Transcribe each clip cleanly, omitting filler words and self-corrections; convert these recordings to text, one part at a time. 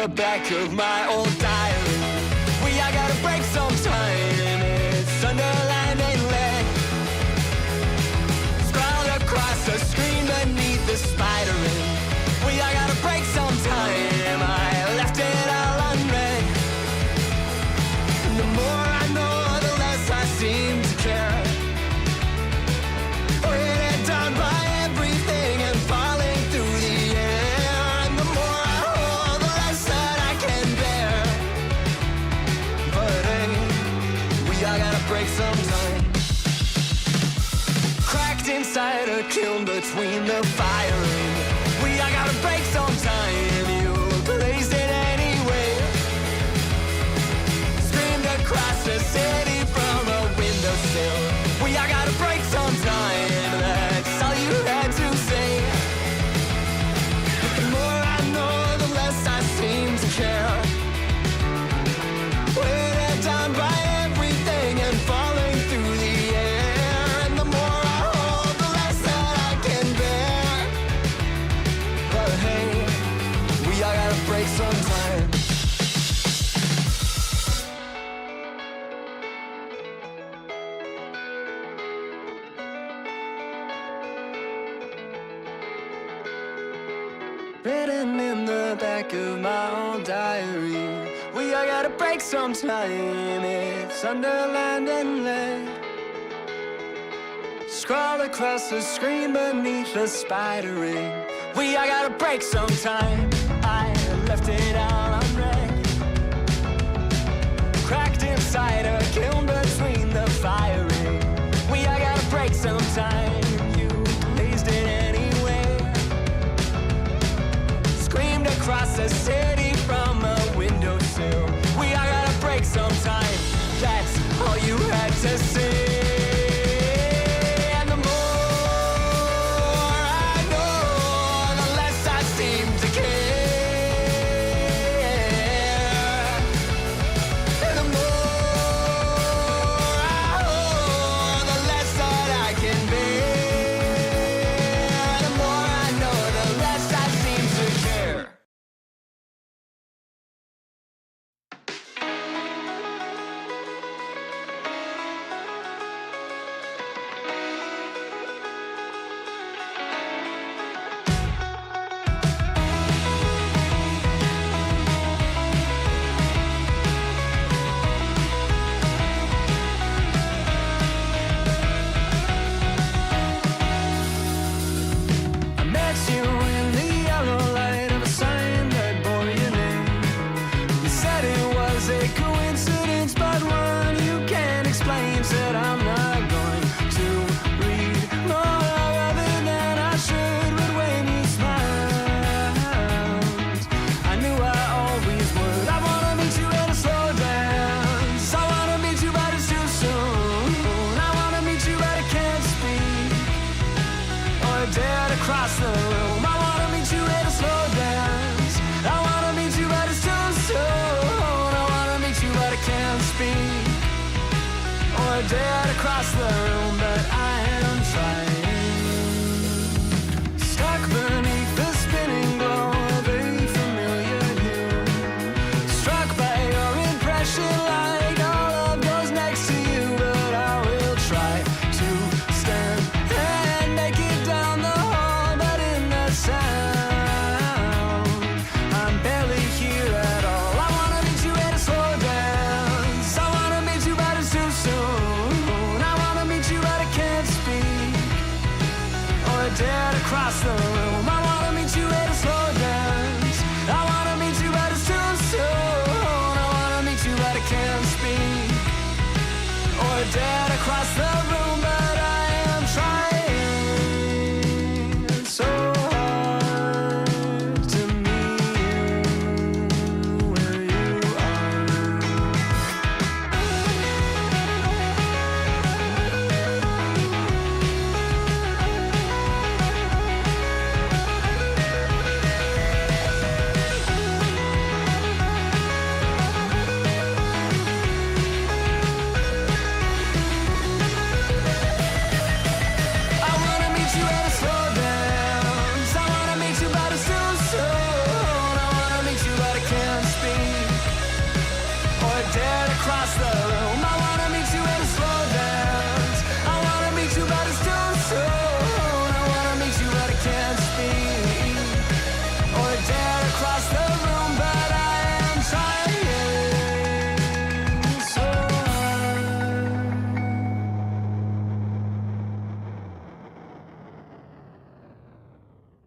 the back of my old diary. I gotta break sometime. It's Sunderland and lead scrawled across the screen beneath the spider ring. I gotta break sometime. I left it all unread. And the more I know, the less I seem to care. Weighted down by everything and falling through the air. And the more I hold, the less that I can bear. But hey, I gotta break sometime. Cracked inside a kiln between the firing. I gotta break sometime. You blazed it anyway. Screamed across the city from a windowsill. I gotta break sometime. That's all you had to say. But the more I know, the less I seem to care. Weighted down by everything and falling through the air. And the more I hold, the less that I can bear. But hey, I gotta break sometime. Written in the back of my old diary. I gotta break sometime. It's Sunderland and lead scrawled across the screen beneath the spider ring. I gotta break sometime. I left it all unread. Cracked inside a kiln between the firing. I gotta break sometime. You blazed it anyway. Screamed across the city from a windowsill. I gotta break sometime. That's all you had to say. Dead across the room, but I am trying. Stuck beneath the spinning glow of a familiar hue. Struck by your impression like all of those next to you. But I will try to stand and make it down the hall. But in the sound, I'm barely here at all. I wanna meet you at a slow dance. I wanna meet you, but it's too soon. Dead across the room. I wanna meet you at a slow dance. I wanna meet you, but it's too soon. I wanna meet you, but I can't speak. Or dead across the room, but I am trying so hard to meet you where you are.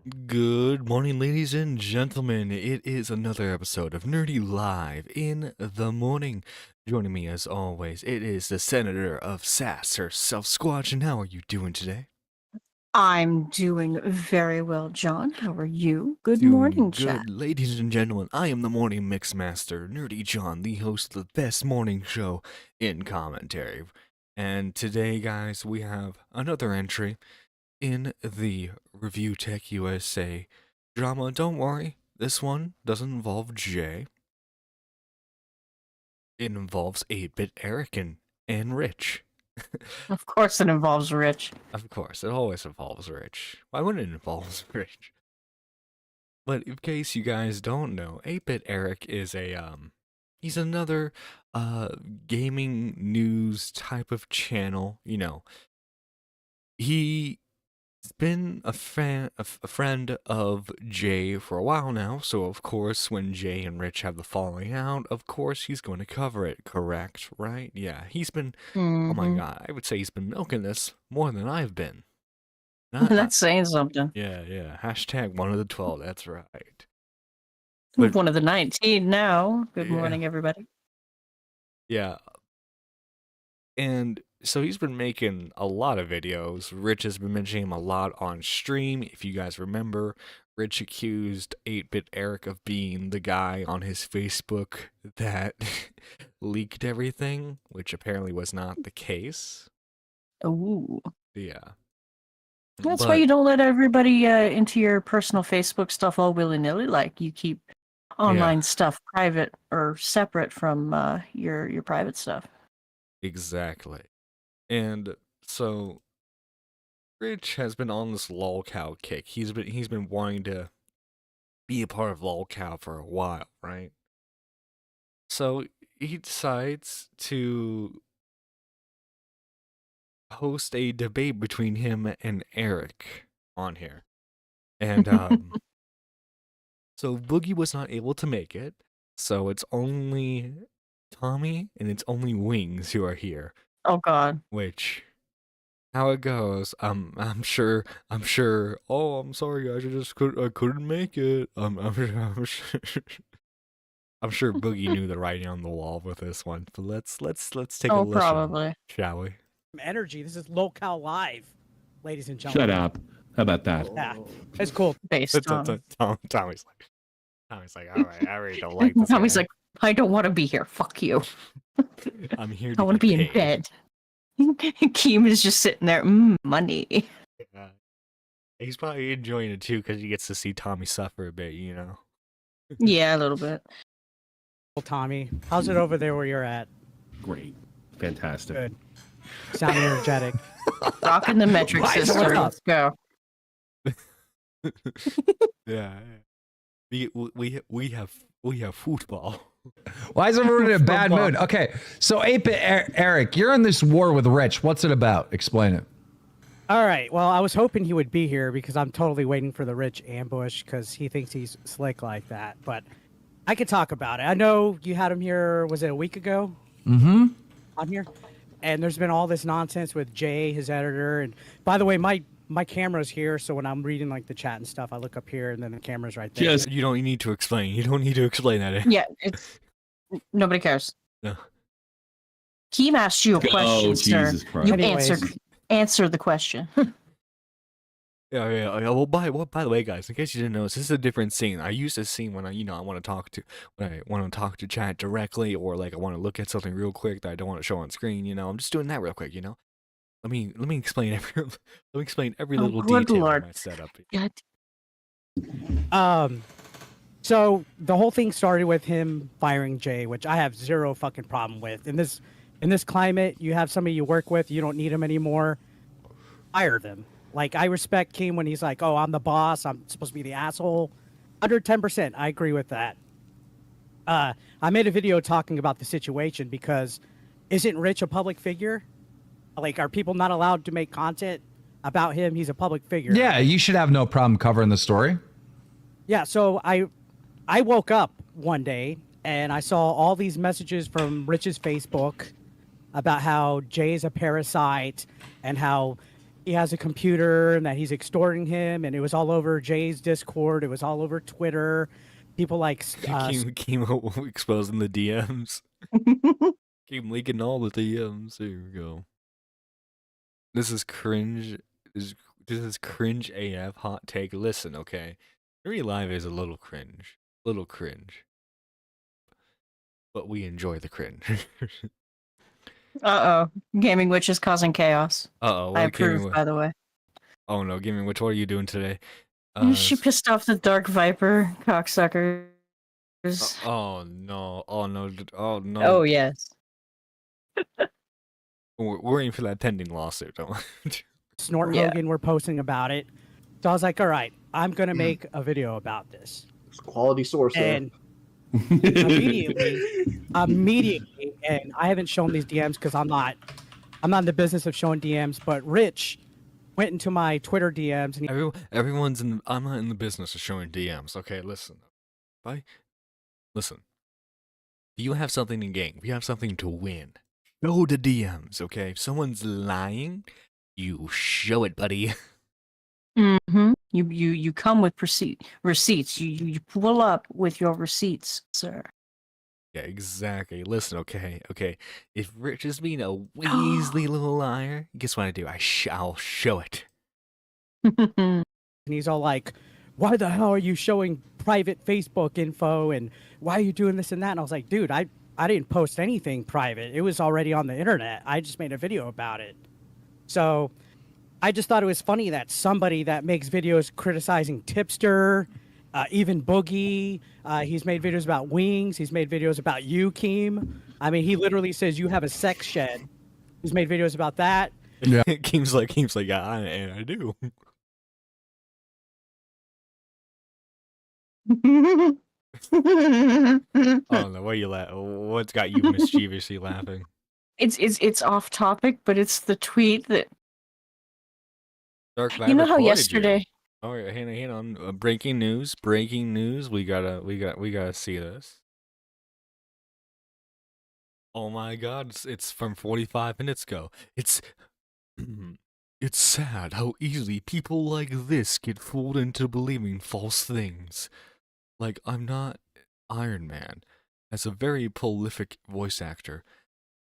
Good morning, ladies and gentlemen. It is another episode of Nerdy Live in the morning. Joining me, as always, it is the Senator of Sass herself, Squatch. And how are you doing today? I'm doing very well, John. How are you? Good Doing morning, good, chat. ladies and gentlemen. I am the morning mixmaster, Nerdy John, the host of the best morning show in commentary. And today, guys, we have another entry in the Review Tech USA drama. Don't worry, this one doesn't involve Jay. It involves 8-Bit Eric and Rich. Of course, it involves Rich. Of course, it always involves Rich. Why wouldn't it involve Rich? But in case you guys don't know, 8-Bit Eric is he's another gaming news type of channel. You know, he's been a friend of Jay for a while now, so of course when Jay and Rich have the falling out, of course he's going to cover it, correct? Right? Yeah, he's been, oh my god, I would say he's been milking this more than I've been. That's saying something. Yeah. Hashtag one of the 12, that's right. But, one of the 19 now. Good morning, everybody. Yeah. And so he's been making a lot of videos. Rich has been mentioning him a lot on stream. If you guys remember, Rich accused 8-Bit Eric of being the guy on his Facebook that leaked everything, which apparently was not the case. Ooh. Yeah. That's why you don't let everybody into your personal Facebook stuff all willy-nilly. Like, you keep online stuff private or separate from your private stuff. Exactly. And so Rich has been on this lolcow kick. He's been wanting to be a part of lolcow for a while, right? So he decides to host a debate between him and Eric on here. And so Boogie was not able to make it. So it's only Tommy and it's only Wings who are here. Oh god. Which, how it goes, I'm sure. Oh, I'm sorry, guys. I couldn't make it. I'm sure Boogie knew the writing on the wall with this one. But let's take a listen, probably. shall we? Energy. This is Locale Live, ladies and gentlemen. Shut up. How about that? Yeah, it's cool. Based on... Tommy's like, all right, I really don't like this. Tommy's like, I don't want to be here. Fuck you. I'm here. I want to be in bed. Keem is just sitting there. Money. Yeah. He's probably enjoying it too because he gets to see Tommy suffer a bit, you know. Yeah, a little bit. Well, Tommy, how's it over there where you're at? Great. Fantastic. Good. Sound energetic. Rocking the metric system. Let's go. Yeah. We have football. Why is everyone in a bad mood? Okay, so 8-Bit Eric, you're in this war with Rich. What's it about? Explain it. All right. Well, I was hoping he would be here because I'm totally waiting for the Rich ambush because he thinks he's slick like that. But I could talk about it. I know you had him here, was it a week ago? Mm-hmm. On here? And there's been all this nonsense with Jay, his editor. And by the way, my camera's here, so when I'm reading like the chat and stuff, I look up here and then the camera's right there. Yes. You don't need to explain. You don't need to explain that. Yeah, it's nobody cares. No. Keem asked you a question, sir. Jesus Christ. You Anyways. answer the question. Yeah. Well, by the way, guys, in case you didn't notice, this is a different scene. I use this scene when I want to talk to chat directly, or like I want to look at something real quick that I don't want to show on screen. You know, I'm just doing that real quick. You know, let me explain every little detail of my setup. God. So the whole thing started with him firing Jay, which I have zero fucking problem with. In this climate, you have somebody you work with, you don't need him anymore. Fire them. Like, I respect Keem when he's like, oh, I'm the boss, I'm supposed to be the asshole. 110%, I agree with that. I made a video talking about the situation because isn't Rich a public figure? Like, are people not allowed to make content about him? He's a public figure. Yeah, you should have no problem covering the story. Yeah, so I woke up one day and I saw all these messages from Rich's Facebook about how Jay's a parasite and how he has a computer and that he's extorting him, and it was all over Jay's Discord. It was all over Twitter. People like Chemo exposing the DMs. Keep leaking all the DMs. There we go. This is cringe. This is cringe AF hot take. Listen, okay. Real live is a little cringe. Little cringe. But we enjoy the cringe. Uh-oh. Gaming Witch is causing chaos. Uh-oh. I approve, by the way. Oh no, Gaming Witch, what are you doing today? She pissed off the Dark Viper cocksuckers. Oh no. Oh no. Oh no. Oh, yes. We're waiting for that pending lawsuit, don't we? Snort Yeah. Hogan were posting about it. So I was like, all right, I'm gonna make a video about this. It's quality source. And immediately, and I haven't shown these DMs because I'm not in the business of showing DMs, but Rich went into my Twitter DMs and he, Everyone's in. I'm not in the business of showing DMs. Okay, listen. Listen. If you have something to gain, if you have something to win, show the DMs. Okay, if someone's lying, you show it, buddy. Mm-hmm. You come with receipts. You pull up with your receipts, sir. Yeah, exactly. Listen, okay. If Rich is being a Weasley little liar, guess what I do? I'll show it. and he's all like, why the hell are you showing private Facebook info and why are you doing this and that? And I was like, dude, I didn't post anything private. It was already on the internet. I just made a video about it. So I just thought it was funny that somebody that makes videos criticizing Tipster, even Boogie, he's made videos about Wings. He's made videos about you, Keem. I mean, he literally says you have a sex shed. He's made videos about that. Yeah. Keem's like, yeah, I do. Oh no, why you what's got you mischievously laughing? It's off topic, but it's the tweet that Dark you know how recorded yesterday. You. Oh, yeah, hang on. Breaking news. We gotta see this. Oh my God! It's from 45 minutes ago. It's sad how easily people like this get fooled into believing false things. Like, I'm not Iron Man. As a very prolific voice actor,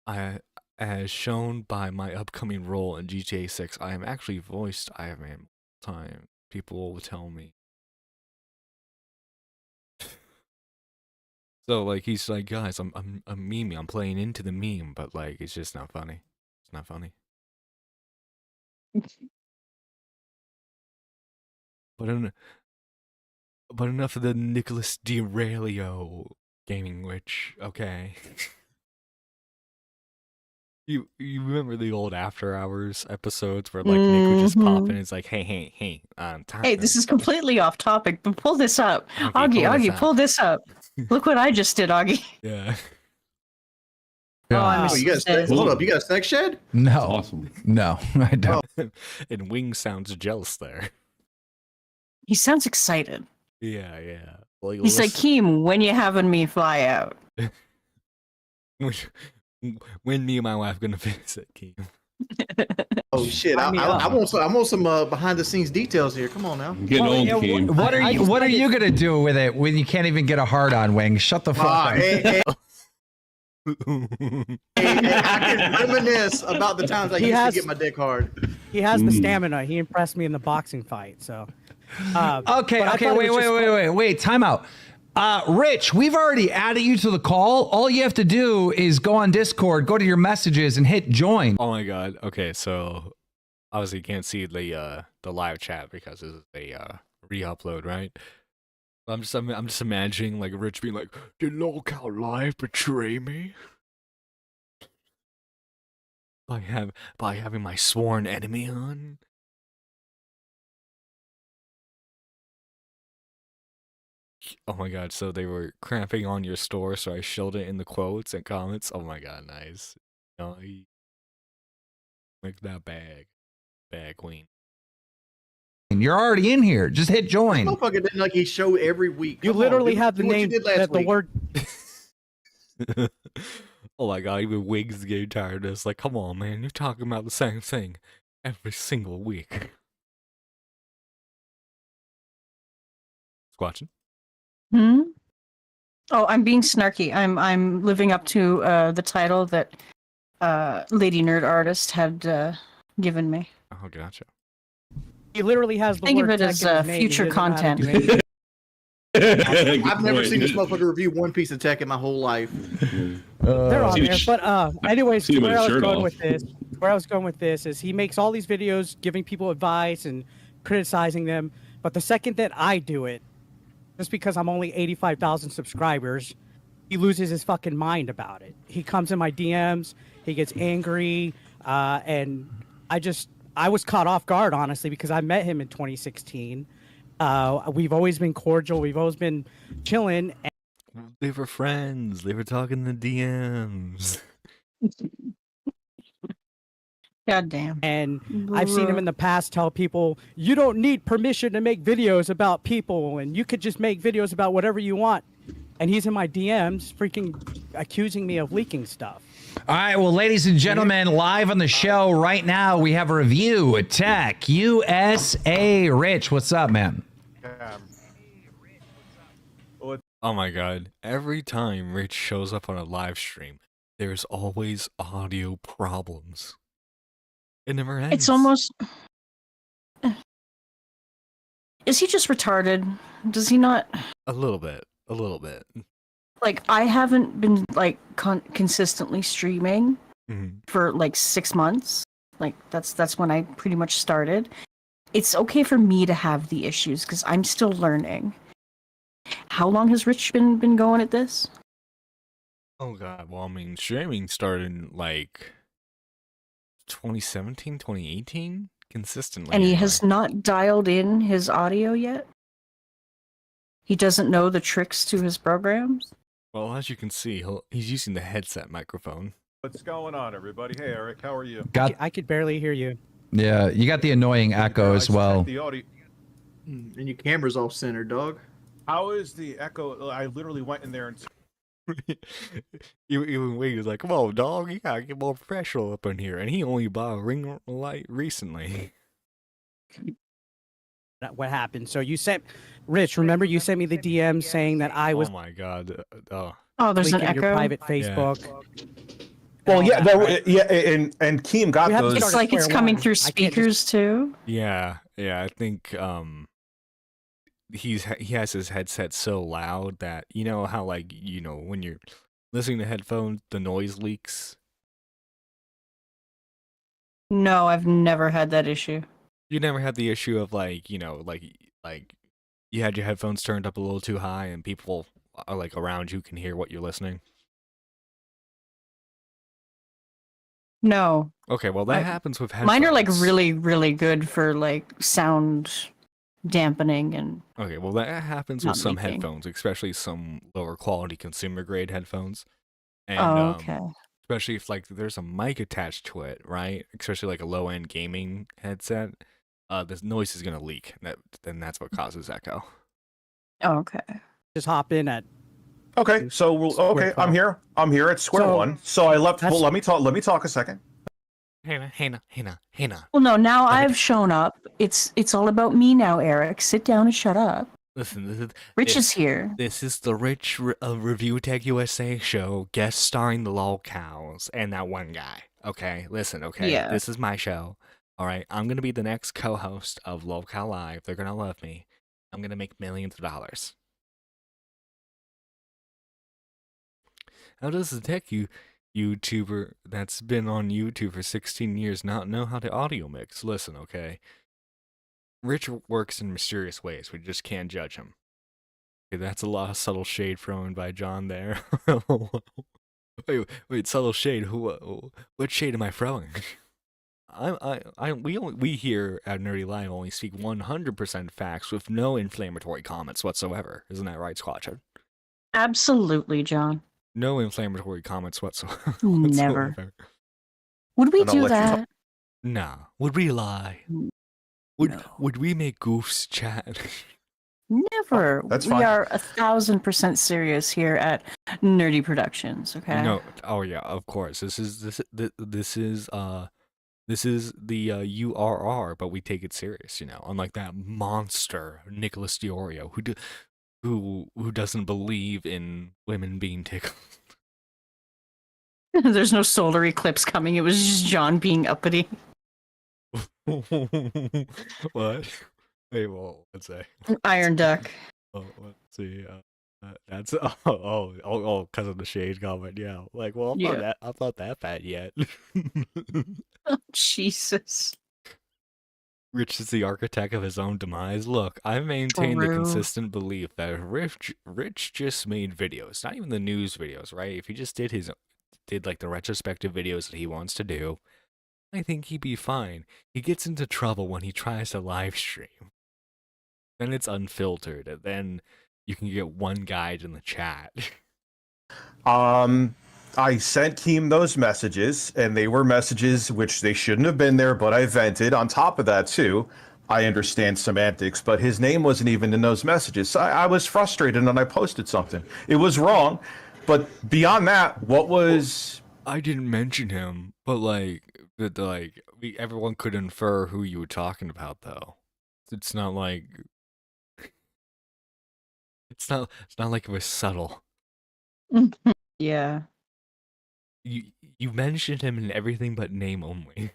as shown by my upcoming role in GTA 6, I am actually voiced Iron Man all the time. People will tell me. So, like, he's like, guys, I'm memeing, I'm playing into the meme, but, like, it's just not funny. It's not funny. But enough of the Nicholas DeRailio Gaming Witch, okay? You remember the old After Hours episodes where, like, Nick would just pop in and it's like, hey, time. Hey, this is completely off topic, but pull this up. Okay, Augie, pull this up. Look what I just did, Augie. Yeah. Oh, I'm Oh, you got a hold up, you got a sex shed? No, Awesome. no, I don't. And Wing sounds jealous there. He sounds excited. Yeah. Like, He's like, Keem, when you having me fly out? when me and my wife gonna visit, Keem? Oh shit! I want some behind the scenes details here. Come on now. I'm getting old, Keem. What are you gonna do with it when you can't even get a hard on, Wing? Shut the fuck up. Hey, I can reminisce about the times I used to get my dick hard. He has the stamina. He impressed me in the boxing fight. So. Okay. Wait. Time out. Rich, we've already added you to the call. All you have to do is go on Discord, go to your messages, and hit join. Oh my God. Okay, so obviously you can't see the live chat because this is a re-upload, right? I'm just imagining like Rich being like, "Did Lolcow Live betray me by having my sworn enemy on?" Oh my God, so they were cramping on your store, so I showed it in the quotes and comments. Oh my God, nice. Make that bag queen. And you're already in here. Just hit join. Motherfucker didn't like he show every week. You Come literally on, have the do what you name did last that the week. word. Oh my God, even Wiggs getting tired of this. Like, come on, man, you're talking about the same thing. every single week. Squatching. Hmm. Oh, I'm being snarky. I'm living up to the title that Lady Nerd Artist had given me. Oh, gotcha. He literally has the Think of word it tech as in his name, future he doesn't know how to content. do anything. I've never seen this motherfucker review one piece of tech in my whole life. They're on See there. the But anyways, see him where with I his was shirt going off. with this is he makes all these videos giving people advice and criticizing them. But the second that I do it, just because I'm only 85,000 subscribers, he loses his fucking mind about it. He comes in my DMs, he gets angry, and I was caught off guard, honestly, because I met him in 2016. We've always been cordial. We've always been chilling. They were friends. They were talking in the DMs. God damn. And I've seen him in the past tell people, you don't need permission to make videos about people, and you could just make videos about whatever you want. And he's in my DMs freaking accusing me of leaking stuff. All right, well, ladies and gentlemen, live on the show right now, we have a review at Tech USA. Rich, what's up, man? Oh my god. Every time Rich shows up on a live stream, there's always audio problems. It never ends. It's almost. Is he just retarded? Does he not? A little bit. A little bit. Like, I haven't been like consistently streaming for like 6 months. Like that's when I pretty much started. It's okay for me to have the issues because I'm still learning. How long has Rich been going at this? Oh god. Well, I mean, streaming started in like 2017, 2018? Consistently. And he anyway. has not dialed in his audio yet? He doesn't know the tricks to his programs? Well, as you can see, he's using the headset microphone. What's going on, everybody? Hey, Eric, how are you? I could barely hear you. Yeah, you got the annoying echo as well. The audio. And your camera's off center, dog. How is the echo? I literally went in there and Even Wade was like, "Come on, dog, you gotta get more professional up in here." And he only bought a ring light recently. What happened? So you sent, Rich, remember you sent me the DM saying that I was Oh my god. Oh. Oh, there's an leaking your echo. private Facebook. Well, yeah, that, there, yeah, and Keem got We have to those. It's start like it's square coming one. through I can't speakers too. Yeah, I think he has his headset so loud that you know how when you're listening to headphones the noise leaks. No, I've never had that issue. You never had the issue of like you had your headphones turned up a little too high and people are like around you can hear what you're listening. No. Okay, well that happens with headphones. Mine are like really, really good for like sound dampening and Okay, well that happens not with some leaking. headphones, especially some lower quality consumer grade headphones. And okay. especially if like there's a mic attached to it, right? Especially like a low end gaming headset, the noise is gonna leak. Then that's what causes echo. Okay. just hop in at. Okay, so Square I'm here. I'm here at square So, one. So I left. that's- Well, let me talk. Let me talk a second. Hannah. Well, no, now I've shown up. It's all about me now, Eric. Sit down and shut up. Listen, Rich is here. This is the Rich Review Tech USA show, guest starring the lol cows and that one guy. Okay, listen. Okay, Yeah. This is my show. All right, I'm gonna be the next co-host of Lol Cow Live. They're gonna love me. I'm gonna make millions of dollars. How does the tech YouTuber that's been on YouTube for 16 years not know how to audio mix? Listen, okay. Rich works in mysterious ways. We just can't judge him. Okay, that's a lot of subtle shade thrown by John there. wait, subtle shade. What shade am I throwing? We here at Nerdy Live only speak 100% facts with no inflammatory comments whatsoever. Isn't that right, Squatchhead? Absolutely, John. No inflammatory comments whatsoever. Never. Would we And I'll do let you that? Nah. Would we lie? Would we make goofs chat? Never. That's we fine. are 1,000% serious here at Nerdy Productions. Okay. No. Oh yeah, of course. This is This is the URR, but we take it serious, unlike that monster Nicholas Diorio who doesn't believe in women being tickled. There's no solar eclipse coming. It was just John being uppity. What? Wait, well, let's say. Iron Duck. Oh, let's see. That's because of the shade comment. Yeah, like, well, I'm not that bad yet. Oh, Jesus. Rich is the architect of his own demise. Look, I maintain the consistent belief that if Rich just made videos, not even the news videos, right? If he just did like the retrospective videos that he wants to do, I think he'd be fine. He gets into trouble when he tries to live stream. Then it's unfiltered, and then you can get one guide in the chat. I sent Keem those messages, and they were messages which they shouldn't have been there, but I vented. On top of that, too, I understand semantics, but his name wasn't even in those messages. So I was frustrated, and I posted something. It was wrong, but beyond that, what was... I didn't mention him, but everyone could infer who you were talking about, though. It's not like... It's not like it was subtle. Yeah. You mentioned him in everything but name only.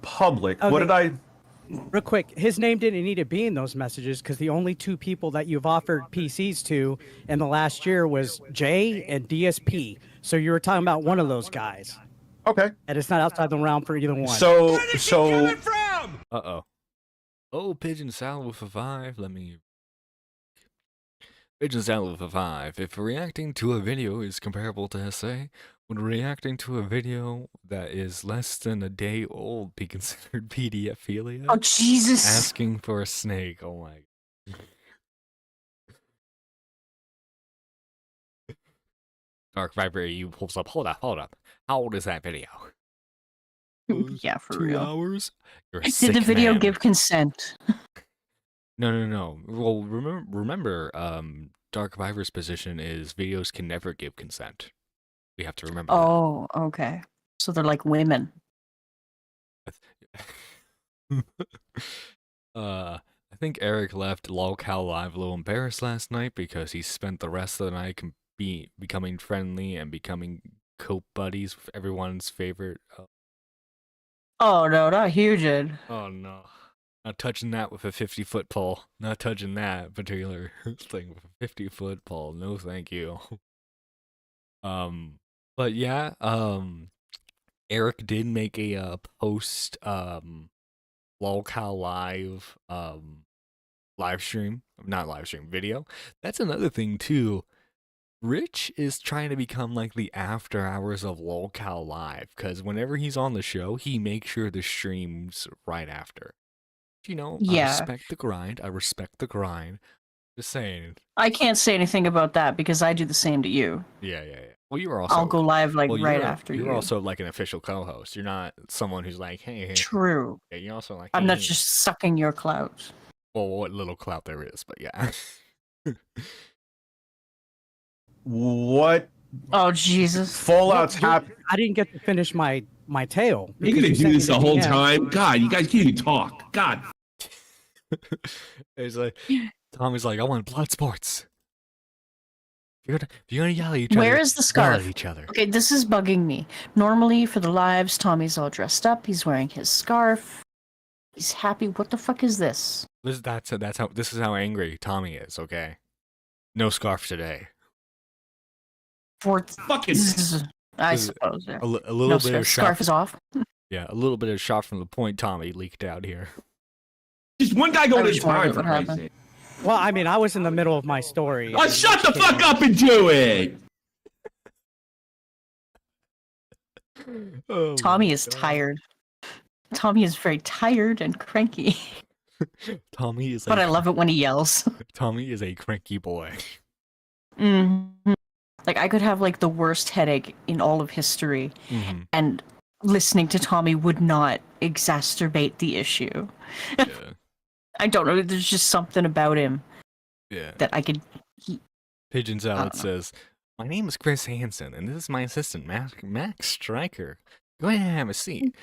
Public. Okay. What did I... Real quick, his name didn't need to be in those messages because the only two people that you've offered PCs to in the last year was Jay and DSP. So you were talking about one of those guys. Okay. And it's not outside the realm for either one. So... Uh-oh. Oh, Pigeon Salad with a 5. Pigeon Salad with a 5. If reacting to a video is comparable to SA, would reacting to a video that is less than a day old be considered pedophilia? Oh, Jesus. Asking for a snake. Oh my. Dark Viper, you pulls up. Hold up. How old is that video? Yeah, for 2 real. hours? You're a Did sick the video man. give consent? No. Well, remember, Dark Viper's position is videos can never give consent. We have to remember Oh, okay. So they're like women. that. I think Eric left LolCal Live a little embarrassed last night because he spent the rest of the night becoming friendly and becoming cope buddies with everyone's favorite. Oh, no, not Hugin. Oh, no. Not touching that with a 50-foot pole. Not touching that particular thing with a 50-foot pole. No, thank you. But yeah, Eric did make a post LolCal Live video. That's another thing too. Rich is trying to become like the after hours of LolCal Live, because whenever he's on the show, he makes sure the stream's right after. I respect the grind. Just saying. I can't say anything about that because I do the same to you. Yeah. Well, you were also. I'll go live right after you. You're also like an official co-host. You're not someone who's like, hey. True. Yeah, you're also like. I'm not hey. just sucking your clout. Well, what little clout there is, but yeah. What? Oh, Jesus. Fallout's happening. I didn't get to finish my tale. You're gonna do this the whole time? God, you guys can't even talk. God. It's like Tommy's like, I want blood sports. If you're gonna yell at each other. Where is the scarf? Yell at each other. Okay, this is bugging me. Normally for the lives, Tommy's all dressed up. He's wearing his scarf. He's happy. What the fuck is this? This is how angry Tommy is. Okay, no scarf today. Fucking. I suppose. Yeah. A little bit of scarf is off. Yeah, a little bit of shot from the point Tommy leaked out here. Just one guy going I in was wondering time, for what Christ's happened. sake. Well, I mean, I was in the middle of my story. Oh, shut the fuck up and do it! Oh Tommy is tired. Tommy is very tired and cranky. Tommy is. But I love it when he yells. Tommy is a cranky boy. Mm-hmm. Like I could have like the worst headache in all of history, and listening to Tommy would not exacerbate the issue. Yeah. I don't know. There's just something about him. Yeah. That I could. Pigeon Salad says, "My name is Chris Hansen, and this is my assistant, Max Stryker. Go ahead and have a seat.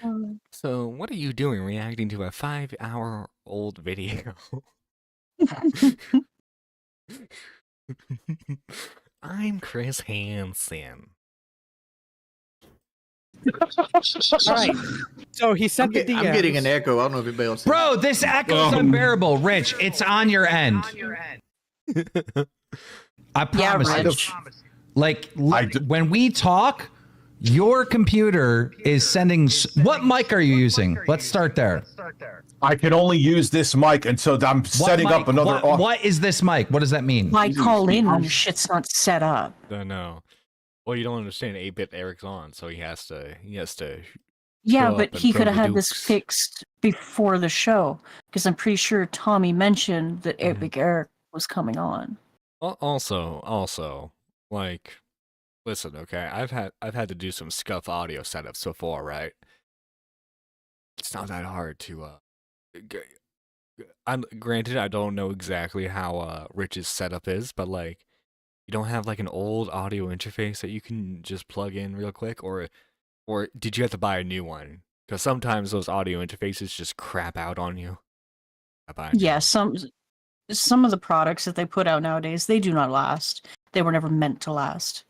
So, what are you doing reacting to a 5-hour-old video? I'm Chris Hansen. All right. So he sent the DMs. I'm getting an echo. I don't know if anybody else. Bro, this echo's unbearable. Rich, it's on your end. I promise you. Rich. Like, when we talk, your computer is sending. What mic are you using? Let's start there. I can only use this mic until I'm setting up another. What is this mic? What does that mean? Why call in when your shit's not set up? No. Well, you don't understand. 8-bit Eric's on, so he has to. Yeah, show but up and he throw could have the had this dukes. fixed before the show because I'm pretty sure Tommy mentioned that Epic Eric was coming on. Also, like, listen, okay, I've had to do some scuff audio setups before, right? It's not that hard to I'm granted I don't know exactly how Rich's setup is, but like, you don't have like an old audio interface that you can just plug in real quick, or did you have to buy a new one? Because sometimes those audio interfaces just crap out on you. Yeah, some of the products that they put out nowadays, they do not last. They were never meant to last.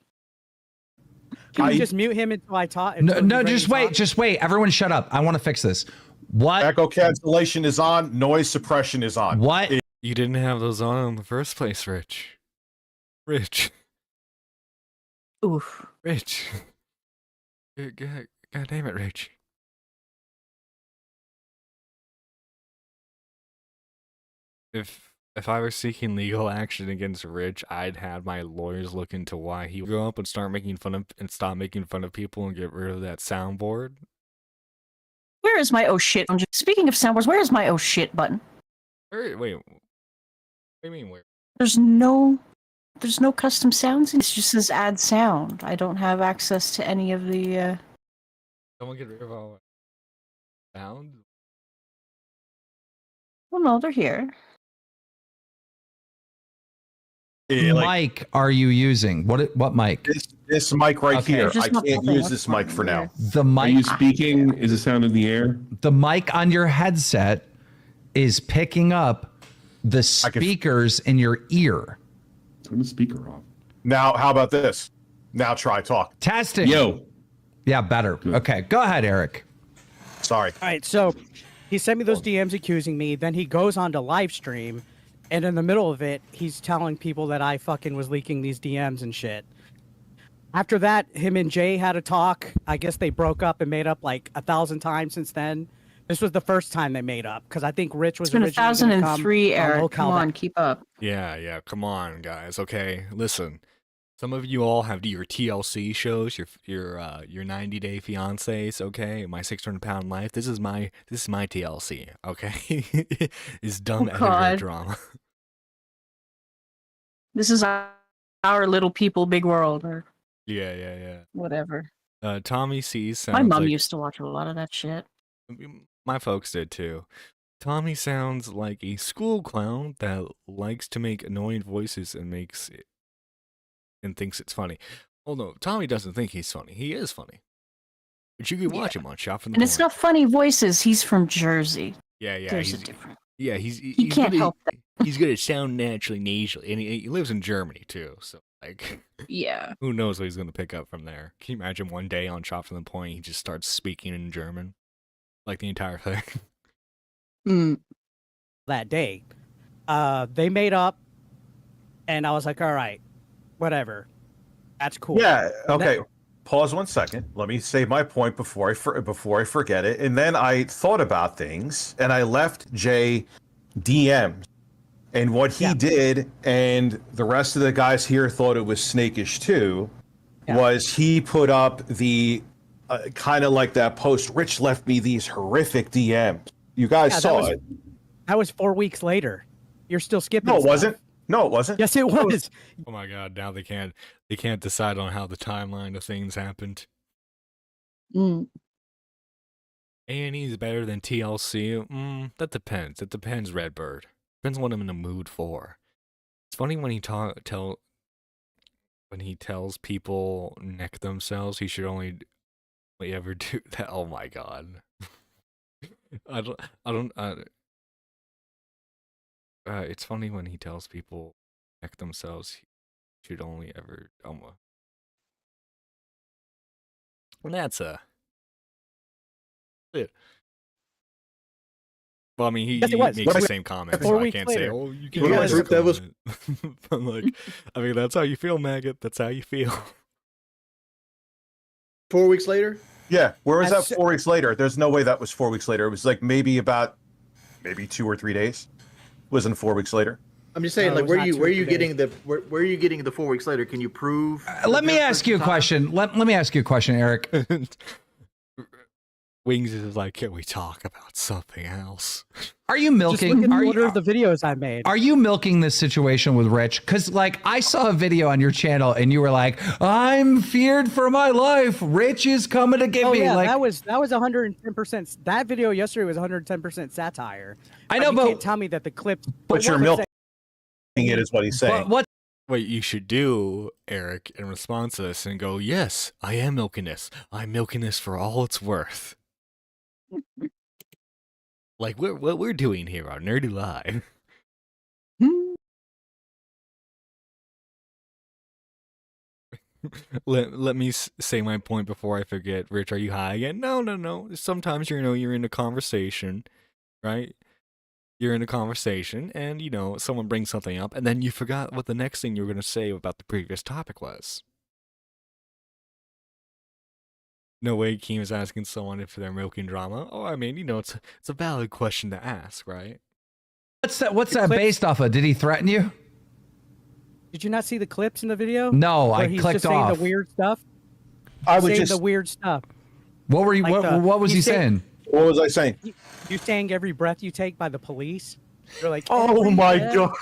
Can you just mute him until I talk? No, just wait. Everyone shut up. I want to fix this. What? Echo cancellation is on. Noise suppression is on. What? You didn't have those on in the first place, Rich. Oof. Rich. God damn it, Rich. If I were seeking legal action against Rich, I'd have my lawyers look into why he would go up and stop making fun of people and get rid of that soundboard. Where is my oh shit? Speaking of soundboards, where is my oh shit button? Wait, what do you mean where? There's no custom sounds. It just says add sound. I don't have access to any of the. Someone get rid of all sound? Well, no, they're here. Yeah, Mic are you using? What mic? This mic right Okay. here. Just I not can't popping use up this on mic for here. now. The Are you mic. speaking? Is the sound in the air? The mic on your headset is picking up the speakers in your ear. Turn the speaker off. Now, how about this? Now try talk. Testing. Yo. Yeah, better. Okay, go ahead, Eric. Sorry. All right, so he sent me those DMs accusing me. Then he goes on to live stream, and in the middle of it, he's telling people that I fucking was leaking these DMs and shit. After that, him and Jay had a talk. I guess they broke up and made up like 1,000 times since then. This was the first time they made up because I think Rich was It's been originally gonna 1003, come on Eric. Locale Come on, Back. keep up. Yeah, come on, guys. Okay, listen. Some of you all have your TLC shows, your 90-day fiancés. Okay, my 600-pound life. This is my TLC. Okay, it's dumb editor God. drama. This is our little people, big world, or Yeah. whatever. Tommy C sounds My mom like, used to watch a lot of that shit. my folks did too. Tommy sounds like a school clown that likes to make annoying voices and thinks it's funny. Well, no, Tommy doesn't think he's funny. He is funny. But you can watch him on Shop from the And it's Corner. not funny voices. He's from Jersey. Yeah. There's a difference. Yeah, He can't help that. He's good at sound naturally nasally, and he lives in Germany too. So like, Yeah. who knows what he's gonna pick up from there? Can you imagine one day on Chop from the Point he just starts speaking in German, like the entire thing? That day, they made up, and I was like, all right, whatever. That's cool. Yeah. Okay. Pause 1 second. Let me say my point before I forget it. And then I thought about things, and I left Jay DMs, and what he did, and the rest of the guys here thought it was snakish too, was he put up the kind of like that post. Rich left me these horrific DMs. You guys saw it. That was 4 weeks later. You're still skipping. No, it stuff. wasn't. No, it wasn't. Yes, it was. Oh my God! Now they can't decide on how the timeline of things happened. A&E is better than TLC. That depends. It depends, Redbird. Depends on what I'm in the mood for. It's funny when he tells people neck themselves. He should only We ever do that? Oh my god. I don't. It's funny when he tells people check themselves. He should only ever. And that's it. Well, I mean, he Yes, it was. makes the same comment, so I can't say, "Oh, you can't." Yeah, that was. But like, I mean, that's how you feel, maggot. That's how you feel. 4 weeks later. Yeah, where was That's- that 4 weeks later? There's no way that was 4 weeks later. It was like maybe 2 or 3 days. It wasn't 4 weeks later. I'm just saying, No, like, it was where not you 2 where or you 3 getting the where are you getting the 4 weeks later? Can you prove? Let me ask you a question. Let me ask you a question, Eric. Wings is like, can we talk about something else? Are you Just milking? look at the Are order you, of the videos I made. are you milking this situation with Rich? Because like I saw a video on your channel and you were like, "I'm feared for my life. Rich is coming to get Oh me." yeah, Like that was 110%. That video yesterday was 110% satire. I know, you but can't tell me that the clip. But you're milking it, is what he's saying. what? What you should do, Eric, in response to this, and go, yes, I am milking this. I'm milking this for all it's worth. Like what we're doing here on Nerdy Live. let me say my point before I forget. Rich, are you high again? No. Sometimes you're in a conversation, right? You're in a conversation, and someone brings something up, and then you forgot what the next thing you were going to say about the previous topic was. No way Keem is asking someone if they're milking drama. Oh, I mean, it's a valid question to ask, right? What's that based off of? Did he threaten you? Did you not see the clips in the video? No, Where I he's clicked just saying off. the weird stuff. I was Saying just. the weird stuff. What were you? Like what was he he's saying? What was I saying? You saying every breath you take by the police. You're like, Oh every my breath. god!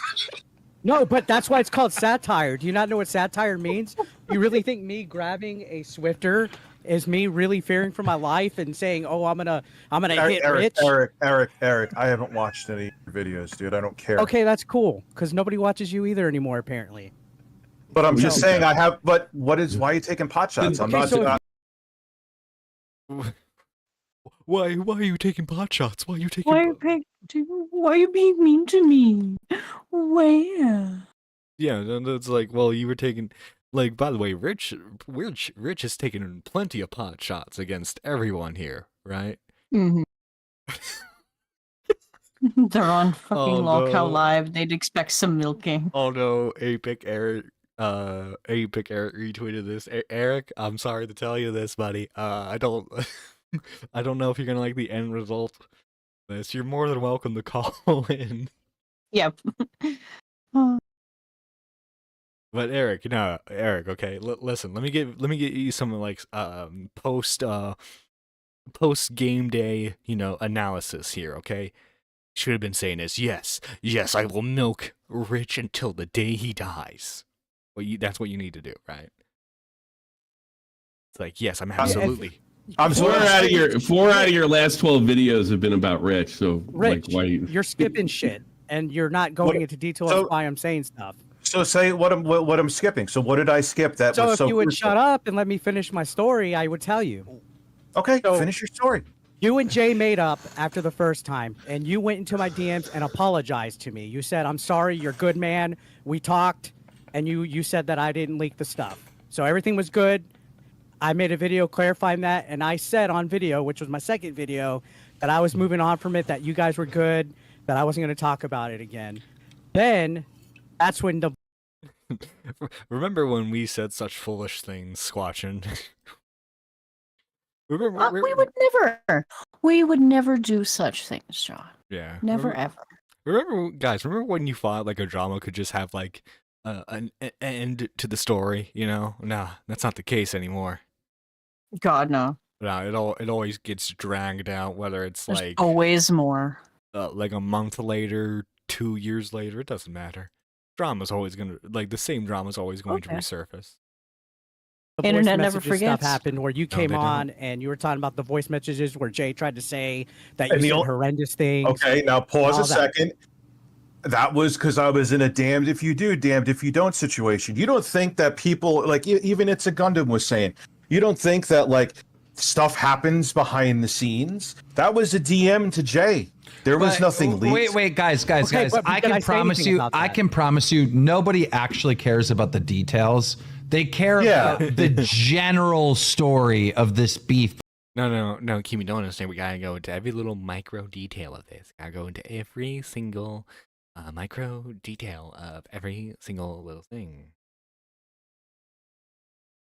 No, but that's why it's called satire. Do you not know what satire means? You really think me grabbing a Swifter is me really fearing for my life and saying, "Oh, I'm gonna hit Rich"? Eric, I haven't watched any of your videos, dude. I don't care. Okay, that's cool because nobody watches you either anymore, apparently. But I'm just saying I have. But why are you taking pot shots? I'm Okay, not. so Why are you taking pot shots? Why are you taking? Why are you being mean to me? Where? Yeah, it's like, well, you were taking. Like, by the way, Rich has taken plenty of pot shots against everyone here, right? Mm-hmm. They're on fucking Oh, Lolcow no. Live. They'd expect some milking. Oh no, Apic Eric retweeted this. Eric, I'm sorry to tell you this, buddy. I don't know if you're gonna like the end result of this. You're more than welcome to call in. Yep. But Eric, okay. Listen, let me get you some like post game day, analysis here, okay? Should have been saying this. Yes, I will milk Rich until the day he dies. Well, that's what you need to do, right? It's like, yes, I'm absolutely. I'm Four sorry. out of your last 12 videos have been about Rich. So Rich, like, why? you're skipping shit and you're not going into detail of why I'm saying stuff. So say what I'm skipping. So what did I skip that So was if so you would crucial? shut up and let me finish my story, I would tell you. Okay, So- finish your story. You and Jay made up after the first time, and you went into my DMs and apologized to me. You said, "I'm sorry, you're a good man. We talked," and you said that I didn't leak the stuff. So everything was good. I made a video clarifying that, and I said on video, which was my second video, that I was moving on from it, that you guys were good, that I wasn't going to talk about it again. Then that's when the Remember when we said such foolish things, Squatchin? We would never do such things, John. Yeah. Never ever. Remember when you thought like a drama could just have like an end to the story, Nah, that's not the case anymore. God, no. No, it always gets dragged out, whether it's There's like always more. like a month later, 2 years later, it doesn't matter. The same drama's always going to Okay. resurface. the voice Internet never messages stuff forgets. happened where you No, came they don't. on and you were talking about the voice messages where Jay tried to say that you And the said ol- horrendous things. Okay, now pause all a that. second. That was because I was in a damned if you do, damned if you don't situation. You don't think that people, like even It's a Gundam was saying, you don't think that like stuff happens behind the scenes. That was a DM to Jay. There was nothing leaked. Wait, guys. Okay, but I did I can say promise anything you. about I that? can promise you. Nobody actually cares about the details. They care about the general story of this beef. No, Kimi, don't understand. We gotta go into every little micro detail of this. Gotta go into every single micro detail of every single little thing.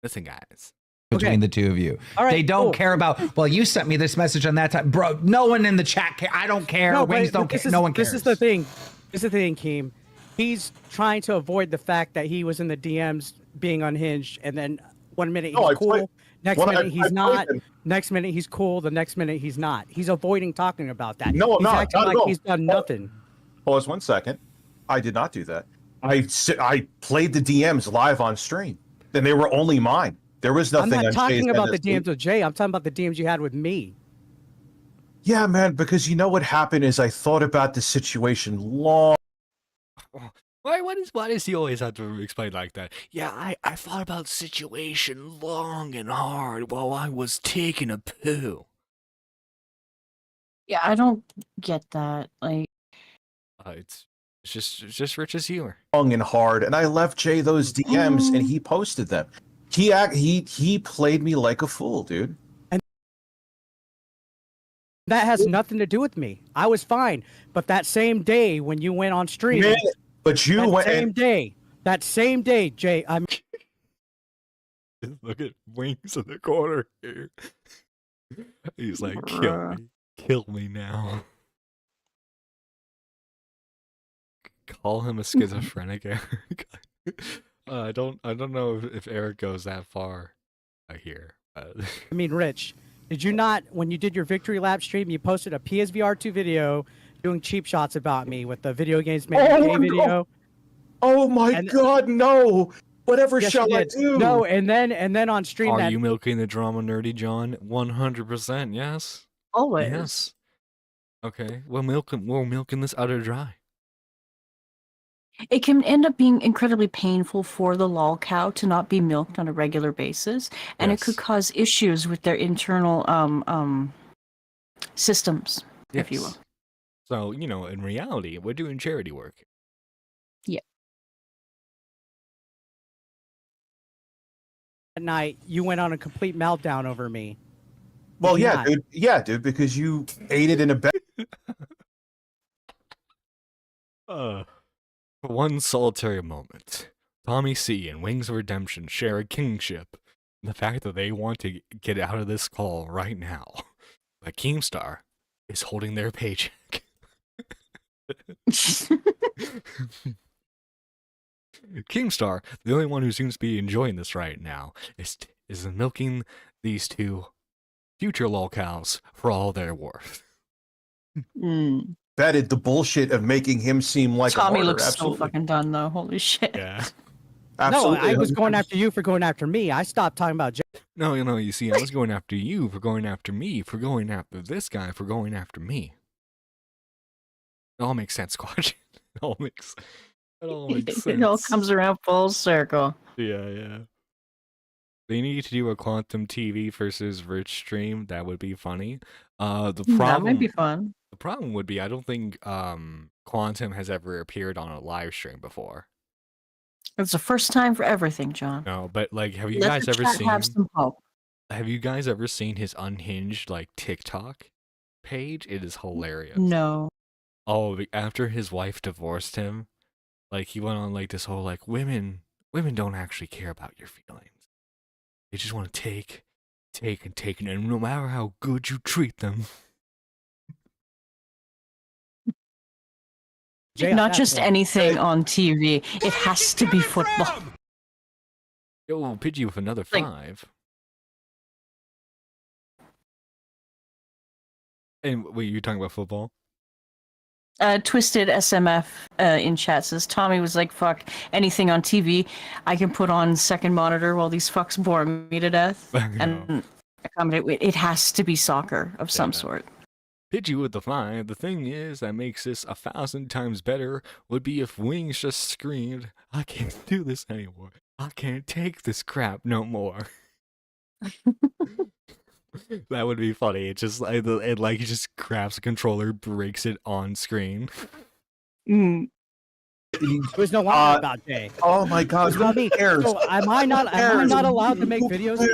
Listen, guys. Between the two of you, All right, they don't cool. care about. Well, you sent me this message on that time, bro. No one in the chat care. I don't care. Wings don't care. No one cares. This is the thing. This is the thing, Keem. He's trying to avoid the fact that he was in the DMs being unhinged, and then 1 minute he's cool, next minute he's not, next minute he's cool, the next minute he's not. He's avoiding talking about that. No, I'm he's not. acting Not at like all. he's done nothing. Pause 1 second. I did not do that. I played the DMs live on stream, and they were only mine. There was I'm nothing. not talking about the DMs. DMs with Jay. I'm talking about the DMs you had with me. Yeah, man. Because you know what happened is I thought about the situation long. Why does he always have to explain like that? Yeah, I thought about the situation long and hard while I was taking a poo. Yeah, I don't get that. Like, It's just Rich's humor. Long and hard, and I left Jay those DMs, and he posted them. He played me like a fool, dude. That has nothing to do with me. I was fine. But that same day when you went on stream, Man, but you that went same day, Jay, Look at Wings in the corner here. He's like, kill me now. Call him a schizophrenic, Eric. I don't know if Eric goes that far here. I mean, Rich, did you not, when you did your victory lap stream, you posted a PSVR 2 video doing cheap shots about me with the video games made video? Oh my God, no! Whatever Yes, shall you I did. do? No, and then on stream Are that you milking the drama, Nerdy John? 100%, yes. always. Yes. Okay, we're milking this utter dry. It can end up being incredibly painful for the lol cow to not be milked on a regular basis, and it could Yes. cause issues with their internal systems, if you will. Yes. So, in reality, we're doing charity work. night you went on a complete meltdown over me. Well, Did you yeah, not? dude. Yeah, dude, because you ate it in a bed. For one solitary moment, Tommy C and Wings of Redemption share a kingship. The fact that they want to get out of this call right now. But Keemstar is holding their paycheck. Keemstar, the only one who seems to be enjoying this right now, is milking these two future lolcows for all they're worth. Betted the bullshit of making him seem like Tommy a martyr. looks Absolutely. so fucking done though. Holy shit. Yeah. Absolutely. No, I was going after you for going after me. I stopped talking about Jay. No, you see, I was going after you for going after me, for going after this guy, for going after me. It all makes sense, Squatch. It all makes sense. It all comes around full circle. Yeah. They need to do a Quantum TV versus Rich stream. That would be funny. That might be fun. The problem would be I don't think Quantum has ever appeared on a live stream before. It's the first time for everything, John. No, but have you Let guys the ever chat seen? have some hope. Have you guys ever seen his unhinged TikTok page? It is hilarious. No. Oh, after his wife divorced him, he went on this whole women don't actually care about your feelings. They just want to take, and no matter how good you treat them. Jay, Not just anything on TV. It has to be football. Yo, Pidgey with another 5. And wait, you're talking about football? Twisted SMF in chat says Tommy was like, "Fuck anything on TV. I can put on second monitor while these fucks bore me to death." And accommodate. It has to be soccer of some sort. Pidgey with the 5. The thing is that makes this 1,000 times better would be if Wings just screamed, "I can't do this anymore. I can't take this crap no more." That would be funny. It just like he just grabs a controller, breaks it on screen. Mm. It was no wonder about Jay. Oh my God! Who cares? So am I not allowed to make videos?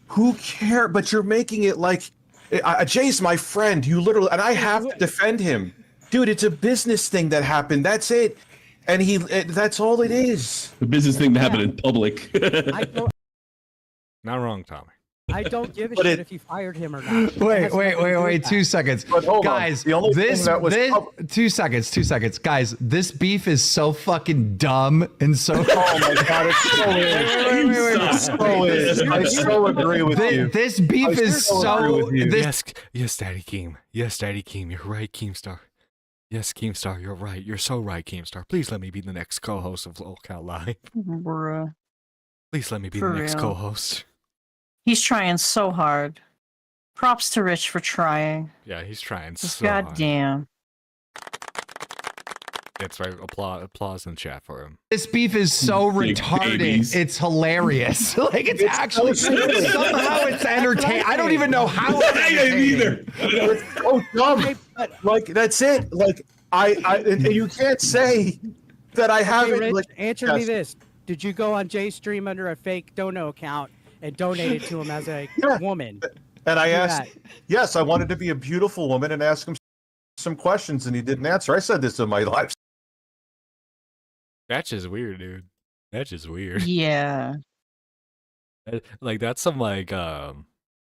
Who cares? But you're making it like Jay's my friend. You literally, and I have to defend him, dude. It's a business thing that happened. That's it, and that's all it is. The business thing that happened in public. Not wrong, Tommy. I don't give a shit if you fired him or not. Wait, 2 seconds. Guys, the only thing that was 2 seconds. Guys, this beef is so fucking dumb and so... Oh my God, it's so is. I so agree with you. This beef is so... Yes, Daddy Keem. Yes, Daddy Keem. You're right, Keemstar. Yes, Keemstar, you're right. You're so right, Keemstar. Please let me be the next co-host of Lolcow Live. Bruh. Please let me be For the next real. co-host. He's trying so hard. Props to Rich for trying. Yeah, he's trying so hard. Goddamn. That's right. Applause in the chat for him. This beef is so Big retarded. babies. It's hilarious. Like it's actually somehow it's entertaining. I don't even know how it's I didn't either. It's so dumb. Like that's it. Like and you can't say that I Hey, haven't. Rich, Like, answer me this. Did you go on Jay's stream under a fake dono account and donate it to him as a woman? And I Do asked, yes, I wanted to be a beautiful woman and ask him some questions, and he didn't answer. I said this in my live. That's just weird, dude. That's just weird. Yeah. Like that's some like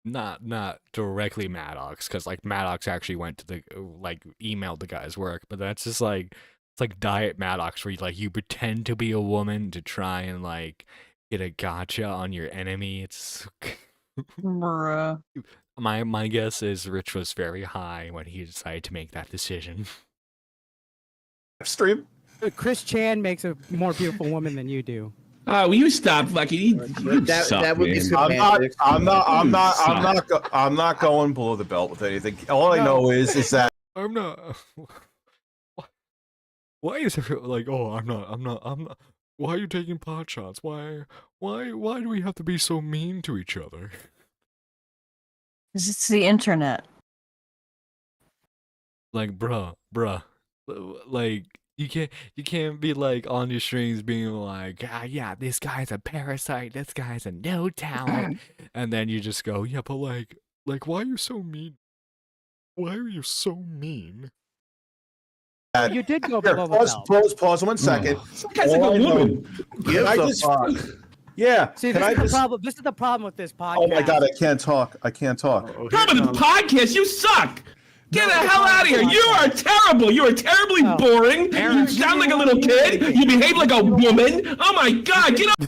not directly Maddox, because like Maddox actually went to the emailed the guy's work, but that's just like it's like Diet Maddox where you pretend to be a woman to try and like get a gotcha on your enemy. It's Bruh. my guess is Rich was very high when he decided to make that decision. Stream. Chris Chan makes a more beautiful woman than you do. Will you stop fucking? You suck, that would be man. semantics. I'm not going below the belt with anything. All I know is that I'm not. Why is it like? Oh, I'm not. Why are you taking pot shots? Why do we have to be so mean to each other? 'Cause it's the internet. Like, bruh, like you can't be like on your streams being like, yeah, this guy's a parasite, this guy's a no talent, and then you just go, yeah, but like, why are you so mean? Why are you so mean? You did go here, below the belt. pause 1 second. This guy's like a woman. Can I just yeah. See, Can this I is the just? problem. This is the problem with this podcast. Oh my God, I can't talk. Problem with the podcast, you suck. Get the hell out of here. You are terrible. You are terribly boring. You sound like a little kid. You behave like a woman. Oh my God, get up.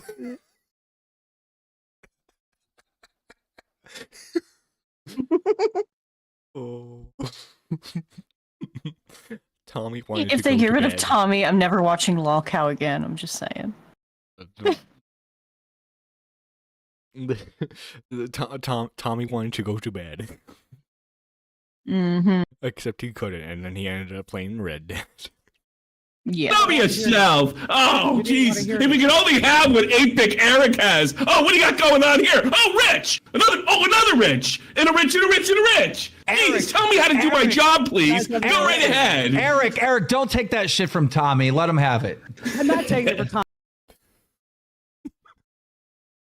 Oh. Tommy wanted If to they go get to rid of bed. Tommy, I'm never watching Lolcow again. I'm just saying. Tommy wanted to go to bed. Mm-hmm. Except he couldn't, and then he ended up playing Red Dead. Yeah. Stop yourself. Oh, jeez. If we could only have what 8BitEric has. Oh, what do you got going on here? Oh, Rich. Another Rich. And a Rich and a Rich and a Rich. Please, tell me how to do my job, please. Go right ahead. Eric, don't take that shit from Tommy. Let him have it. I'm not taking it for Tom.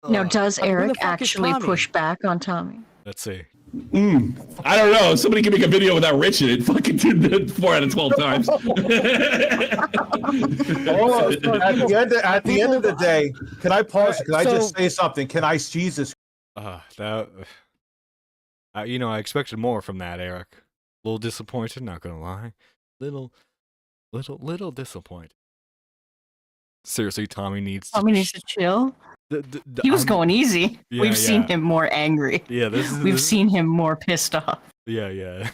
Now, does Who the Eric fuck is actually Tommy? push back on Tommy? Let's see. I don't know. Somebody can make a video without Rich in it. Fucking did that 4 out of 12 times. At the end of the day, can I pause? Can I just say something? Can I Jesus? That. I expected more from that, Eric. A little disappointed, not gonna lie. Little disappointed. Seriously, Tommy needs to chill. He was going easy. Yeah, We've seen yeah. him more angry. Yeah, We've seen him more pissed off. Yeah.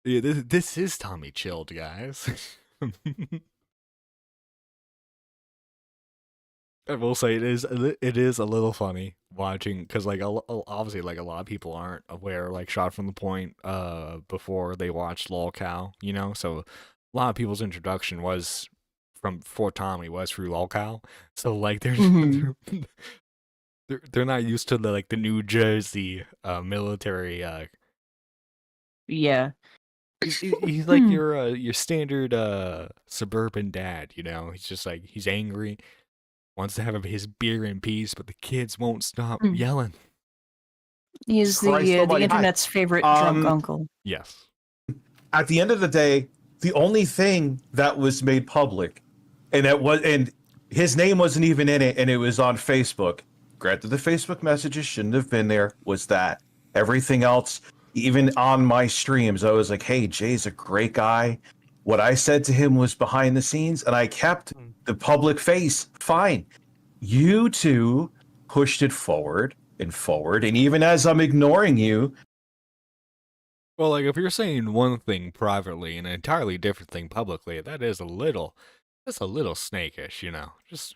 Yeah, this is Tommy chilled, guys. I will say it is a little funny watching, because like obviously like a lot of people aren't aware, like Shot from the Point before they watched Lolcow, so a lot of people's introduction was from before Tommy was through lolcow. So like Mhm. they're not used to the New Jersey military. Yeah. He's like your standard suburban dad. You know, he's just like he's angry, wants to have his beer in peace, but the kids won't stop Mm. yelling. He's Christ the almighty. Hi. internet's favorite drunk uncle. Yes. At the end of the day, the only thing that was made public, and his name wasn't even in it, and it was on Facebook. Granted, the Facebook messages shouldn't have been there. Was that everything else? Even on my streams, I was like, "Hey, Jay's a great guy." What I said to him was behind the scenes, and I kept the public face. Fine, you two pushed it forward and forward, and even as I'm ignoring you, Well, like if you're saying one thing privately and an entirely different thing publicly, that's a little snakish, you know. Just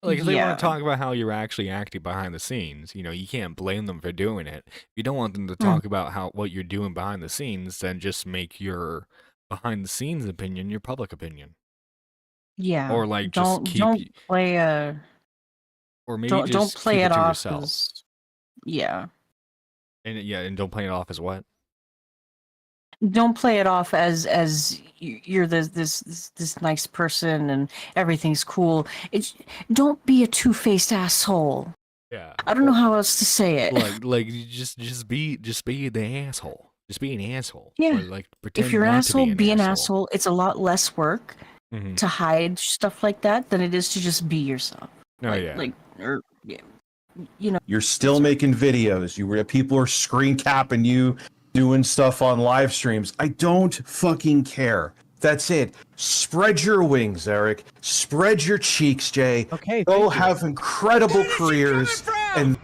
like if they want Yeah. to talk about how you're actually acting behind the scenes, you know, you can't blame them for doing it. If you don't want them to talk about what you're doing behind the scenes, then just make your behind the scenes opinion your public opinion, Yeah. or like just keep, don't play or maybe don't just play keep it to off yourself, as yeah. and don't play it off as what. Don't play it off as you're this nice person and everything's cool. Don't be a two-faced asshole. Yeah. I don't know how else to say it. Like you just be the asshole. Just be an asshole. Yeah. Or, like pretend If you're an not asshole, to be an asshole. It's a lot less work Mhm. to hide stuff like that than it is to just be yourself. Oh yeah. You know. you're still making videos. People are screen capping you, doing stuff on live streams. I don't fucking care. That's it. Spread your wings, Eric. Spread your cheeks, Jay. Okay. Go thank you. have incredible careers. And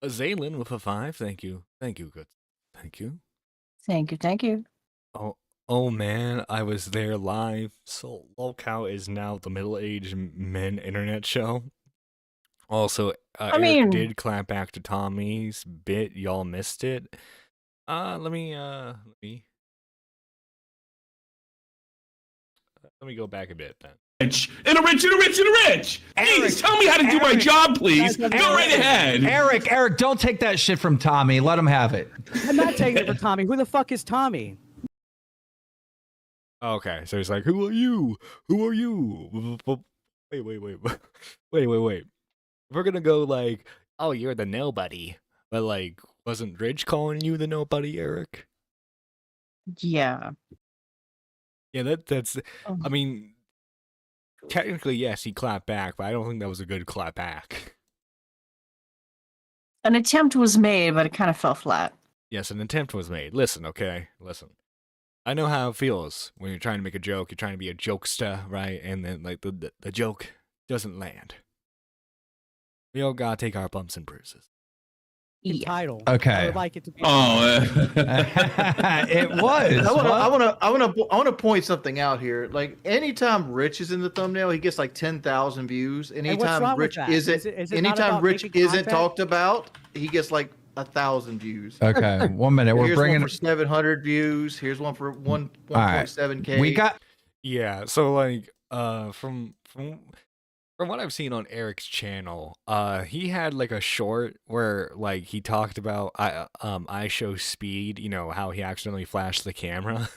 Zaylin with a 5. Thank you. Good. Thank you. Thank you. Oh man, I was there live. So lolcow is now the middle-aged men internet show. Also, Eric did clap back to Tommy's bit. Y'all missed it. Let me go back a bit then. Rich and a rich and a rich and a rich. Please tell me how to do my job, please. Go right ahead. Eric, don't take that shit from Tommy. Let him have it. I'm not taking it for Tommy. Who the fuck is Tommy? Okay, so he's like, "Who are you? Who are you?" Wait. We're gonna go like, "Oh, you're the nobody," but like, wasn't Rich calling you the nobody, Eric? Yeah. Yeah, that's. I mean, technically, yes, he clapped back, but I don't think that was a good clap back. An attempt was made, but it kind of fell flat. Yes, an attempt was made. Listen, okay, listen. I know how it feels when you're trying to make a joke. You're trying to be a jokester, right? And then like the joke doesn't land. We all gotta take our bumps and bruises. Title. Okay. I would like it to be. It was. I want to point something out here. Like anytime Rich is in the thumbnail, he gets like 10,000 views. what's Anytime wrong with Rich that? isn't, Is it not anytime about Rich making isn't content? talked about, he gets like 1,000 views. Okay, 1 minute. We're Here's bringing. one for 700 views. Here's one for 1.7K. All right. We got. Yeah, so like from what I've seen on Eric's channel, he had like a short where like he talked about I show speed, you know, how he accidentally flashed the camera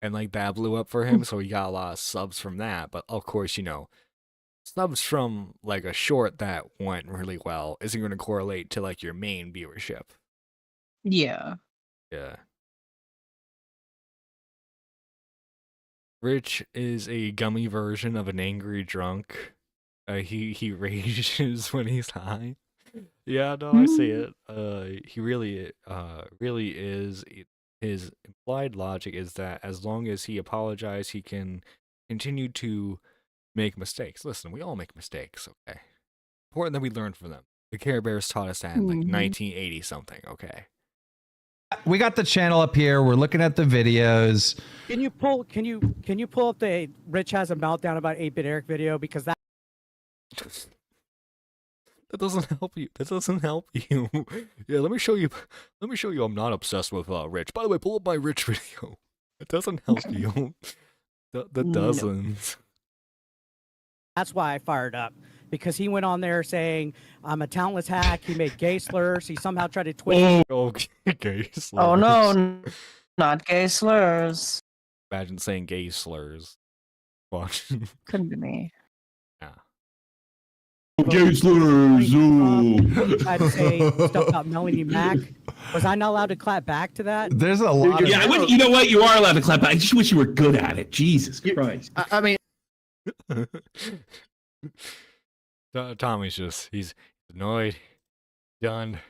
and like that blew up for him, so he got a lot of subs from that. But of course, you know, subs from like a short that went really well isn't going to correlate to like your main viewership. Yeah. Yeah. Rich is a gummy version of an angry drunk. He rages when he's high. Yeah, no, I see it. He really is. His implied logic is that as long as he apologizes, he can continue to make mistakes. Listen, we all make mistakes, okay? Important that we learn from them. The Care Bears taught us that in like 1980 something, okay? We got the channel up here. We're looking at the videos. Can you pull up the Rich has a meltdown about 8-bit Eric video, because that doesn't help you. That doesn't help you. Yeah, let me show you. I'm not obsessed with Rich. By the way, pull up my Rich video. It doesn't help you. The dozens. That's why I fired up. Because he went on there saying, I'm a talentless hack. He made gay slurs. He somehow tried to twist. Oh, gay slurs. Oh no, not gay slurs. Imagine saying gay slurs. Watch. Couldn't be me. Yeah. Gay slurs. Ooh. Tried to say stuff about Melanie Mack. Was I not allowed to clap back to that? There's a lot of. Yeah, you know what? You are allowed to clap back. I just wish you were good at it. Jesus Christ. I mean, Tommy's he's annoyed, done.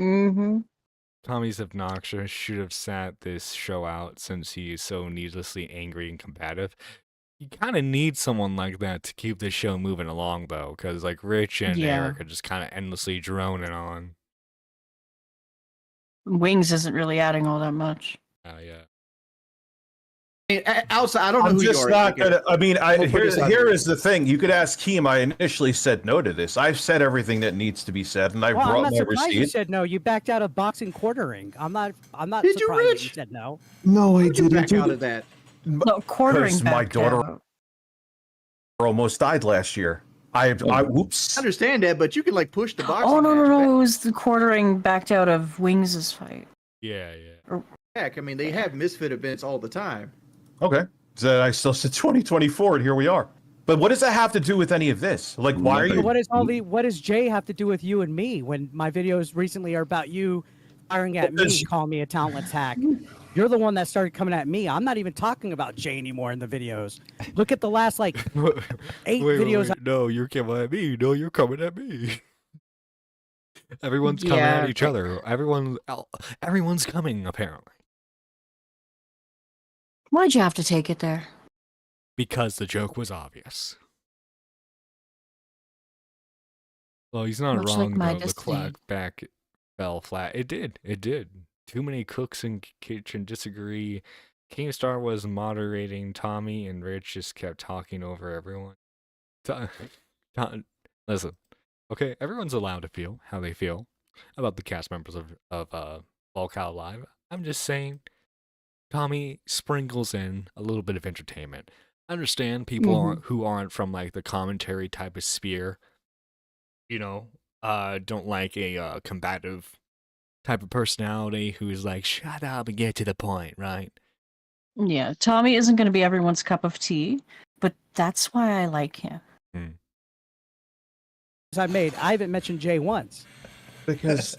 Mm-hmm. Tommy's obnoxious, should have sat this show out since he is so needlessly angry and combative. You kind of need someone like that to keep this show moving along, though, because like Rich and Eric are just kind of endlessly droning on. Wings isn't really adding all that much. Yeah. outside, I don't know I'm who just you are. not gonna. I mean, We'll put this out here there. is the thing. You could ask Keem. I initially said no to this. I've said everything that needs to be said, and I Well, I'm brought not my surprised you receipt. said no. You backed out of boxing quartering. I'm not Did you, surprised that Rich? you said no. No, I How'd you back out of that? No, quartering Because my back daughter out. almost died last year. I whoops. I understand that, but you can like push the boxing. Oh no match no no! It was the quartering backed out of Wings' fight. Yeah. back. I mean, they have misfit events all the time. Okay. So I still said 2024, and here we are. But what does that have to do with any of this? Like, why are So you? what does Jay have to do with you and me when my videos recently are about you firing at me, Because- calling me a talentless hack? You're the one that started coming at me. I'm not even talking about Jay anymore in the videos. Look at the last like 8 videos. No, you're coming at me. No, you're coming at me. Everyone's coming at each other. Everyone's coming, apparently. Why'd you have to take it there? Because the joke was obvious. Well, he's not Much like wrong, my though. The destiny. clap back fell flat. It did. Too many cooks in kitchen disagree. Keemstar was moderating Tommy, and Rich just kept talking over everyone. Listen, okay, everyone's allowed to feel how they feel about the cast members of Volcal Live. I'm just saying, Tommy sprinkles in a little bit of entertainment. I understand people who aren't from like the commentary type of sphere, don't like a combative type of personality who's like, shut up and get to the point, right? Yeah, Tommy isn't going to be everyone's cup of tea, but that's why I like him. I haven't mentioned Jay once. Because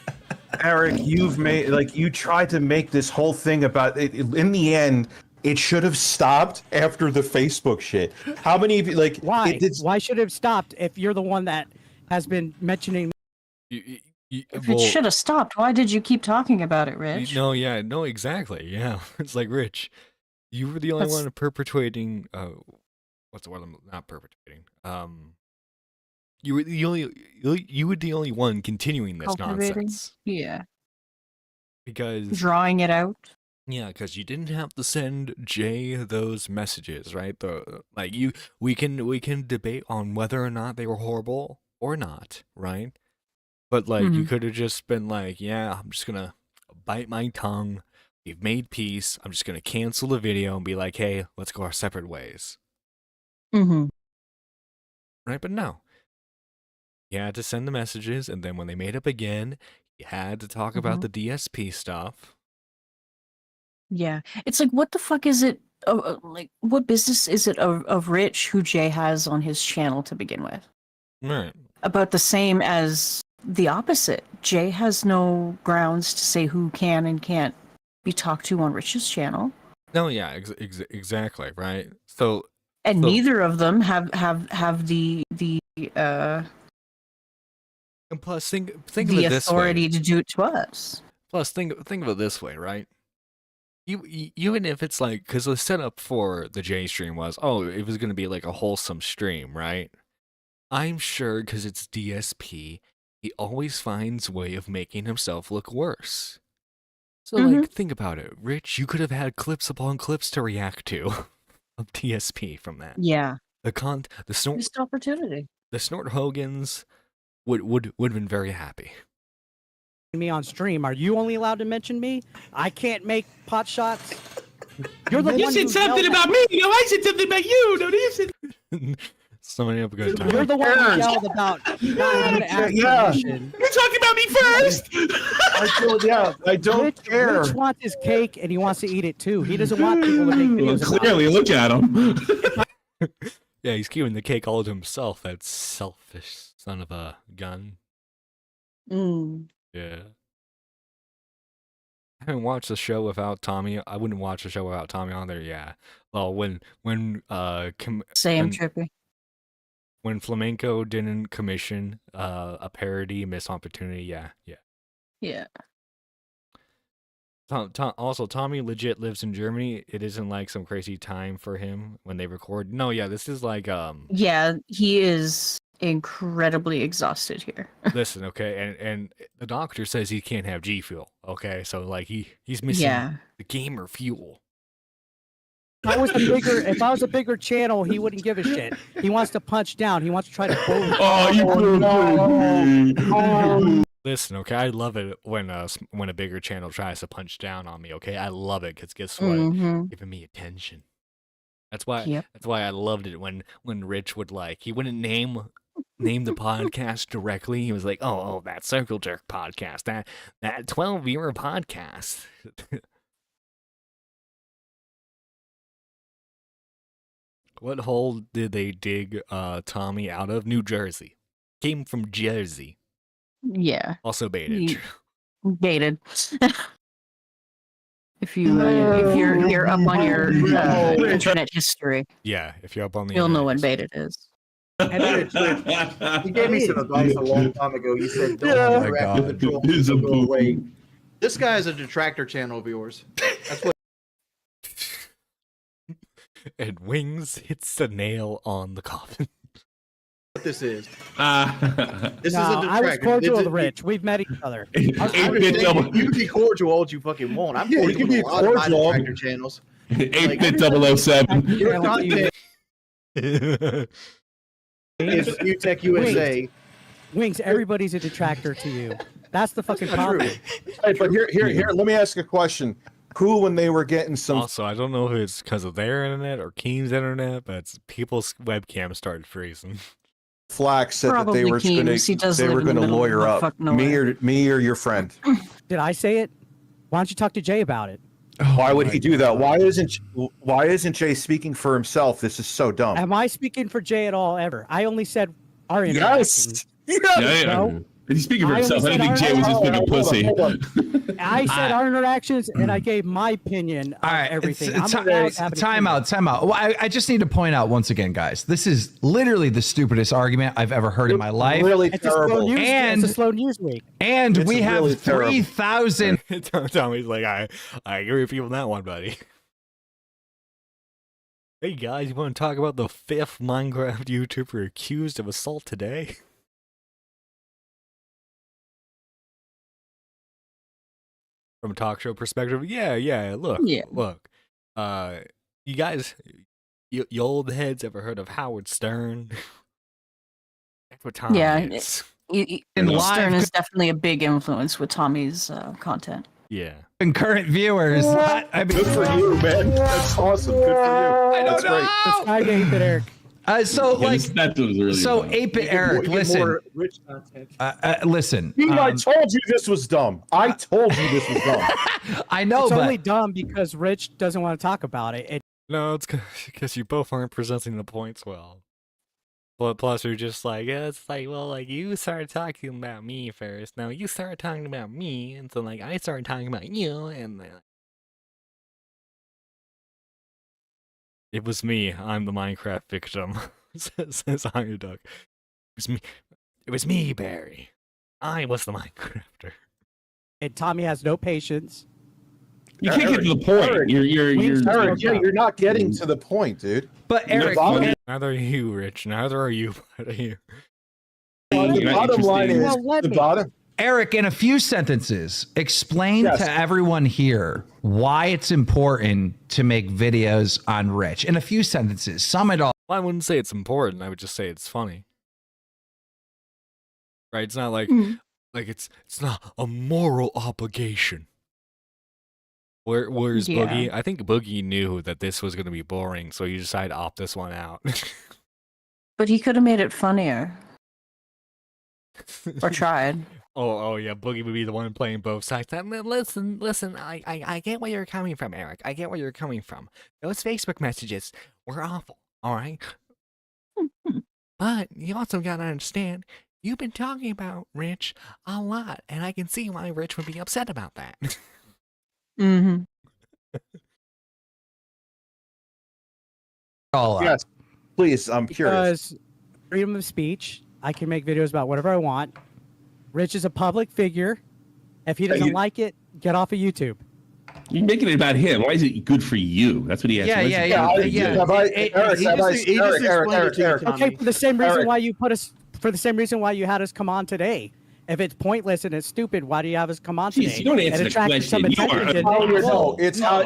Eric, you tried to make this whole thing about it. In the end, it should have stopped after the Facebook shit. How many of you like? Why? Why should it have stopped if you're the one that has been mentioning? If it should have stopped, why did you keep talking about it, Rich? No, exactly. Yeah, it's like, Rich, you were the only one perpetuating. What's the word? I'm not perpetuating. You were the only one continuing this nonsense. Yeah. Because drawing it out. Yeah, because you didn't have to send Jay those messages, right? We can debate on whether or not they were horrible or not, right? But you could have just been like, yeah, I'm just gonna bite my tongue. We've made peace. I'm just gonna cancel the video and be like, hey, let's go our separate ways. Mm-hmm. Right? But no. You had to send the messages, and then when they made up again, you had to talk about the DSP stuff. Yeah. It's like, what the fuck is it? Like, what business is it of Rich who Jay has on his channel to begin with? Right. About the same as the opposite. Jay has no grounds to say who can and can't be talked to on Rich's channel. No, yeah, exactly, right? So, neither of them have the and plus think of the it this authority way. to do it to us. Plus think of it this way, right? Even if it's like, because the setup for the J stream was, it was going to be like a wholesome stream, right? I'm sure because it's DSP, he always finds a way of making himself look worse. So think about it, Rich. You could have had clips upon clips to react to of DSP from that. Yeah. The snort Missed opportunity. The Snort Hogans would have been very happy. Me on stream. Are you only allowed to mention me? I can't make pot shots. You're the You one said who something yelled about me. No, I said something about you. No, you said. Somebody have a good time. You're the one who yelled about not having to ask permission. You're talking about me first. I don't care. Rich wants his cake and he wants to eat it too. He doesn't want people to make videos about it. Clearly, look at him. Yeah, he's keeping the cake all to himself. That selfish son of a gun. Yeah. I haven't watched the show without Tommy. I wouldn't watch the show without Tommy on there. Yeah. Well, when Same, Trippy. when Flamenco didn't commission a parody, Miss Opportunity. Yeah. Yeah. Also, Tommy legit lives in Germany. It isn't like some crazy time for him when they record. No, yeah, this is like Yeah, he is incredibly exhausted here. Listen, okay, and the doctor says he can't have G Fuel. Okay, so like he's missing the gamer fuel. If I was a bigger channel, he wouldn't give a shit. He wants to punch down. He wants to try to bully. Oh, you no. Listen, okay, I love it when a bigger channel tries to punch down on me. Okay, I love it because guess what? Giving me attention. That's why I loved it when Rich would he wouldn't name the podcast directly. He was like, oh, that Circle Jerk podcast, that 12-viewer podcast. What hole did they dig Tommy out of? New Jersey. Came from Jersey. Yeah. Also baited. Baited. If you're up on your internet history. Yeah, if you're up on the you'll know what baited is. You gave me some advice a long time ago. You said, don't interact with the trolls, go away. This guy is a detractor channel of yours. That's what. And Wings hits the nail on the coffin. What this is. This is a detractor. I was cordial with Rich. We've met each other. You can be cordial all you fucking want. I'm cordial with a lot of my detractor channels. 8-bit 007. Your content is UTech USA. Wings, everybody's a detractor to you. That's the fucking problem. Hey, but here, let me ask a question. Who, when they were getting some... Also, I don't know if it's because of their internet or Keen's internet, but people's webcams started freezing. Flack said that they were going to lawyer up me or your friend. Did I say it? Why don't you talk to Jay about it? Why would he do that? Why isn't Jay speaking for himself? This is so dumb. Am I speaking for Jay at all ever? I only said our interactions. Yes. No? He's speaking for himself. I didn't think Jay was just being a pussy. I said our interactions, and I gave my opinion on everything. Time out. Well, I just need to point out once again, guys, this is literally the stupidest argument I've ever heard in my life. Really terrible. It's a slow news week. And we have 3,000. Tommy's like, I agree with you on that one, buddy. Hey guys, you want to talk about the 5th Minecraft YouTuber accused of assault today? From a talk show perspective, look. You guys, you old heads ever heard of Howard Stern? That's what Tommy is. Stern is definitely a big influence with Tommy's content. Yeah. Concurrent viewers. Good for you, man. That's awesome. Good for you. That's great. I gave it, Eric. So 8-bit Eric, listen. Rich content. Listen. I told you this was dumb. I told you this was dumb. I know, it's but only dumb because Rich doesn't want to talk about it. No, it's because you both aren't presenting the points well. But plus, you're just like, it's like, well, like, you started talking about me first. Now you started talking about me, and so, like, I started talking about you, and it was me. I'm the Minecraft victim, says Iron Duck. It was me, Barry. I was the Minecrafter. And Tommy has no patience. You can't get to the point. You're not getting to the point, dude. But Eric, neither are you, Rich. Neither are you. The bottom line is the bottom. Eric, in a few sentences, explain to everyone here why it's important to make videos on Rich. In a few sentences, sum it all. Well, I wouldn't say it's important. I would just say it's funny. Right? It's not like it's not a moral obligation. Where's Yeah. Boogie? I think Boogie knew that this was going to be boring, so he decided to opt this one out. But he could have made it funnier. Or tried. Oh yeah, Boogie would be the one playing both sides. Listen, I get where you're coming from, Eric. I get where you're coming from. Those Facebook messages were awful, all right? But you also gotta understand, you've been talking about Rich a lot, and I can see why Rich would be upset about that. Mm-hmm. All Yes, please. I'm curious. Because freedom of speech, I can make videos about whatever I want. Rich is a public figure. If he doesn't like it, get off of YouTube. You're making it about him. Why is it good for you? That's what he asked. Yeah, Why is it good for you? Eric. Okay, for the same reason why you put us, for the same reason why you had us come on today. If it's pointless and it's stupid, why do you have us come on today? Jeez, you don't answer It the attracted some question. You are- attention. No, it's how.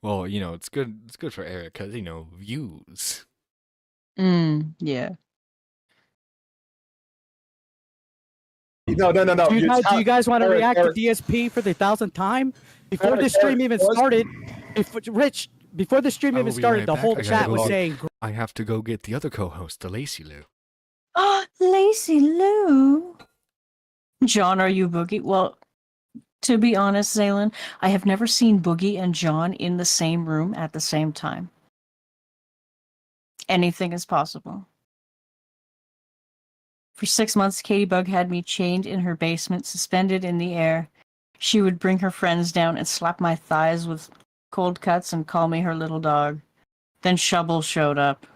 Well, you know, it's good for Eric because, you know, views. Yeah. No. Do you guys want to Eric, react Eric. to DSP for the 1,000th time? Before Eric, the stream Eric, even pause. started, before the stream I even will be started, right the back. whole I gotta chat go was out. saying, I have to go get the other co-host, the Lacey Lou. Oh, Lacey Lou. John, are you Boogie? Well, to be honest, Zaylin, I have never seen Boogie and John in the same room at the same time. Anything is possible. For 6 months, Katie Bug had me chained in her basement, suspended in the air. She would bring her friends down and slap my thighs with cold cuts and call me her little dog. Then Shubble showed up.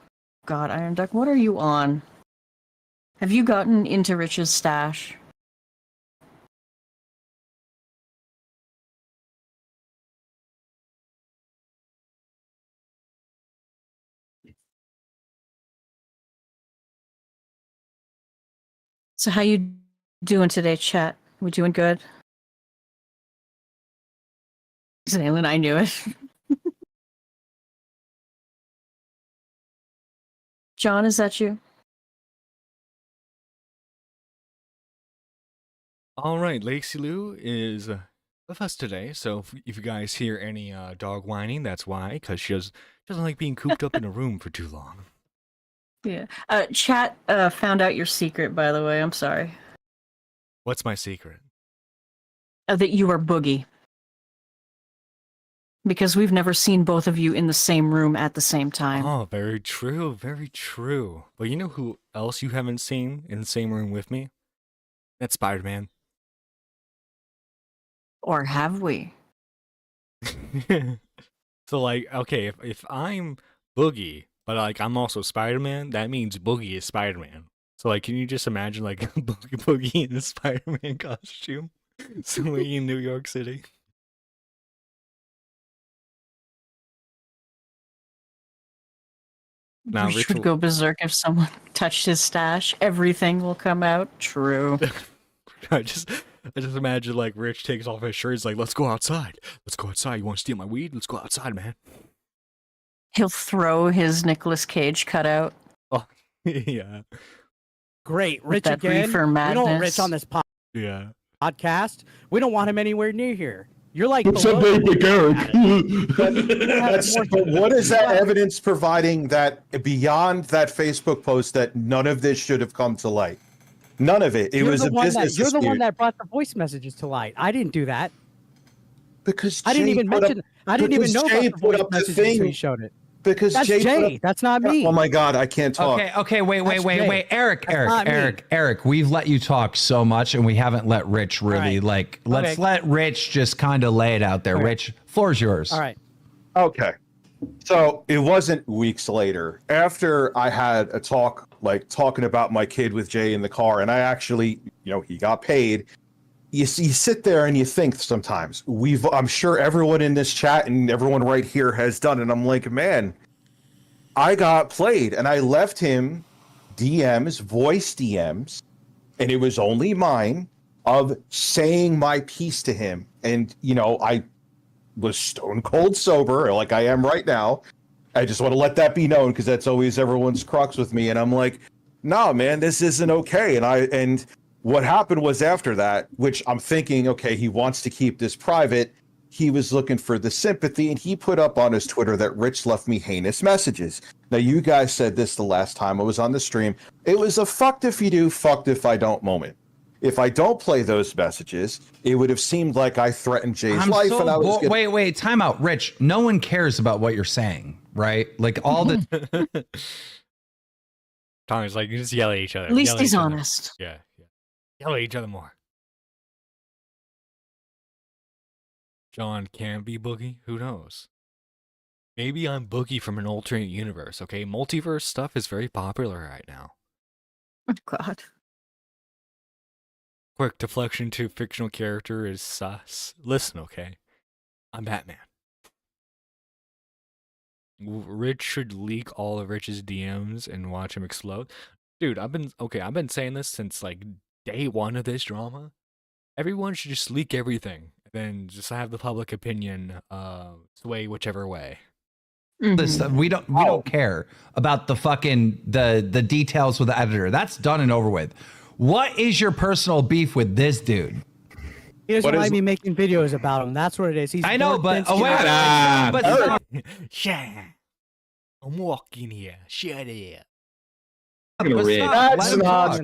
God, Iron Duck, what are you on? Have you gotten into Rich's stash? So how you doing today, chat? We doing good? Zaylin, I knew it. John, is that you? All right, Lacey Lou is with us today. So if you guys hear any dog whining, that's why, because she doesn't like being cooped up in a room for too long. Yeah. Chat found out your secret, by the way. I'm sorry. What's my secret? That you are Boogie. Because we've never seen both of you in the same room at the same time. Oh, very true, very true. But you know who else you haven't seen in the same room with me? That's Spider-Man. Or have we? So, like, okay, if I'm Boogie, but, like, I'm also Spider-Man, that means Boogie is Spider-Man. So, like, can you just imagine, like, Boogie in a Spider-Man costume swinging in New York City? Now, Rich Rich would will- go berserk if someone touched his stash. Everything will come out. True. I just imagine, like, Rich takes off his shirt. He's like, let's go outside. Let's go outside. You want to steal my weed? Let's go outside, man. He'll throw his Nicolas Cage cutout. Oh, yeah. great, With Rich that again. reefer We don't want madness. Rich on this Yeah. podcast. We don't want him anywhere near here. You're like, What's up, below- Big Eric? But what is that evidence providing that beyond that Facebook post that none of this should have come to light? None of it. It You're was the a one business that, You're the one dispute. that brought the voice messages to light. I didn't do that. Because I didn't Jay even put up- mention. I didn't even because know Jay about the put voice up the messages until thing. you showed it. Because That's Jay. put Jay. up- That's not me. Oh my God, I can't talk. Okay, wait, That's Jay. Eric, That's not me. Eric, we've let you talk so much and we haven't let Rich really right. let's Okay. let Rich just kind of lay it out there. Okay. Rich, floor's yours. All right. Okay. So it wasn't weeks later after I had a talk, like talking about my kid with Jay in the car, and I actually, he got paid. You sit there and you think sometimes I'm sure everyone in this chat and everyone right here has done it. I'm like, man, I got played, and I left him DMs, voice DMs, and it was only mine of saying my piece to him. And, I was stone cold sober like I am right now. I just want to let that be known because that's always everyone's crux with me. And I'm like, no, man, this isn't okay. And what happened was after that, which I'm thinking, okay, he wants to keep this private. he was looking for the sympathy, and he put up on his Twitter that Rich left me heinous messages. Now, you guys said this the last time I was on the stream. It was a fucked if you do, fucked if I don't moment. If I don't play those messages, it would have seemed like I threatened Jay's life, and I was wait, time out, Rich. No one cares about what you're saying, right? Like all the Tommy's like, you just yell at each other. At least he's honest. Yeah. Yell at each other more. John can be Boogie. Who knows? Maybe I'm Boogie from an alternate universe. Okay, multiverse stuff is very popular right now. Oh God. Quick deflection to fictional character is sus. Listen, okay, I'm Batman. Rich should leak all of Rich's DMs and watch him explode. Dude, I've been saying this since like day one of this drama. Everyone should just leak everything, and then just have the public opinion sway whichever way. This we don't care about the fucking the details with the editor. That's done and over with. What is your personal beef with this dude? He doesn't like me making videos about him. That's what it is. I know, but Yeah, I'm walking here. Shut up. That's not.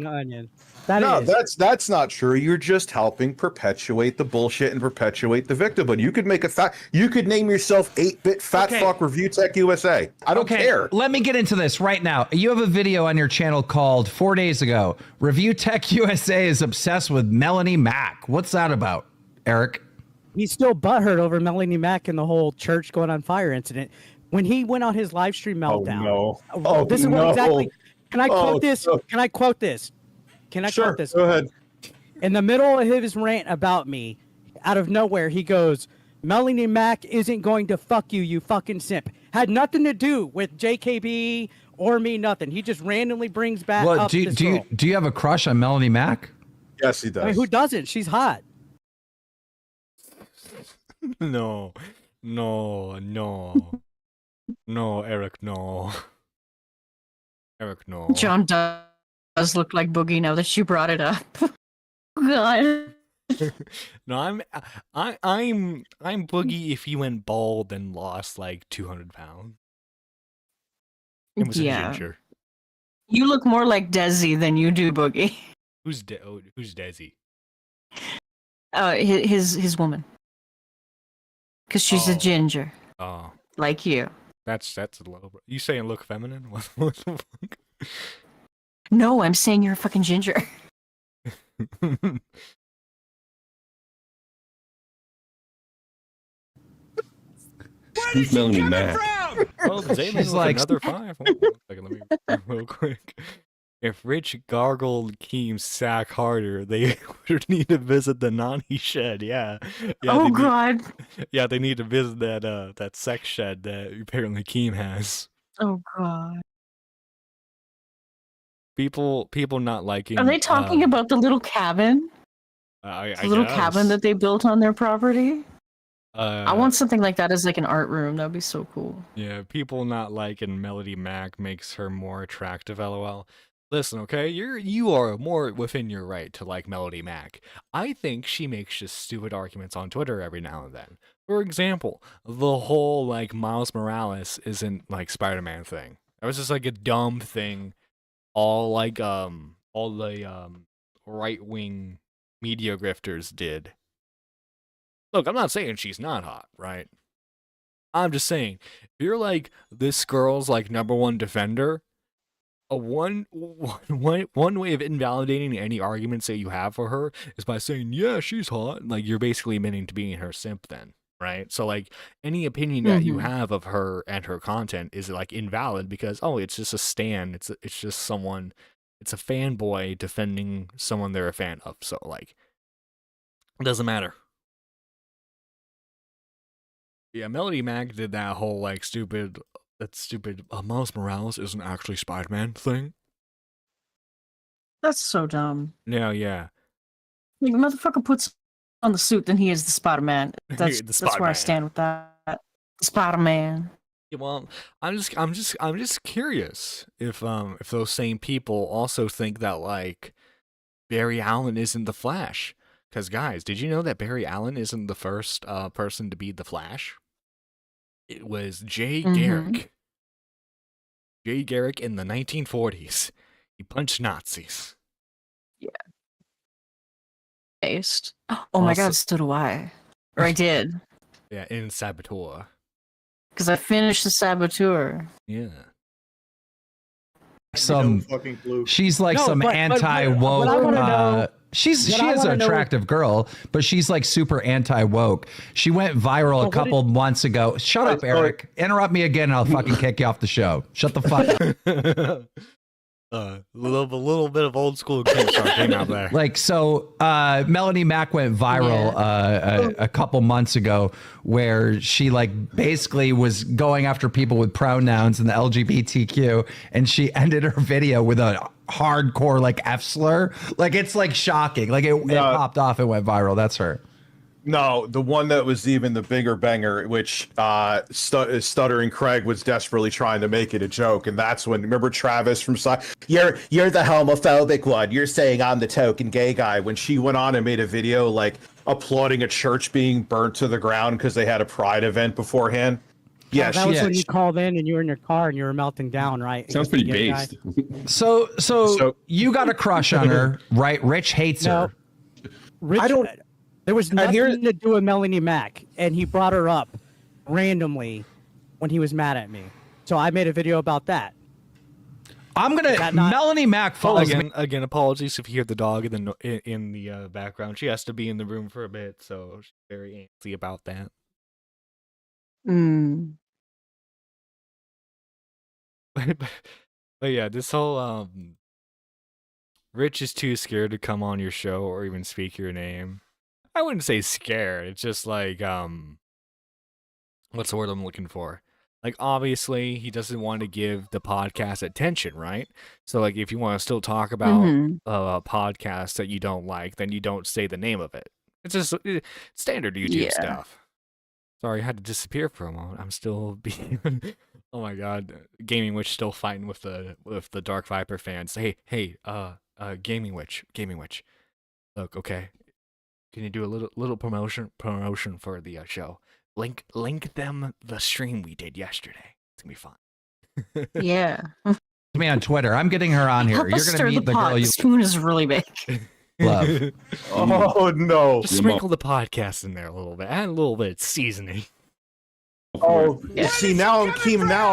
That's not true. You're just helping perpetuate the bullshit and perpetuate the victim. But you could make you could name yourself 8-bit fat fuck Review Tech USA. I don't care. Let me get into this right now. You have a video on your channel called 4 days ago. Review Tech USA is obsessed with Melanie Mack. What's that about, Eric? He's still butthurt over Melanie Mack and the whole church going on fire incident. When he went on his live stream meltdown. This is what exactly. Can I quote this? No. Can I quote this? Can I quote this? Go ahead. In the middle of his rant about me, out of nowhere, he goes, Melanie Mack isn't going to fuck you, you fucking simp. Had nothing to do with JKB or me, nothing. He just randomly brings back up this girl. Do you have a crush on Melanie Mack? Yes, he does. I mean, who doesn't? She's hot. No, Eric, no. Eric, no. John does look like Boogie now that you brought it up. God. No, I'm Boogie if he went bald and lost like 200 pounds. It was a ginger. You look more like Desi than you do Boogie. Who's Desi? His woman. Because she's a ginger. Oh. Like you. That's a low. You saying look feminine? What the fuck? No, I'm saying you're a fucking ginger. Who's Melanie Mack? Well, Zayman's like another 5. Hold on a second, let me real quick. If Rich gargled Keem's sack harder, they would need to visit the Nani shed. Yeah. Oh God. Yeah, they need to visit that sex shed that apparently Keem has. Oh God. People not liking. Are they talking about the little cabin? The little cabin that they built on their property? I want something like that as like an art room. That'd be so cool. Yeah, people not liking Melody Mack makes her more attractive. LOL. Listen, okay, you are more within your right to like Melody Mack. I think she makes just stupid arguments on Twitter every now and then. For example, the whole like Miles Morales isn't like Spider-Man thing. That was just like a dumb thing. All the right-wing media grifters did. Look, I'm not saying she's not hot, right? I'm just saying, if you're like this girl's like #1 defender, one way of invalidating any arguments that you have for her is by saying, yeah, she's hot. Like, you're basically admitting to being her simp then, right? So, like, any opinion that you have of her and her content is, like, invalid because, oh, it's just a stan. It's just someone, it's a fanboy defending someone they're a fan of. So, like, it doesn't matter. Yeah, Melody Mack did that whole, like, stupid Miles Morales isn't actually Spider-Man thing. That's so dumb. Yeah. Like, the motherfucker puts on the suit, then he is the Spider-Man. That's where I stand with that. Spider-Man. Yeah, well, I'm just curious if those same people also think that like Barry Allen isn't the Flash, Because, guys, did you know that Barry Allen isn't the first person to be the Flash? It was Jay Garrick. Jay Garrick in the 1940s. He punched Nazis. Yeah. Based. Oh my god, so do I. Or I did. Yeah, in Saboteur. Because I finished the Saboteur. Yeah. She's like some anti-woke. She is an attractive girl, but she's like super anti-woke. She went viral a couple months ago. Shut up, Eric. Interrupt me again and I'll fucking kick you off the show. Shut the fuck up. A little bit of old school came out there. Like, so Melanie Mack went viral a couple months ago where she like basically was going after people with pronouns and the LGBTQ, and she ended her video with a hardcore like F slur. Like, it's like shocking. Like it popped off and went viral. That's her. No, the one that was even the bigger banger, which Stuttering Craig was desperately trying to make it a joke, and that's when, remember Travis from you're the homophobic one. You're saying I'm the token gay guy. When she went on and made a video like applauding a church being burnt to the ground because they had a pride event beforehand. Yeah, that was when you called in and you were in your car and you were melting down, right? Sounds pretty based. So you got a crush on her, right? Rich hates her. Rich, there was nothing to do with Melanie Mack, and he brought her up randomly when he was mad at me. So I made a video about that. Melanie Mack follows me. Again, apologies if you hear the dog in the background. She has to be in the room for a bit, so she's very antsy about that. But yeah, this whole Rich is too scared to come on your show or even speak your name. I wouldn't say scared. It's just like what's the word I'm looking for? Like, obviously he doesn't want to give the podcast attention, right? So like, if you want to still talk about a podcast that you don't like, then you don't say the name of it. It's just standard YouTube stuff. Sorry, I had to disappear for a moment. I'm still being oh my god, Gaming Witch still fighting with the Dark Viper fans. Hey, Gaming Witch. Look, okay. Can you do a little promotion for the show? Link them the stream we did yesterday. It's gonna be fun. Yeah. Me on Twitter. I'm getting her on here. You're gonna meet the girl you. The spoon is really big. Love. Oh no! Just sprinkle the podcast in there a little bit. Add a little bit of seasoning. Oh, see now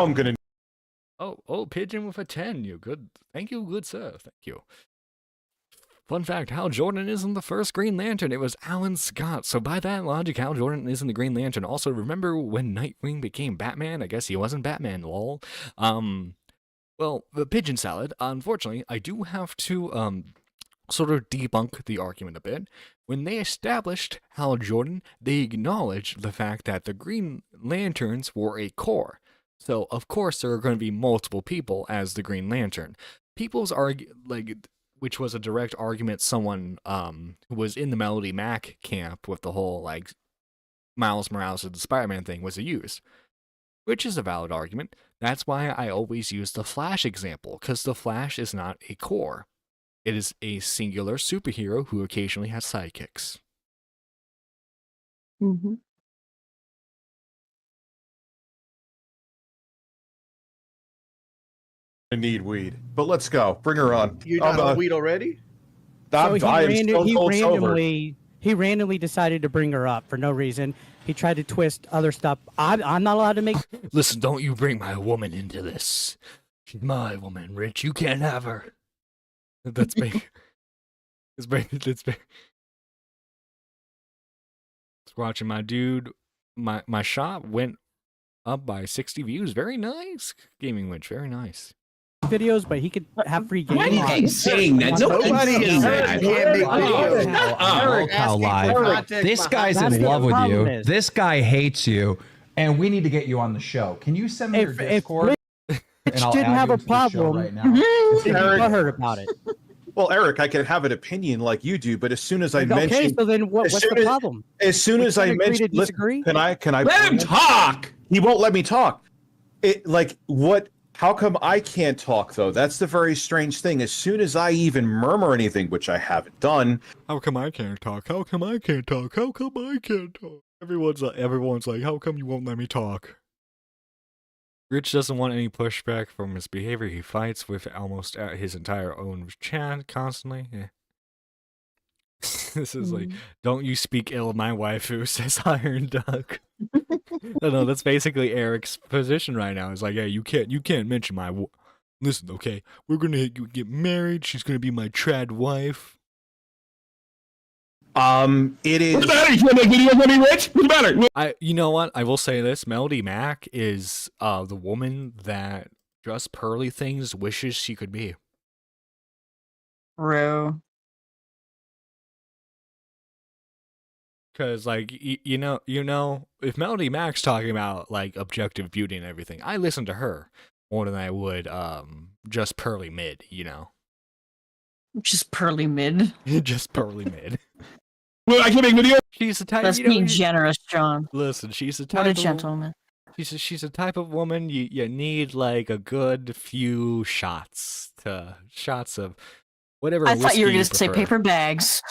I'm gonna. Oh, Pigeon with a 10. You good? Thank you, good sir. Thank you. Fun fact, Hal Jordan isn't the first Green Lantern, it was Alan Scott. So by that logic, Hal Jordan isn't the Green Lantern. Also, remember when Nightwing became Batman? I guess he wasn't Batman, lol. Well, the Pigeon Salad, unfortunately, I do have to sort of debunk the argument a bit. When they established Hal Jordan, they acknowledged the fact that the Green Lanterns were a core. So, of course, there are going to be multiple people as the Green Lantern. People's which was a direct argument someone who was in the Melanie Mack camp with the whole, like, Miles Morales and the Spider-Man thing was used, which is a valid argument. That's why I always use the Flash example, because the Flash is not a core. It is a singular superhero who occasionally has sidekicks. Mm-hmm. I need weed, but let's go. Bring her on. You not on weed already? So he randomly decided to bring her up for no reason. He tried to twist other stuff. I'm not allowed to make. Listen, don't you bring my woman into this. She's my woman, Rich. You can't have her. That's big. It's big. It's big. Watching my dude. My shot went up by 60 views. Very nice. Gaming Witch. Very nice. Videos, but he could have free games. Why do you keep saying that? Nobody is that. Live. This guy's in love with you. This guy hates you, and we need to get you on the show. Can you send me your Discord? If didn't have a problem right now. I heard about it. Well, Eric, I can have an opinion like you do, but as soon as I mention, okay, so then what's the problem? As soon as I mention, can I let him talk? He won't let me talk. It like what How come I can't talk though? That's the very strange thing. As soon as I even murmur anything, which I haven't done, How come I can't talk? How come I can't talk? How come I can't talk? Everyone's like, how come you won't let me talk? Rich doesn't want any pushback from his behavior. He fights with almost his entire own chat constantly. Yeah. This is like, don't you speak ill of my waifu, says Iron Duck. No, that's basically Eric's position right now. It's like, hey, you can't mention my. Listen, okay, we're gonna get married. She's gonna be my trad wife. it is. What's the matter? You can't make videos on me, Rich? What's the matter? You know what? I will say this: Melody Mack is the woman that just pearly things wishes she could be. True. Because, like, you know, if Melody Mack's talking about like objective beauty and everything, I listen to her more than I would just pearly mid. You know, Just pearly mid. just pearly mid. Well, I can't make videos. She's the type. That's being generous, John. Listen, she's the type. What a of, gentleman. She's a type of woman you need like a good few shots of whatever. I thought you were going going to say paper bags.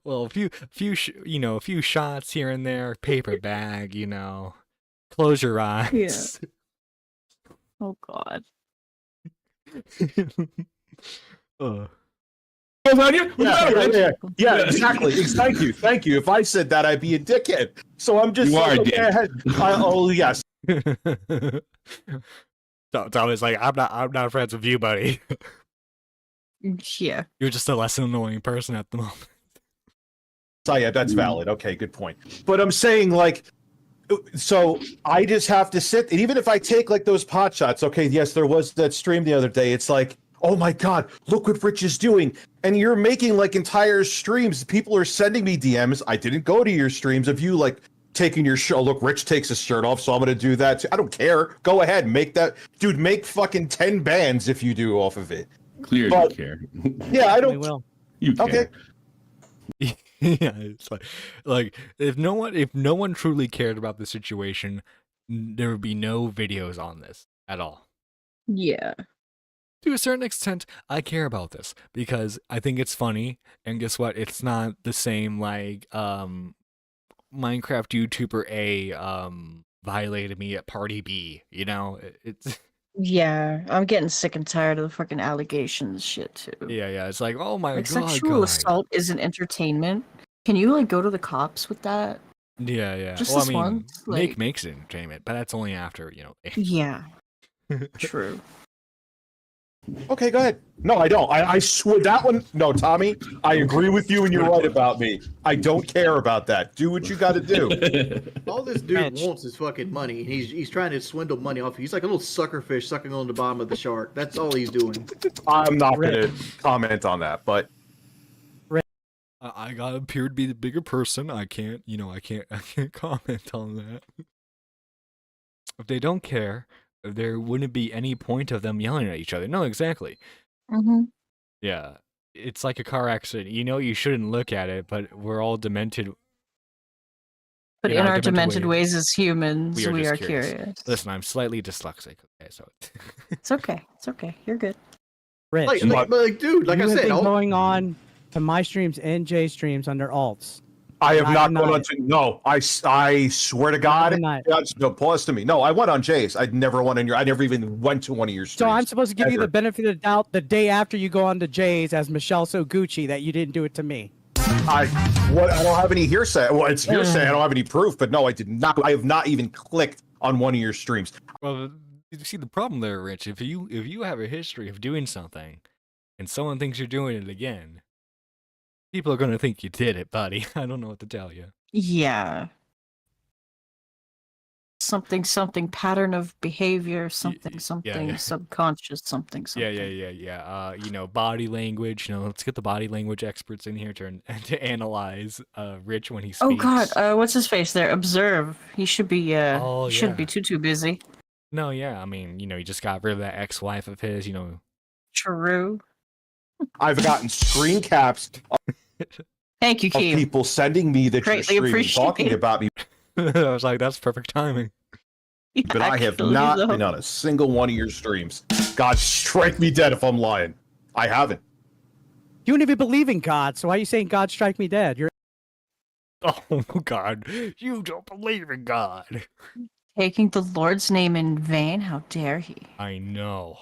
Well, a few shots here and there, paper bag, you know. Close your eyes. Yeah. Oh God. On you? What's the matter, Rich? Yeah, exactly. Thank you. If I said that, I'd be a dickhead. So I'm just You are a okay, dick. oh yes. Tommy's like, I'm not friends with you, buddy. Yeah. You're just a less annoying person at the moment. So yeah, that's valid. Okay, good point. But I'm saying like, so I just have to sit, and even if I take like those pot shots, okay, yes, there was that stream the other day. It's like, oh my God, look what Rich is doing. And you're making like entire streams. People are sending me DMs. I didn't go to your streams of you like taking your shirt. Look, Rich takes his shirt off, so I'm going to do that too. I don't care. Go ahead. Make that. Dude, make fucking 10 bands if you do off of it. Clear, But- you care. Yeah, I We don't. will. You care. Okay. Yeah, it's like if no one truly cared about the situation, there would be no videos on this at all. Yeah. To a certain extent, I care about this because I think it's funny, and guess what? It's not the same like Minecraft YouTuber A violated me at party B, you know? It's Yeah. I'm getting sick and tired of the fucking allegations shit too. yeah, it's like, oh my Like god. sexual guys. assault isn't entertainment. Can you like go to the cops with that? Yeah. Just Well, this I mean, once, like- makes it entertainment, but that's only after, you know. Yeah. True. Okay, go ahead. No, I don't. I swear that one. No, Tommy, I agree with you, and you're right about me. I don't care about that. Do what you got to do. All this dude Mitch. wants is fucking money. He's trying to swindle money off. He's like a little sucker fish sucking on the bottom of the shark. That's all he's doing. I'm not going to comment on that, but I gotta appear to be the bigger person. I can't comment on that. If they don't care, there wouldn't be any point of them yelling at each other. No, exactly. Mm-hmm. Yeah. It's like a car accident. You know you shouldn't look at it, but we're all demented. But In in our our demented demented ways as humans, We we are are just curious. Listen, I'm slightly dyslexic. Okay, so It's okay. It's okay. You're good. Rich, Like, dude, like you I have said, been all, going on to my streams and Jay's streams under alts. I have not I'm gone not. on to. No, I swear to God. I'm not. God's no pause to me. No, I went on Jay's. I'd never went on your. I never even went to one of your streams. So I'm supposed to give you Ever. the benefit of the doubt the day after you go on to Jay's as Michelle So Gucci that you didn't do it to me. I don't have any hearsay. Well, it's hearsay. I don't have any proof. But no, I did not. I have not even clicked on one of your streams. well, you see the problem there, Rich. If you have a history of doing something, and someone thinks you're doing it again, people are gonna think you did it, buddy. I don't know what to tell you. Yeah. Something pattern of behavior, something yeah. subconscious, something. Yeah. You know, body language. You know, let's get the body language experts in here to analyze Rich when he speaks. Oh God, what's his face there? Observe. He should be. Oh, he shouldn't yeah. be too busy. No, yeah. I mean, you know, he just got rid of that ex-wife of his. You know. True. I've gotten screen caps Thank you, of Keith. people sending me that Greatly you're streaming, talking appreciate. about me. I was like, that's perfect timing. But I have Actually, not though. been on a single one of your streams. God, strike me dead if I'm lying. I haven't. You don't even believe in God, so why are you saying God strike me dead? You're Oh God, you don't believe in God. Taking the Lord's name in vain? How dare he? I know.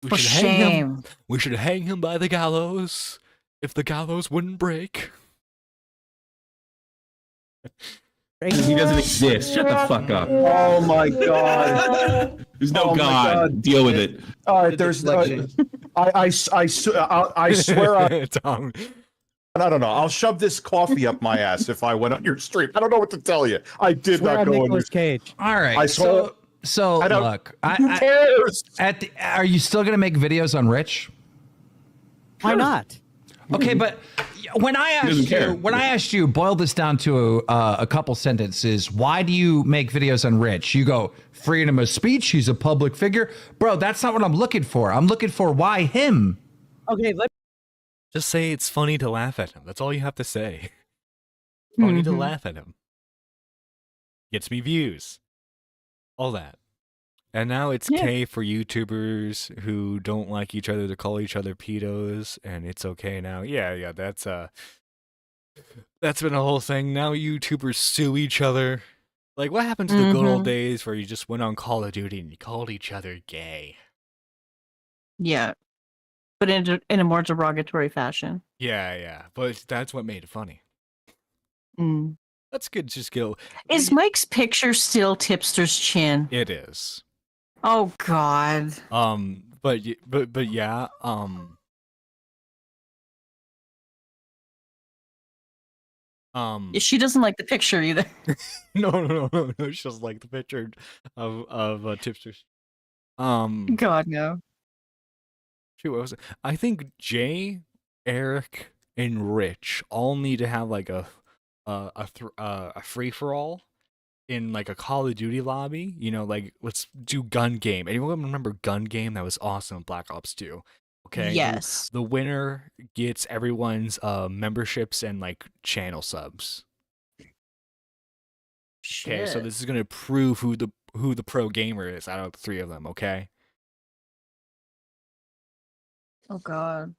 We For should hang him. shame. We should hang him by the gallows. If the gallows wouldn't break. He doesn't exist. Shut the fuck up. Oh my God. There's no Oh my God. God. Deal with it. All right, there's I swear Tom. I don't know. I'll shove this coffee up my ass if I went on your stream. I don't know what to tell you. I did swear not on go on your Nicolas Cage. All right. I saw- So I don't- look, Who cares? are you still gonna make videos on Rich? Why not? Okay, but when I doesn't care. asked you, boil this down to a couple sentences. Why do you make videos on Rich? You go freedom of speech. He's a public figure, bro. That's not what I'm looking for. I'm looking for why him. Okay, Just say it's funny to laugh at him. That's all you have to say. Funny to Mhm. laugh at him. Gets me views. All that. And now it's Yeah. K for YouTubers who don't like each other to call each other pedos, and it's okay now. Yeah, that's been a whole thing. Now YouTubers sue each other. Like, what happened to the good old Mhm. days where you just went on Call of Duty and you called each other gay? Yeah. But in a more derogatory fashion. Yeah, but that's what made it funny. Mm. That's good. Just go. Is Mike's picture still Tipster's chin? It is. Oh God. But yeah. She doesn't like the picture either. No. It's just like the picture of Tipsters. God no. Shoot, what was it? I think Jay, Eric, and Rich all need to have like a free for all in like a Call of Duty lobby. You know, like let's do gun game. Anyone remember gun game? That was awesome. Black Ops 2. Okay. Yes. The winner gets everyone's memberships and like channel subs. Okay, so Shit. this is gonna prove who the pro gamer is out of the three of them. Okay. Oh God.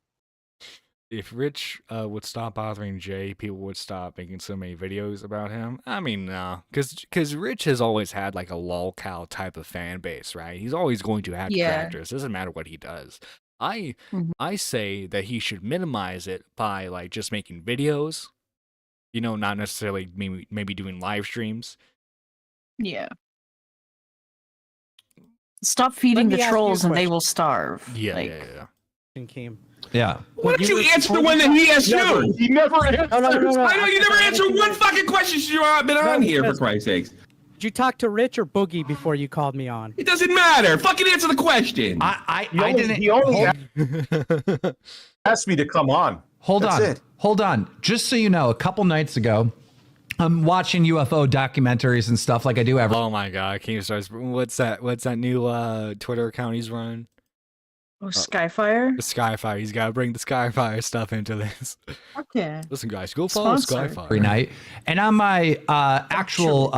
If Rich would stop bothering Jay, people would stop making so many videos about him. I mean, no, because Rich has always had like a lolcow type of fan base, right? He's always going to have Yeah. detractors. Doesn't matter what he does. I Mhm. say that he should minimize it by like just making videos. You know, not necessarily maybe doing live streams. Yeah. Stop feeding me the ask you a trolls and they question. will starve. Yeah, Like, yeah. Keem. Yeah. Why don't you answer the one that he asked you? He never answered. I know you never answered one fucking question since you've been on here, for Christ's sakes. Did you talk to Rich or Boogie before you called me on? It doesn't matter. Fucking answer the question. I He only, didn't. he only asked me to come on. Hold That's on. it. Hold on. Just so you know, a couple nights ago, I'm watching UFO documentaries and stuff like I do every. Oh my God! Can you start? What's that new Twitter account he's running? oh, Skyfire? The Skyfire. He's got to bring the Skyfire stuff into this. Okay. Listen, guys, go follow Sponsored. Skyfire. Every night, and on my actual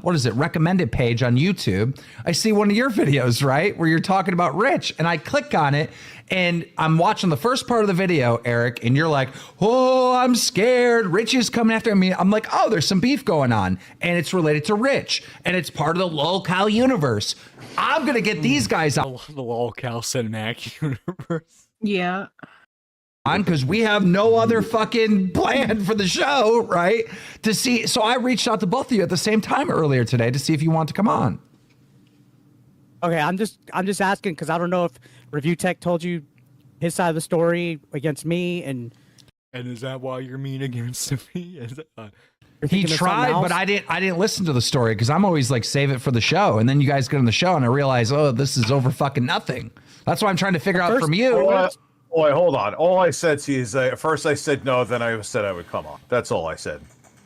what is it recommended page on YouTube, I see one of your videos, right, where you're talking about Rich, and I click on it, and I'm watching the first part of the video, Eric, and you're like, "Oh, I'm scared. Rich is coming after me." I'm like, "Oh, there's some beef going on, and it's related to Rich, and it's part of the lolcow universe. I'm gonna get these guys out The lolcow cinematic universe. Yeah. on because we have no other fucking plan for the show, right? To see, so I reached out to both of you at the same time earlier today to see if you want to come on." Okay, I'm just asking because I don't know if Review Tech told you his side of the story against me, and And is that why you're mean against me? Is it, you're He thinking of something tried, else? but I didn't listen to the story because I'm always like save it for the show, and then you guys get on the show and I realize, oh, this is over fucking nothing. That's why I'm trying to figure out from you. Boy, hold on. All I said to you is first I said no, then I said I would come on. That's all I said.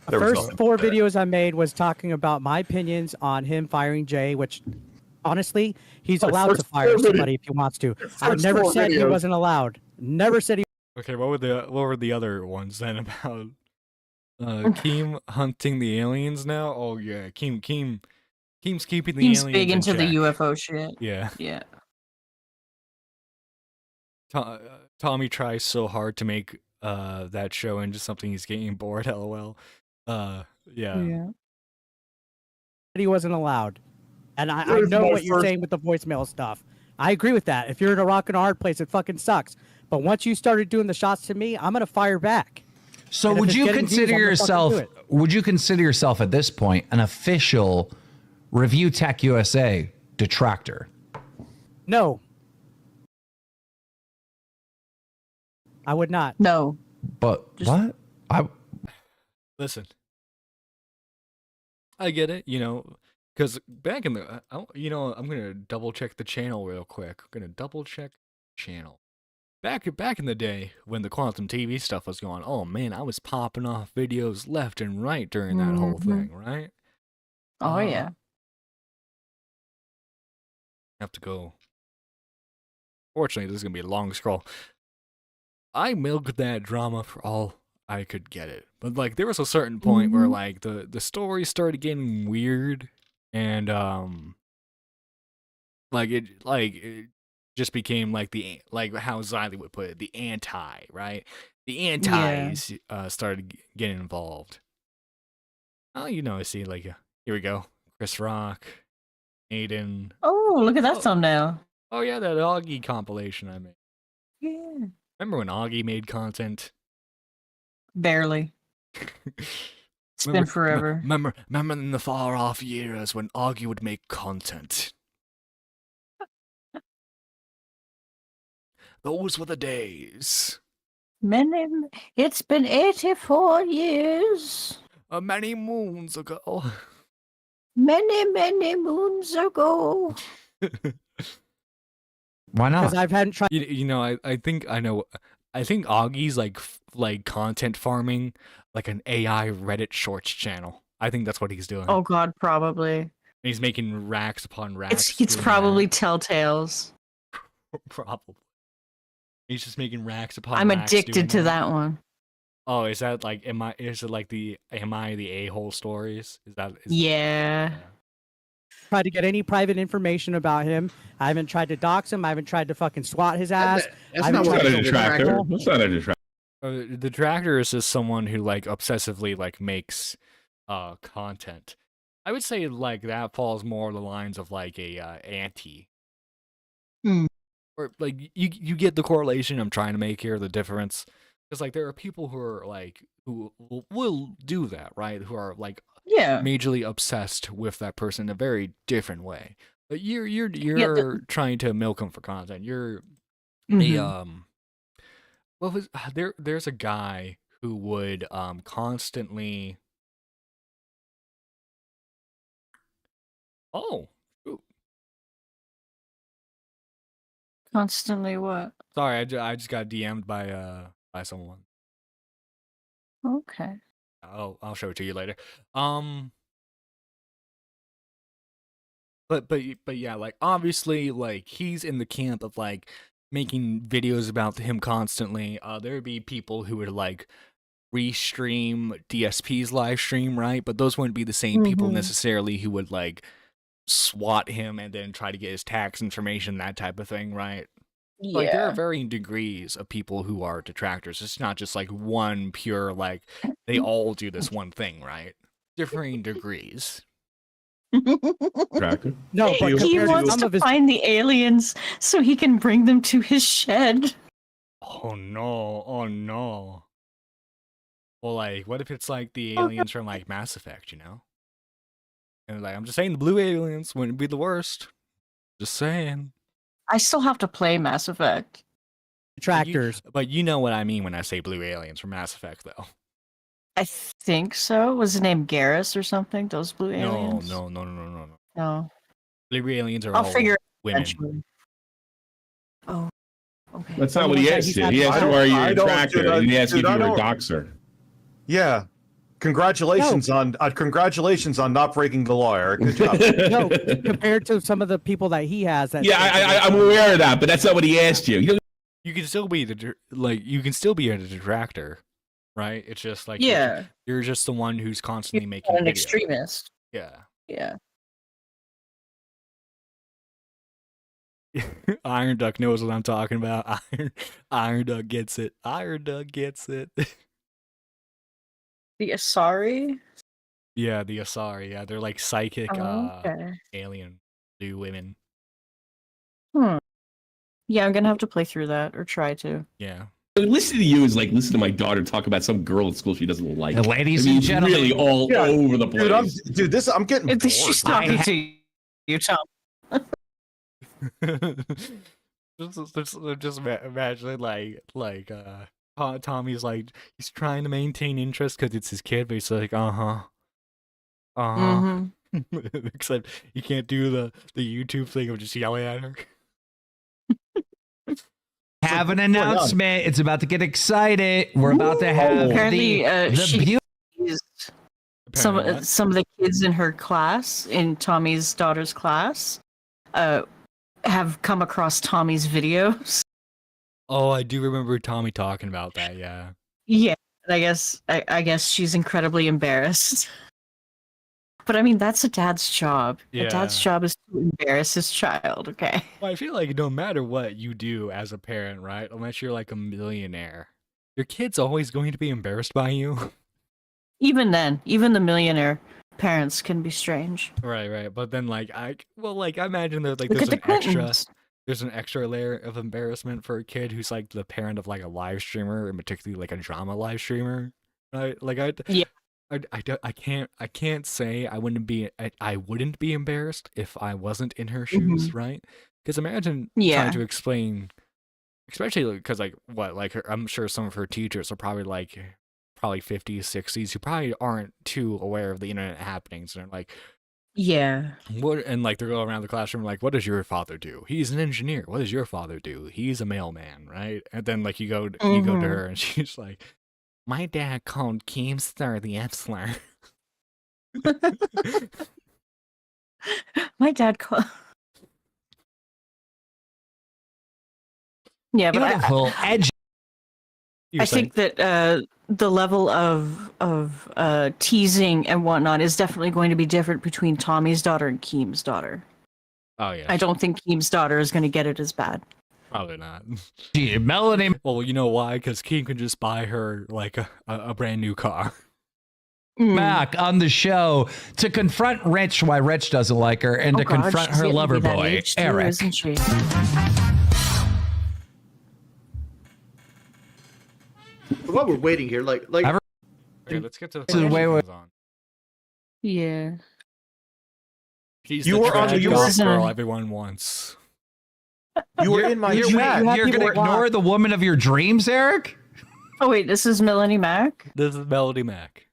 The There was first nothing 4 there. videos I made was talking about my opinions on him firing Jay, which honestly, he's My allowed to first fire 4 somebody if he wants to. I first never 4 said he videos. wasn't allowed. Never said he. okay, what were the other ones then about? Keem hunting the aliens now? Oh yeah, Keem Keeps keeping the Seems aliens big in into the check. UFO shit. Yeah. Yeah. Tommy tries so hard to make that show into something he's getting bored. LOL. Yeah. Yeah. He wasn't allowed. And I know what you're saying with the voicemail stuff. I agree with that. If you're in a rock and a hard place, it fucking sucks. But once you started doing the shots to me, I'm gonna fire back. So would you consider yourself? Would you consider yourself at this point an official Review Tech USA detractor? No. I would not. No. But what? Listen. I get it, because back in the, I'm gonna double check the channel real quick. I'm gonna double check channel. Back in the day when the quantum TV stuff was going, oh man, I was popping off videos left and right during that whole thing, right? Oh yeah. Have to go. Fortunately, this is gonna be a long scroll. I milked that drama for all I could get it, but like there was a certain point where like the story started getting weird, and it just became like like how Xiley would put it, the anti, right? The antis started getting involved. Oh, see, like here we go, Chris Rock, Aiden. Oh, look at that thumbnail. Oh yeah, that Augie compilation I made. Yeah. Remember when Augie made content? Barely. It's been forever. Remember in the far off years when Augie would make content. Those were the days. It's been 84 years. Many moons ago. Many moons ago. Why not? Because I haven't tried. I think I know. I think Augie's like content farming, like an AI Reddit Shorts channel. I think that's what he's doing. Oh God, probably. And he's making racks upon racks. It's probably Telltales. Probably. He's just making racks upon. I'm racks addicted to that one. Oh, is that like is it like the am I the a-hole stories? Yeah. Tried to get any private information about him. I haven't tried to dox him. I haven't tried to fucking swat his ass. That's not a detractor. That's not a detractor. The detractor is just someone who like obsessively like makes content. I would say like that falls more on the lines of like a anti. Or like you get the correlation I'm trying to make here, the difference. Because like there are people who are like who will do that, right? Who are like majorly obsessed with that person in a very different way. But you're trying to milk them for content. You're what was there's a guy who would constantly Constantly what? Sorry, I just got DM'd by someone. Okay. I'll show it to you later. But yeah, like obviously like he's in the camp of like making videos about him constantly. There would be people who would like restream DSP's live stream, right? But those wouldn't be the same people necessarily who would like swat him and then try to get his tax information, that type of thing, right? Yeah. Like there are varying degrees of people who are detractors. It's not just like one pure like they all do this one thing, right? Differing degrees. Detractor? No, but he wants to find the aliens so he can bring them to his shed. Oh no. Well, like, what if it's like the aliens from like Mass Effect, And like, I'm just saying the blue aliens wouldn't be the worst. Just saying. I still have to play Mass Effect. Detractors. But you know what I mean when I say blue aliens from Mass Effect, though. I think so. Was his name Garrus or something? Those blue aliens? No. No. Blue aliens are I'll all figure it women. Eventually. Oh, okay. That's not what he asked you. He asked you, are you a detractor? And he asked you if you were a doxer. Yeah. Congratulations on not breaking the law, Eric. Good job. No, compared to some of the people that he has. I'm aware of that, but that's not what he asked you. You can still be a detractor, right? It's just like you're just the one who's constantly making an videos. extremist. Yeah. Yeah. Iron Duck knows what I'm talking about. Iron Duck gets it. Iron Duck gets it. The Asari? Yeah, the Asari. Yeah, they're like psychic Okay. alien blue women. Yeah, I'm gonna have to play through that or try to. Yeah. Listening to you is like listening to my daughter talk about some girl at school she doesn't like. Ladies I mean, and gentlemen, really all over the place. I'm getting bored. She's talking to you, Tom. just imagine Tommy's like he's trying to maintain interest because it's his kid, but he's like except you can't do the YouTube thing of just yelling at her. Have an announcement. It's about to get excited. We're about to have apparently the some of the kids in her class, in Tommy's daughter's class, have come across Tommy's videos. Oh, I do remember Tommy talking about that. Yeah. Yeah, I guess she's incredibly embarrassed. But I mean, that's a dad's job. Yeah. A dad's job is to embarrass his child. Okay. Well, I feel like no matter what you do as a parent, right? Unless you're like a millionaire, your kid's always going to be embarrassed by you. Even then, even the millionaire parents can be strange. Right. But then, I imagine there's Look at the Clintons. there's an extra layer of embarrassment for a kid who's like the parent of like a live streamer, and particularly like a drama live streamer, right? I can't say I wouldn't be embarrassed if I wasn't in her shoes, right? Because imagine trying to explain, especially because I'm sure some of her teachers are probably 50s, 60s who probably aren't too aware of the internet happenings, and they're like, what? And they're going around the classroom like, what does your father do? He's an engineer. What does your father do? He's a mailman, right? And then you go to her and she's like, my dad called Keemstar the F slur. My dad called. Yeah, but I think that the level of teasing and whatnot is definitely going to be different between Tommy's daughter and Keem's daughter. Oh yeah. I don't think Keem's daughter is going to get it as bad. Probably not. Gee, Melanie. Well, you know why? Because Keem can just buy her a brand new car. Mack on the show to confront Rich why Rich doesn't like her, and to confront her lover boy, Eric. Isn't she? While we're waiting here, Okay, let's get to wait. on. Yeah. She's the tragic goth girl everyone wants. You were in my chat. You're gonna ignore the woman of your dreams, Eric? Oh wait, this is Melanie Mack? This is Melanie Mack.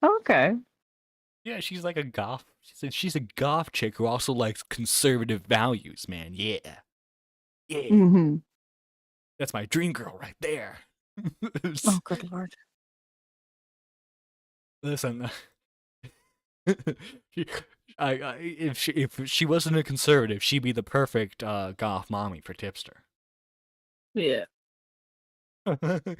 Oh, okay. Yeah, she's like a goth. She's a goth chick who also likes conservative values, man. Yeah. Mm-hmm. That's my dream girl right there. Oh, good lord. Listen, if she wasn't a conservative, she'd be the perfect goth mommy for Tipster. Yeah. Can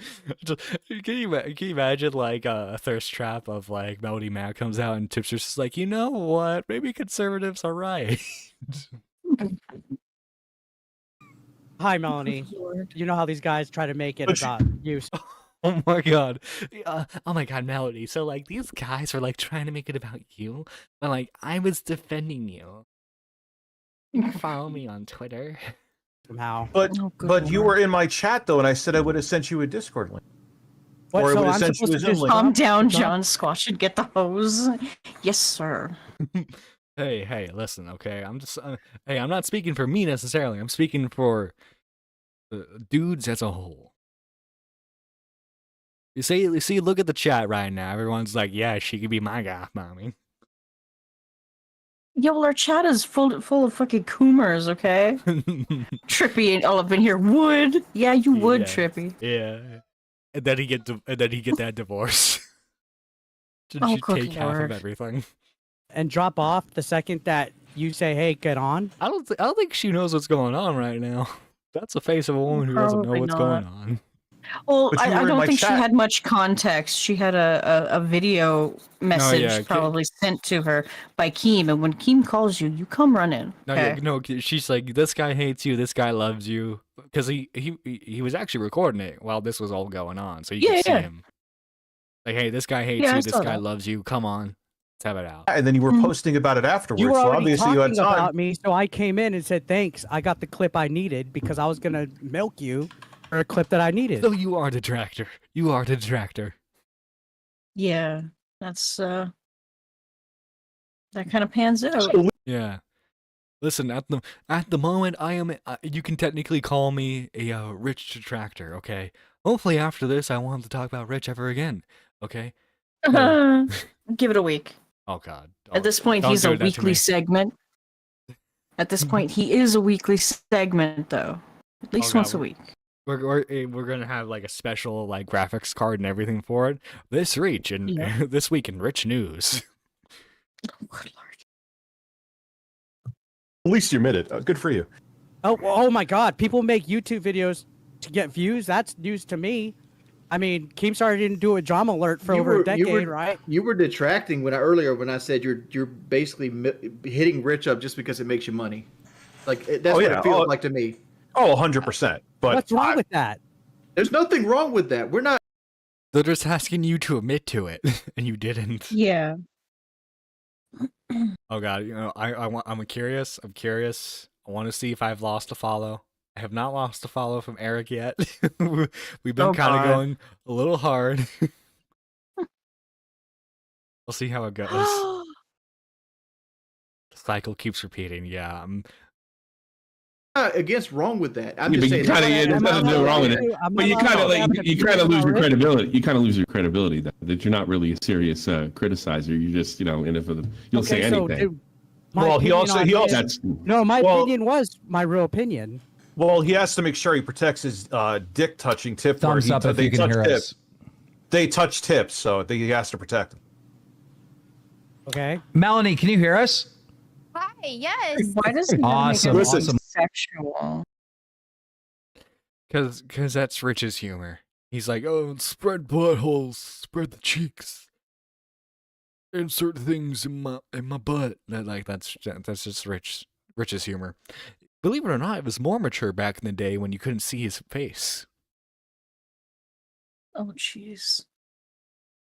you imagine a thirst trap of Melody Mack comes out and Tipster's just like, you know what? Maybe conservatives are right. Hi, Melanie. You know how these guys try to make it about you. Oh my god. Oh my god, Melody. So these guys are trying to make it about you, but I was defending you. Follow me on Twitter. Somehow. But you were in my chat though, and I said I would have sent you a Discord link. What, Or I so would have I'm sent you a supposed to Zoom just link. Calm down, John Squash, and get the hose. Yes, sir. Hey, listen, okay? I'm just hey, I'm not speaking for me necessarily. I'm speaking for dudes as a whole. You see, look at the chat right now. Everyone's like, yeah, she could be my goth mommy. Yeah, well, our chat is full of fucking coomers, okay? Trippy ain't all up in here. Would? Yeah, you would, Yeah. Trippy. Yeah. And then he get that divorce. Should Oh, she good take half of lord. everything? And drop off the second that you say, "Hey, get on." I don't think she knows what's going on right now. That's the face of a woman who doesn't know Probably what's not. going on. Well, But you I were in don't my think she chat. had much context. She had a video message yeah, probably sent to her by Keem, and when Keem calls you, you come running. No, Okay. yeah, no. She's like, this guy hates you. This guy loves you, because he was actually recording it while this was all going on, so you could see him. Like, hey, this guy hates Yeah, I you. This saw guy that. loves you. Come on, let's have it out. And then you were Mhm. posting about it afterwards. You were so already obviously you had talking time. about me, so I came in and said thanks. I got the clip I needed because I was gonna milk you for a clip that I needed. So you are the detractor. You are the detractor. Yeah, that's that kind of pans out. Yeah. Listen, at the moment, I am. You can technically call me a rich detractor. Okay. Hopefully, after this, I won't have to talk about Rich ever again. Okay. Give it a week. Oh God. At this point, don't he's do a that to weekly me. segment. At this point, he is a weekly segment, though. At least God, once a week. We're gonna have like a special like graphics card and everything for it. This week in Rich News. Oh, good lord. At least you admit it. Good for you. Oh my God! People make YouTube videos to get views. That's news to me. I mean, Keemstar didn't do a drama alert for over a decade, right? You were detracting when I said you're basically hitting Rich up just because it makes you money. Like that's what it feels like to me. Oh, 100%. But What's wrong with that? There's nothing wrong with that. We're not. They're just asking you to admit to it, and you didn't. Yeah. Oh God, I'm curious. I'm curious. I want to see if I've lost a follow. I have not lost a follow from Eric yet. We've been kind of going a little hard. We'll see how it goes. The cycle keeps repeating. Yeah, I'm not against wrong with that. I'm Yeah, just but you saying. kind of, there's nothing wrong with it. But you kind of you kind of lose your credibility. You kind of lose your credibility that you're not really a serious criticizer. You just in it for the you'll say anything. Well, he also my opinion was my real opinion. Well, he has to make sure he protects his dick touching tip. Thumbs up if you can hear us. They touch tips, so he has to protect them. Okay. Melanie, can you hear us? Hi, yes. Why does he Awesome, make it awesome. sexual? because that's Rich's humor. He's like, oh, spread buttholes, spread the cheeks, insert things in my butt. That's just Rich's humor. Believe it or not, it was more mature back in the day when you couldn't see his face. Oh, jeez.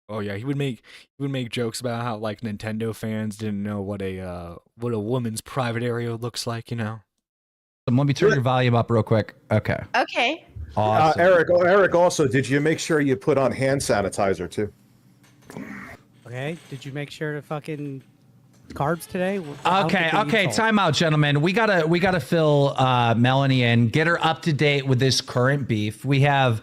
Oh yeah, he would make jokes about how like Nintendo fans didn't know what a woman's private area looks like, Let me turn your volume up real quick. Okay. Okay. Awesome. Eric, also, did you make sure you put on hand sanitizer too? Okay. Did you make sure to fucking carbs today? Okay. Time out, gentlemen. We gotta fill Melanie in, get her up to date with this current beef. We have.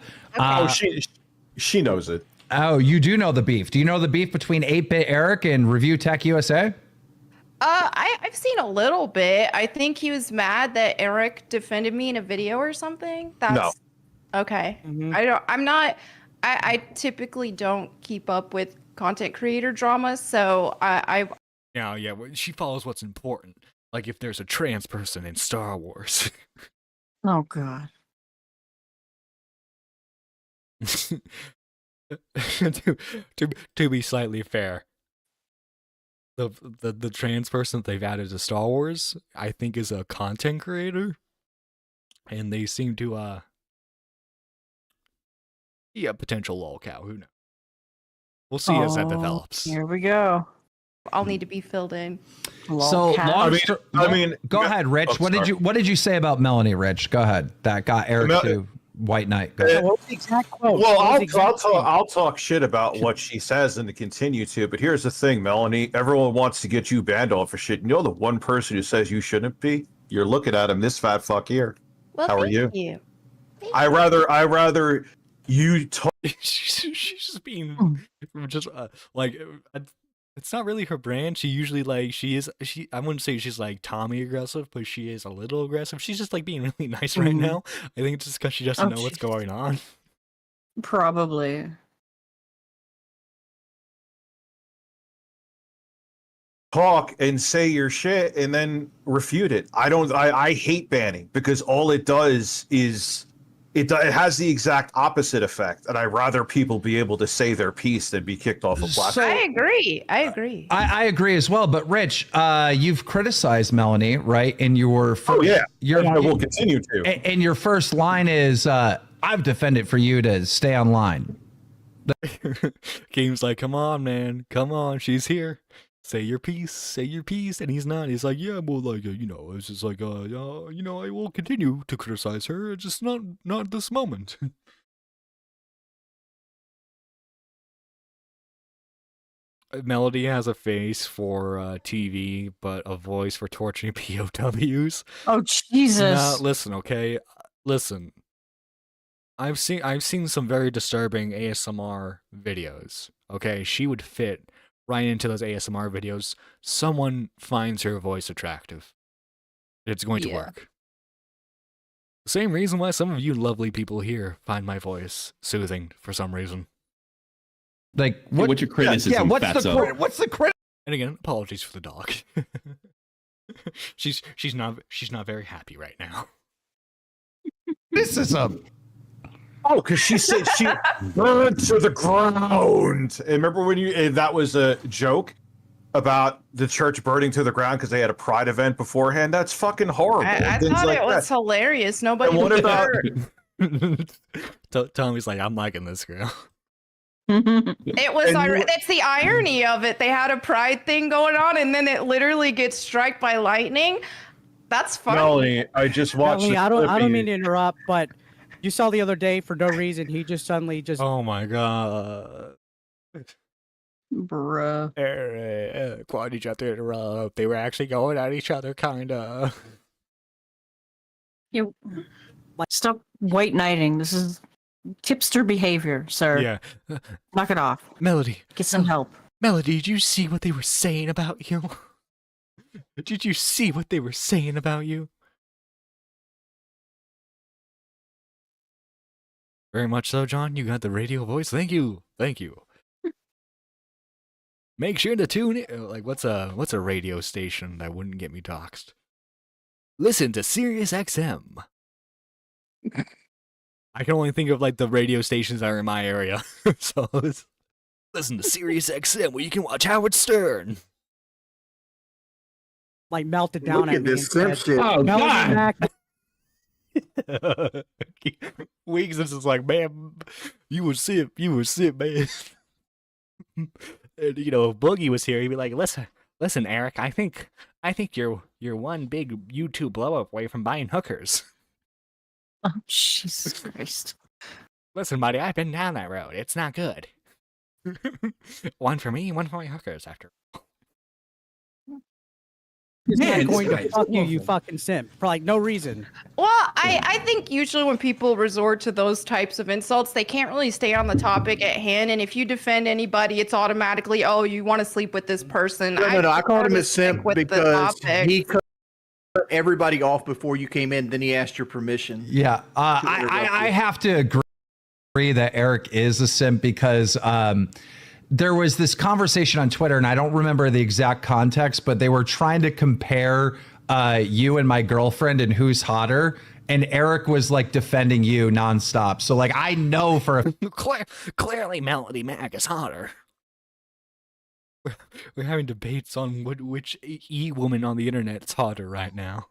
She knows it. Oh, you do know the beef. Do you know the beef between 8-Bit Eric and Review Tech USA? I've seen a little bit. I think he was mad that Eric defended me in a video or something. No. Okay. Mhm. I typically don't keep up with content creator drama, so Yeah, well, she follows what's important. Like if there's a trans person in Star Wars. Oh, God. to be slightly fair, the trans person that they've added to Star Wars, I think, is a content creator, and they seem to be a potential lolcow. Who knows? We'll see as that develops. Here we go. I'll need to be filled in. So, I mean, go ahead, Rich. What did you say about Melanie, Rich? Go ahead. That got Eric to White Knight. Go ahead. What was the exact quote? Well, I'll talk shit about what she says and to continue to. But here's the thing, Melanie. Everyone wants to get you banned off for shit. You know the one person who says you shouldn't be? You're looking at him, this fat fuck here. Well, How are thank you? I rather you talk. She's just being just like it's not really her brand. She usually I wouldn't say she's like Tommy aggressive, but she is a little aggressive. She's just like being really nice right now. I think it's just because she doesn't know what's going on. Probably. Talk and say your shit and then refute it. I hate banning because all it does is it has the exact opposite effect, and I'd rather people be able to say their piece than be kicked off a platform. I agree. I agree. I agree as well. But Rich, you've criticized Melanie, right? In your first, and I will continue to. And your first line is, "I've defended for you to stay online." Game's like, come on, man, come on, she's here. Say your piece, and he's not. He's like, yeah, well, like, it's just like, I will continue to criticize her, just not at this moment. Melody has a face for TV, but a voice for torturing POWs. Oh Jesus! Now, listen, okay, listen. I've seen some very disturbing ASMR videos. Okay, she would fit right into those ASMR videos. Someone finds her voice attractive. It's going to work. The same reason why some of you lovely people here find my voice soothing for some reason. Like, what's your criticism? What's the criticism? And again, apologies for the dog. she's not very happy right now. Criticism. Oh, because she said she burned to the ground. And remember when that was a joke about the church burning to the ground because they had a pride event beforehand? That's fucking horrible. I thought it was hilarious. Nobody. And what about? Tommy's like, I'm liking this girl. It was. That's the irony of it. They had a pride thing going on, and then it literally gets struck by lightning. That's funny. Melanie, I just watched. Melanie, I don't mean to interrupt, but. You saw the other day for no reason. He just suddenly just. Oh my god. Bruh. Quad each other interrupt. They were actually going at each other, kinda. Stop white knighting. This is tipster behavior, sir. Yeah. Knock it off. Melody. Get some help. Melody, did you see what they were saying about you? Did you see what they were saying about you? Very much so, John. You got the radio voice. Thank you. Thank you. Make sure to tune in. Like, what's a radio station that wouldn't get me doxxed? Listen to Sirius XM. I can only think of like the radio stations that are in my area. So listen to Sirius XM where you can watch Howard Stern. Like melted down Look at this simp shit. Oh Melanie God. Mack, Weeks is just like, man, you would sit, man. And if Boogie was here, he'd be like, listen, Eric, I think you're one big YouTube blow up away from buying hookers. Oh Jesus Christ! Listen, buddy, I've been down that road. It's not good. One for me, one for my hookers. After. is Man, not going this to guy is fuck you, you awful. fucking simp, for like no reason. Well, I think usually when people resort to those types of insults, they can't really stay on the topic at hand. And if you defend anybody, it's automatically, oh, you want to sleep with this person. No. I called him a stick simp with the because topic. he cut everybody off before you came in. Then he asked your permission. Yeah, I have to agree that Eric is a simp because there was this conversation on Twitter, and I don't remember the exact context, but they were trying to compare you and my girlfriend and who's hotter, and Eric was like defending you nonstop. So like I know for a clearly Melanie Mack is hotter. We're having debates on which woman on the internet is hotter right now.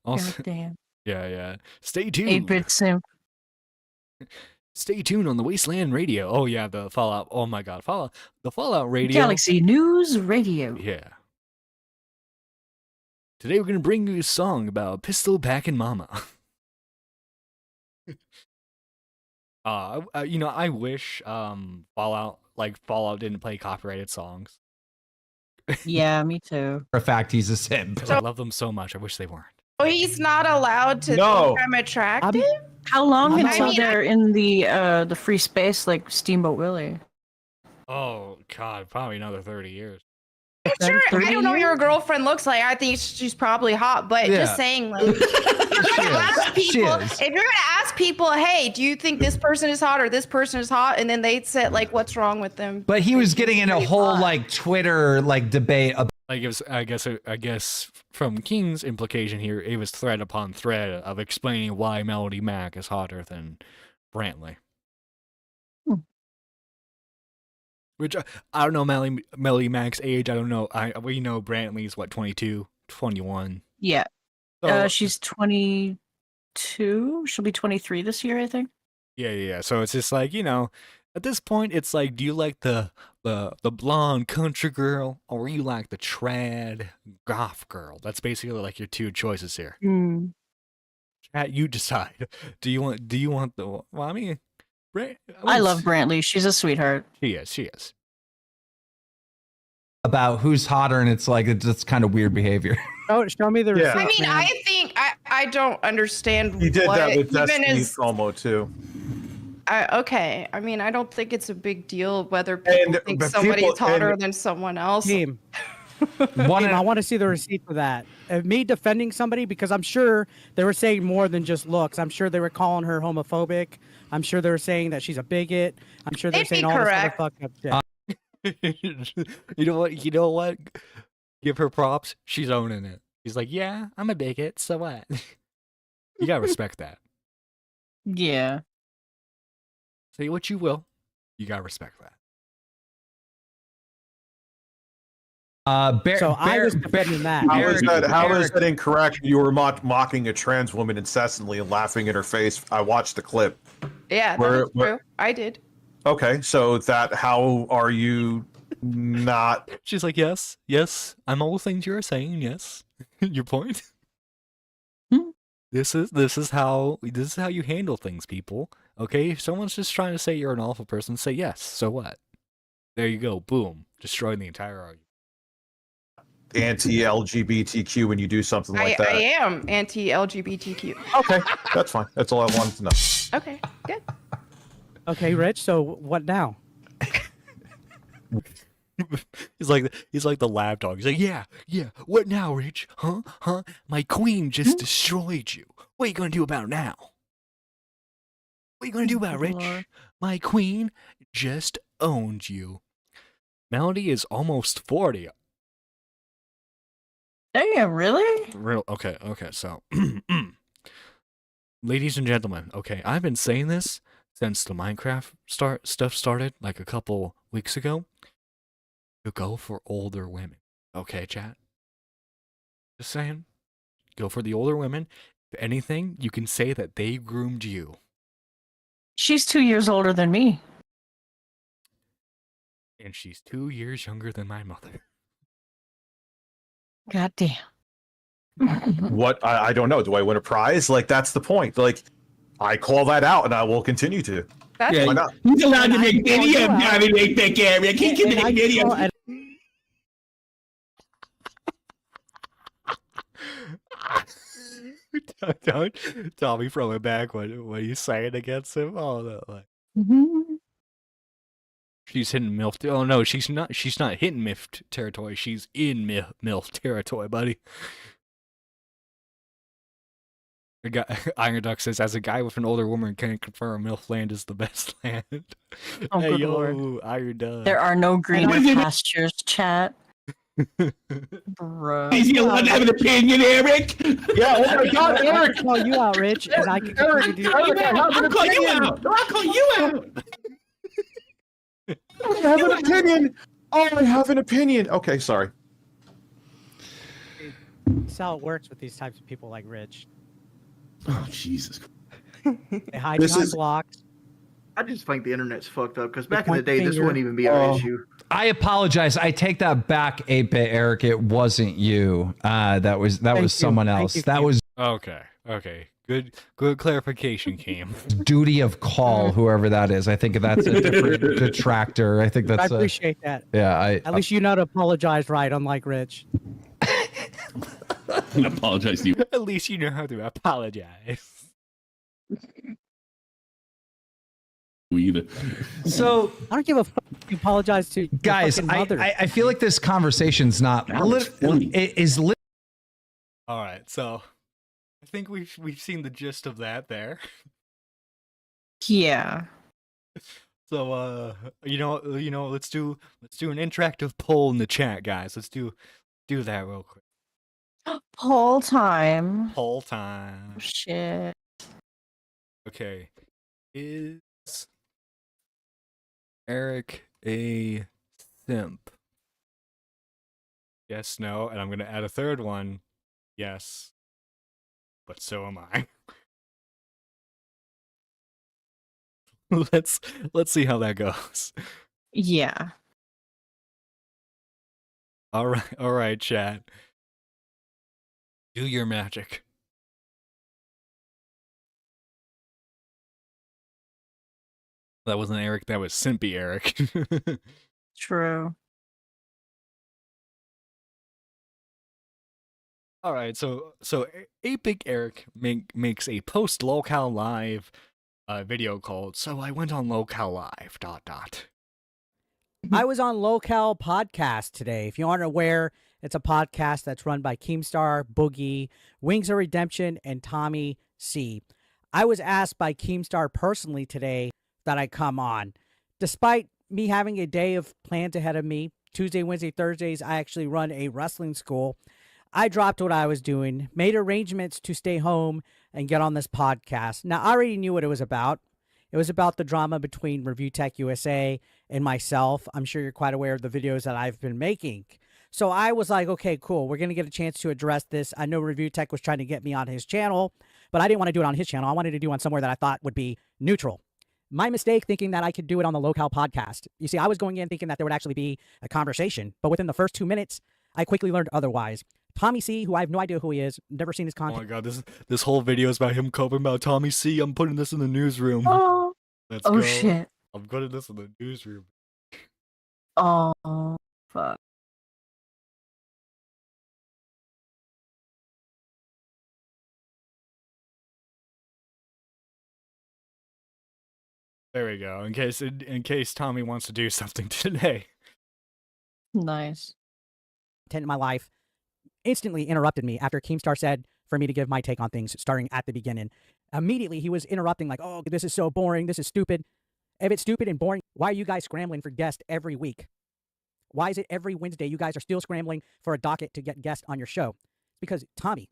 Also, God damn. yeah. Stay tuned. 8-bit simp. Stay tuned on the Wasteland Radio. Oh yeah, the Fallout. Oh my God, the Fallout Radio. Galaxy News Radio. Yeah. Today we're gonna bring you a song about Pistol Packin' Mama. I wish Fallout didn't play copyrighted songs. Yeah, me too. for a fact he's a simp. 'Cause I love them so much. I wish they weren't. Oh, he's not allowed to No. think I'm attractive? How long I until mean, they're in the free space like Steamboat Willie? Oh God, probably another 30 years. Sure, I 30 don't know what your years? girlfriend looks like. I think she's probably hot, but Yeah. just saying, like, if you're gonna ask She people, is. if you're gonna ask people, hey, do you think this person is hot or this person is hot, and then they'd say like, what's wrong with them? But he was getting in a whole like Twitter like debate about Like it was, I guess from King's implication here, it was thread upon thread of explaining why Melanie Mack is hotter than Brantley. Which I don't know Melanie Mack's age. I don't know. We know Brantley's what 22, 21. Yeah. So, She's 22. She'll be 23 this year, I think. Yeah. So it's just like, at this point, it's like, do you like the blonde country girl, or you like the trad goth girl? That's basically like your two choices here. Chat, you decide. Do you want the? Well, I mean, I love Brantley. She's a sweetheart. She is. About who's hotter, and it's like it's kind of weird behavior. Show me the receipt. I mean, man. I think I don't understand. He did that with even Destiny as- Promo too. Okay, I mean, I don't think it's a big deal whether people think somebody's hotter than someone else. Team. I want to see the receipt for that. Me defending somebody, because I'm sure they were saying more than just looks. I'm sure they were calling her homophobic. I'm sure they were saying that she's a bigot. I'm sure they're They'd be saying all this other correct. fucked up shit. You know what? Give her props. She's owning it. She's like, yeah, I'm a bigot. So what? You gotta respect that. Yeah. Say what you will. You gotta respect that. So I was defending that. How is that incorrect? You were mocking a trans woman incessantly and laughing in her face. I watched the clip. Yeah, that's true. I did. Okay, so how are you not? She's like, yes, I'm all the things you're saying. Yes, your point. This is how you handle things, people. Okay, if someone's just trying to say you're an awful person, say yes. So what? There you go. Boom. Destroying the entire argument. Anti-LGBTQ when you do something like that. I am anti-LGBTQ. Okay, that's fine. That's all I wanted to know. Okay, good. Okay, Rich. So what now? He's like the lab dog. He's like, yeah. What now, Rich? Huh? My queen just destroyed you. What are you gonna do about it now? What are you gonna do about it, Rich? My queen just owned you. Melody is almost 40. Damn, really? Okay. So, ladies and gentlemen, okay, I've been saying this since the Minecraft stuff started, like a couple weeks ago. You go for older women, okay, chat? Just saying, go for the older women. If anything, you can say that they groomed you. She's 2 years older than me. And she's 2 years younger than my mother. God damn. What? I don't know. Do I win a prize? Like, that's the point. Like, I call that out, and I will continue to. That's Why not? He's allowed to make video of having a big area. He can make video. Don't Tommy throw it back when you say it against him. Oh no, like she's hitting MILF. Oh no, she's not hitting MILF territory. She's in MILF territory, buddy. Iron Duck says, as a guy with an older woman can confirm MILF land is the best land. Oh, hey good yo, Lord. Iron Duck. There are no greener pastures, chat. Bruh. Is he allowed to have an opinion, Eric? Yeah, oh my God, I Eric! can call you out, Rich, and I can Eric, continue to do I'll call you out. I'll call you out. I have an opinion. Oh, I have an opinion. Okay, sorry. That's how it works with these types of people like Rich. Oh, Jesus. They hide behind blocks. I just think the internet's fucked up because back in the point day, this finger. wouldn't even be an issue. I apologize. I take that back, 8-Bit Eric. It wasn't you. That was someone else. That was Okay. Good clarification, Cam. duty of call, whoever that is. I think that's a different detractor. I think that's. I appreciate that. Yeah, At least you know how to apologize, right? Unlike Rich. I apologize to you. At least you know how to apologize. Either. So I don't give a fuck if you apologize to your guys, fucking mother. I feel like this conversation's not. All right, so I think we've seen the gist of that there. Yeah. So let's do an interactive poll in the chat, guys. Let's do Do that real quick. Poll time. Poll time. Shit. Okay. Is Eric a simp? Yes, no, and I'm gonna add a third one. Yes. But so am I. let's see how that goes. Yeah. All right, chat. Do your magic. That wasn't Eric, that was Simpy Eric. True. All right, so 8-Bit Eric makes a post locale live video called "So I went on locale live." ... I was on Locale Podcast today. If you aren't aware, it's a podcast that's run by Keemstar, Boogie, Wings of Redemption, and Tommy C. I was asked by Keemstar personally today that I come on. Despite me having a day of plans ahead of me, Tuesday, Wednesday, Thursdays, I actually run a wrestling school. I dropped what I was doing, made arrangements to stay home and get on this podcast. Now, I already knew what it was about. It was about the drama between Review Tech USA and myself. I'm sure you're quite aware of the videos that I've been making. So I was like, okay, cool. We're going to get a chance to address this. I know Review Tech was trying to get me on his channel, but I didn't want to do it on his channel. I wanted to do it on somewhere that I thought would be neutral. My mistake thinking that I could do it on the Locale Podcast. You see, I was going in thinking that there would actually be a conversation, but within the first 2 minutes, I quickly learned otherwise. Tommy C, who I have no idea who he is, never seen his content. Oh my god, this whole video is about him covering about Tommy C. I'm putting this in the newsroom. Oh. Let's Oh go. shit. I'm putting this in the newsroom. Oh fuck. There we go. In case Tommy wants to do something today. Nice. In my life instantly interrupted me after Keemstar said for me to give my take on things starting at the beginning. Immediately he was interrupting like, oh, this is so boring, this is stupid. If it's stupid and boring, why are you guys scrambling for guests every week? Why is it every Wednesday you guys are still scrambling for a docket to get guests on your show? Because Tommy,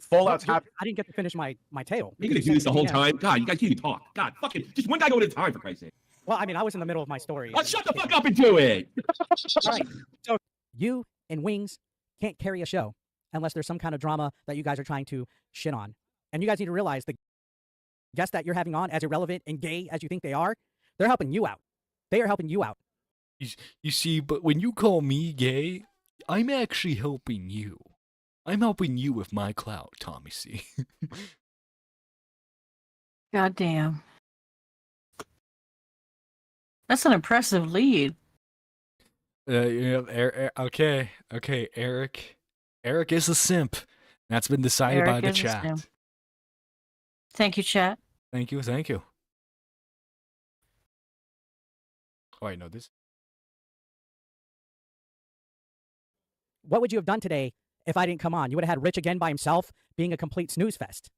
Fallout's happening. I didn't get to finish my tale. You're gonna do this the whole time? God, you guys can't even talk. God, fucking just one guy go at a time, for Christ's sake. Well, I mean, I was in the middle of my story. Oh, shut the fuck up and do it. All right. So you and Wings can't carry a show unless there's some kind of drama that you guys are trying to shit on. And you guys need to realize the guests that you're having on, as irrelevant and gay as you think they are, they're helping you out. They are helping you out. You see, but when you call me gay, I'm actually helping you. I'm helping you with my clout, Tommy C. God damn. That's an impressive lead. Okay, Eric. Eric is a simp. That's been decided by the chat. Thank you, chat. Thank you. Oh, wait, no, this. What would you have done today if I didn't come on? You would have had Rich again by himself being a complete snooze fest.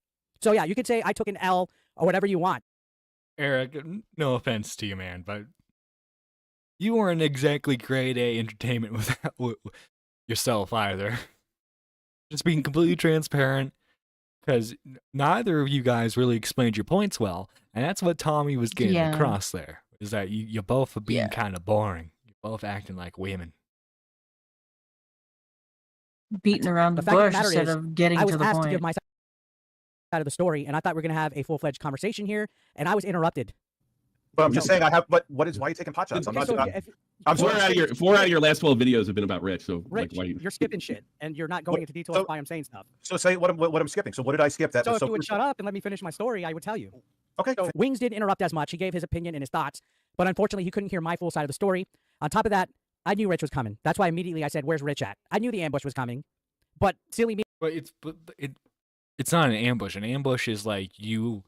So yeah, you could say I took an L or whatever you want. Eric, no offense to you, man, but you weren't exactly grade A entertainment with yourself either. Just being completely transparent, because neither of you guys really explained your points well, and that's what Tommy was getting across there, is that you both are being kind of boring. You're both acting like women. Beating around the bush instead of getting to the point. I was asked to give my side of the story, and I thought we were going to have a full-fledged conversation here, and I was interrupted. But I'm just saying, I have. But why are you taking pot shots? I'm not. I'm four out of your last 12 videos have been about Rich. So Rich, like, why you're skipping shit, and you're not going into detail of why I'm saying stuff. So say what I'm skipping. So what did I skip? That so if you would shut up and let me finish my story, I would tell you. Okay. So Wings didn't interrupt as much. He gave his opinion and his thoughts, but unfortunately, he couldn't hear my full side of the story. On top of that, I knew Rich was coming. That's why immediately I said, "Where's Rich at?" I knew the ambush was coming, but silly me. But it's not an ambush. An ambush is like you.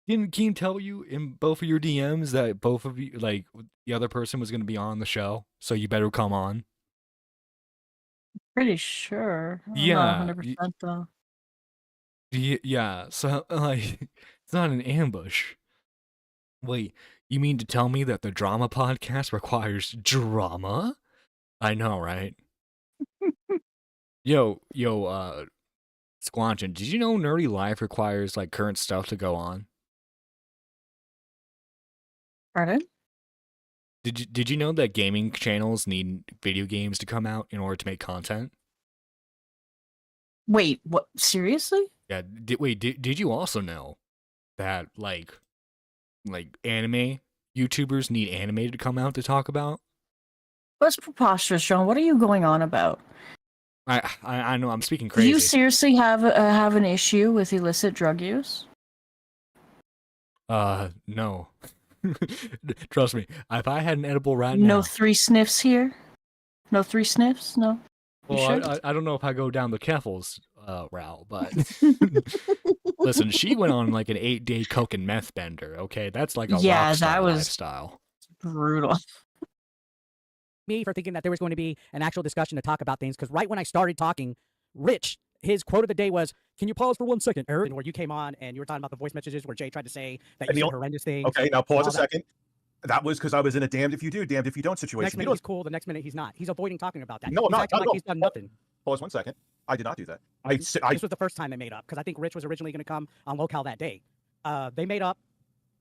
Didn't Keem tell you in both of your DMs that both of you, like, the other person was going to be on the show, so you better come on? Pretty sure. Yeah. 100% though. Yeah, so, like, it's not an ambush. Wait, you mean to tell me that the drama podcast requires drama? I know, right? Yo, Squanchin, did you know Nerdy Life requires like current stuff to go on? Pardon? Did you know that gaming channels need video games to come out in order to make content? Wait, what? Seriously? Yeah. Did you also know that like anime YouTubers need anime to come out to talk about? That's preposterous, John. What are you going on about? I know I'm speaking Do crazy. you seriously have an issue with illicit drug use? No. Trust me. If I had an edible right No now. 3 sniffs here? No 3 sniffs? No? You Well, sure? I don't know if I go down the Keffels route, but listen, she went on like an 8-day coke and meth bender. Okay, that's like a Yeah, rock star that was lifestyle. brutal. Me for thinking that there was going to be an actual discussion to talk about things, because right when I started talking, Rich, his quote of the day was, "Can you pause for 1 second, Eric?" Where you came on and you were talking about the voice messages where Jay tried to say that you said horrendous things. Okay, now pause a second. That was because I was in a damned if you do, damned if you don't situation. Next minute he's cool, the next minute he's not. He's avoiding talking about that. No, I'm he's not. acting like he's done nothing. Pause 1 second. I did not do that. This was the first time they made up, because I think Rich was originally going to come on Locale that day. They made up,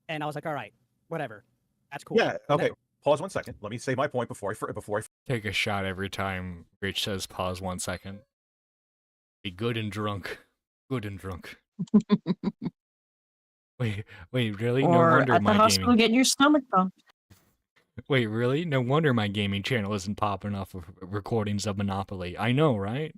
and I was like, all right, whatever. That's cool. Yeah, okay. Pause 1 second. Let me say my point before I Take a shot every time Rich says pause 1 second. Be good and drunk. Good and drunk. Wait, really? Or no wonder at the my hospital gaming. getting your stomach pumped. Wait, really? No wonder my gaming channel isn't popping off of recordings of Monopoly. I know, right?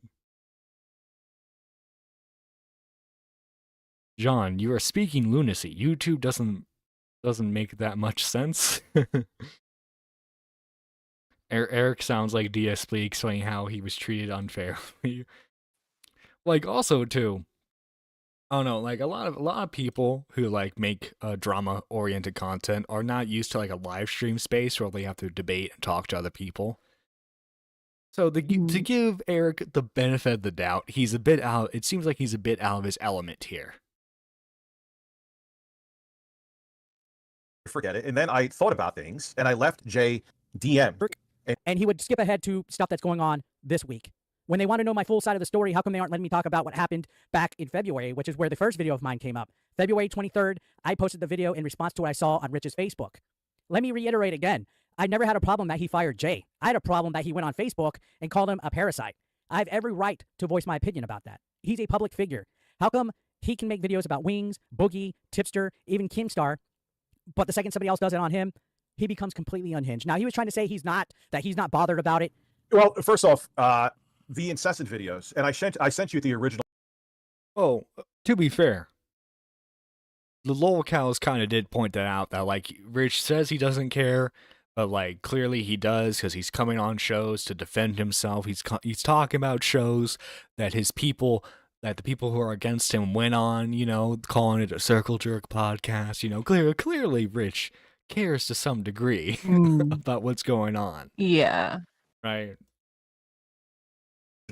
John, you are speaking lunacy. YouTube doesn't make that much sense. Eric sounds like DSP explaining how he was treated unfairly. Like, also too, I don't know, like a lot of people who like make drama oriented content are not used to like a live stream space where they have to debate and talk to other people. So to give Eric the benefit of the doubt, he's a bit out. It seems like he's a bit out of his element here. forget it. And then I thought about things and I left Jay DM. And he would skip ahead to stuff that's going on this week. When they want to know my full side of the story, how come they aren't letting me talk about what happened back in February, which is where the first video of mine came up. February 23rd, I posted the video in response to what I saw on Rich's Facebook. Let me reiterate again. I never had a problem that he fired Jay. I had a problem that he went on Facebook and called him a parasite. I have every right to voice my opinion about that. He's a public figure. How come he can make videos about Wings, Boogie, Tipster, even Keemstar, but the second somebody else does it on him, he becomes completely unhinged? Now, he was trying to say he's not bothered about it. Well, first off, the incessant videos, and I sent you the original. Oh, to be fair, the lolcows kind of did point that out, that like Rich says he doesn't care, but like clearly he does, because he's coming on shows to defend himself. He's talking about shows that the people who are against him went on, you know, calling it a circle jerk podcast. You know, clearly Rich cares to some degree about what's going on. Yeah. Right.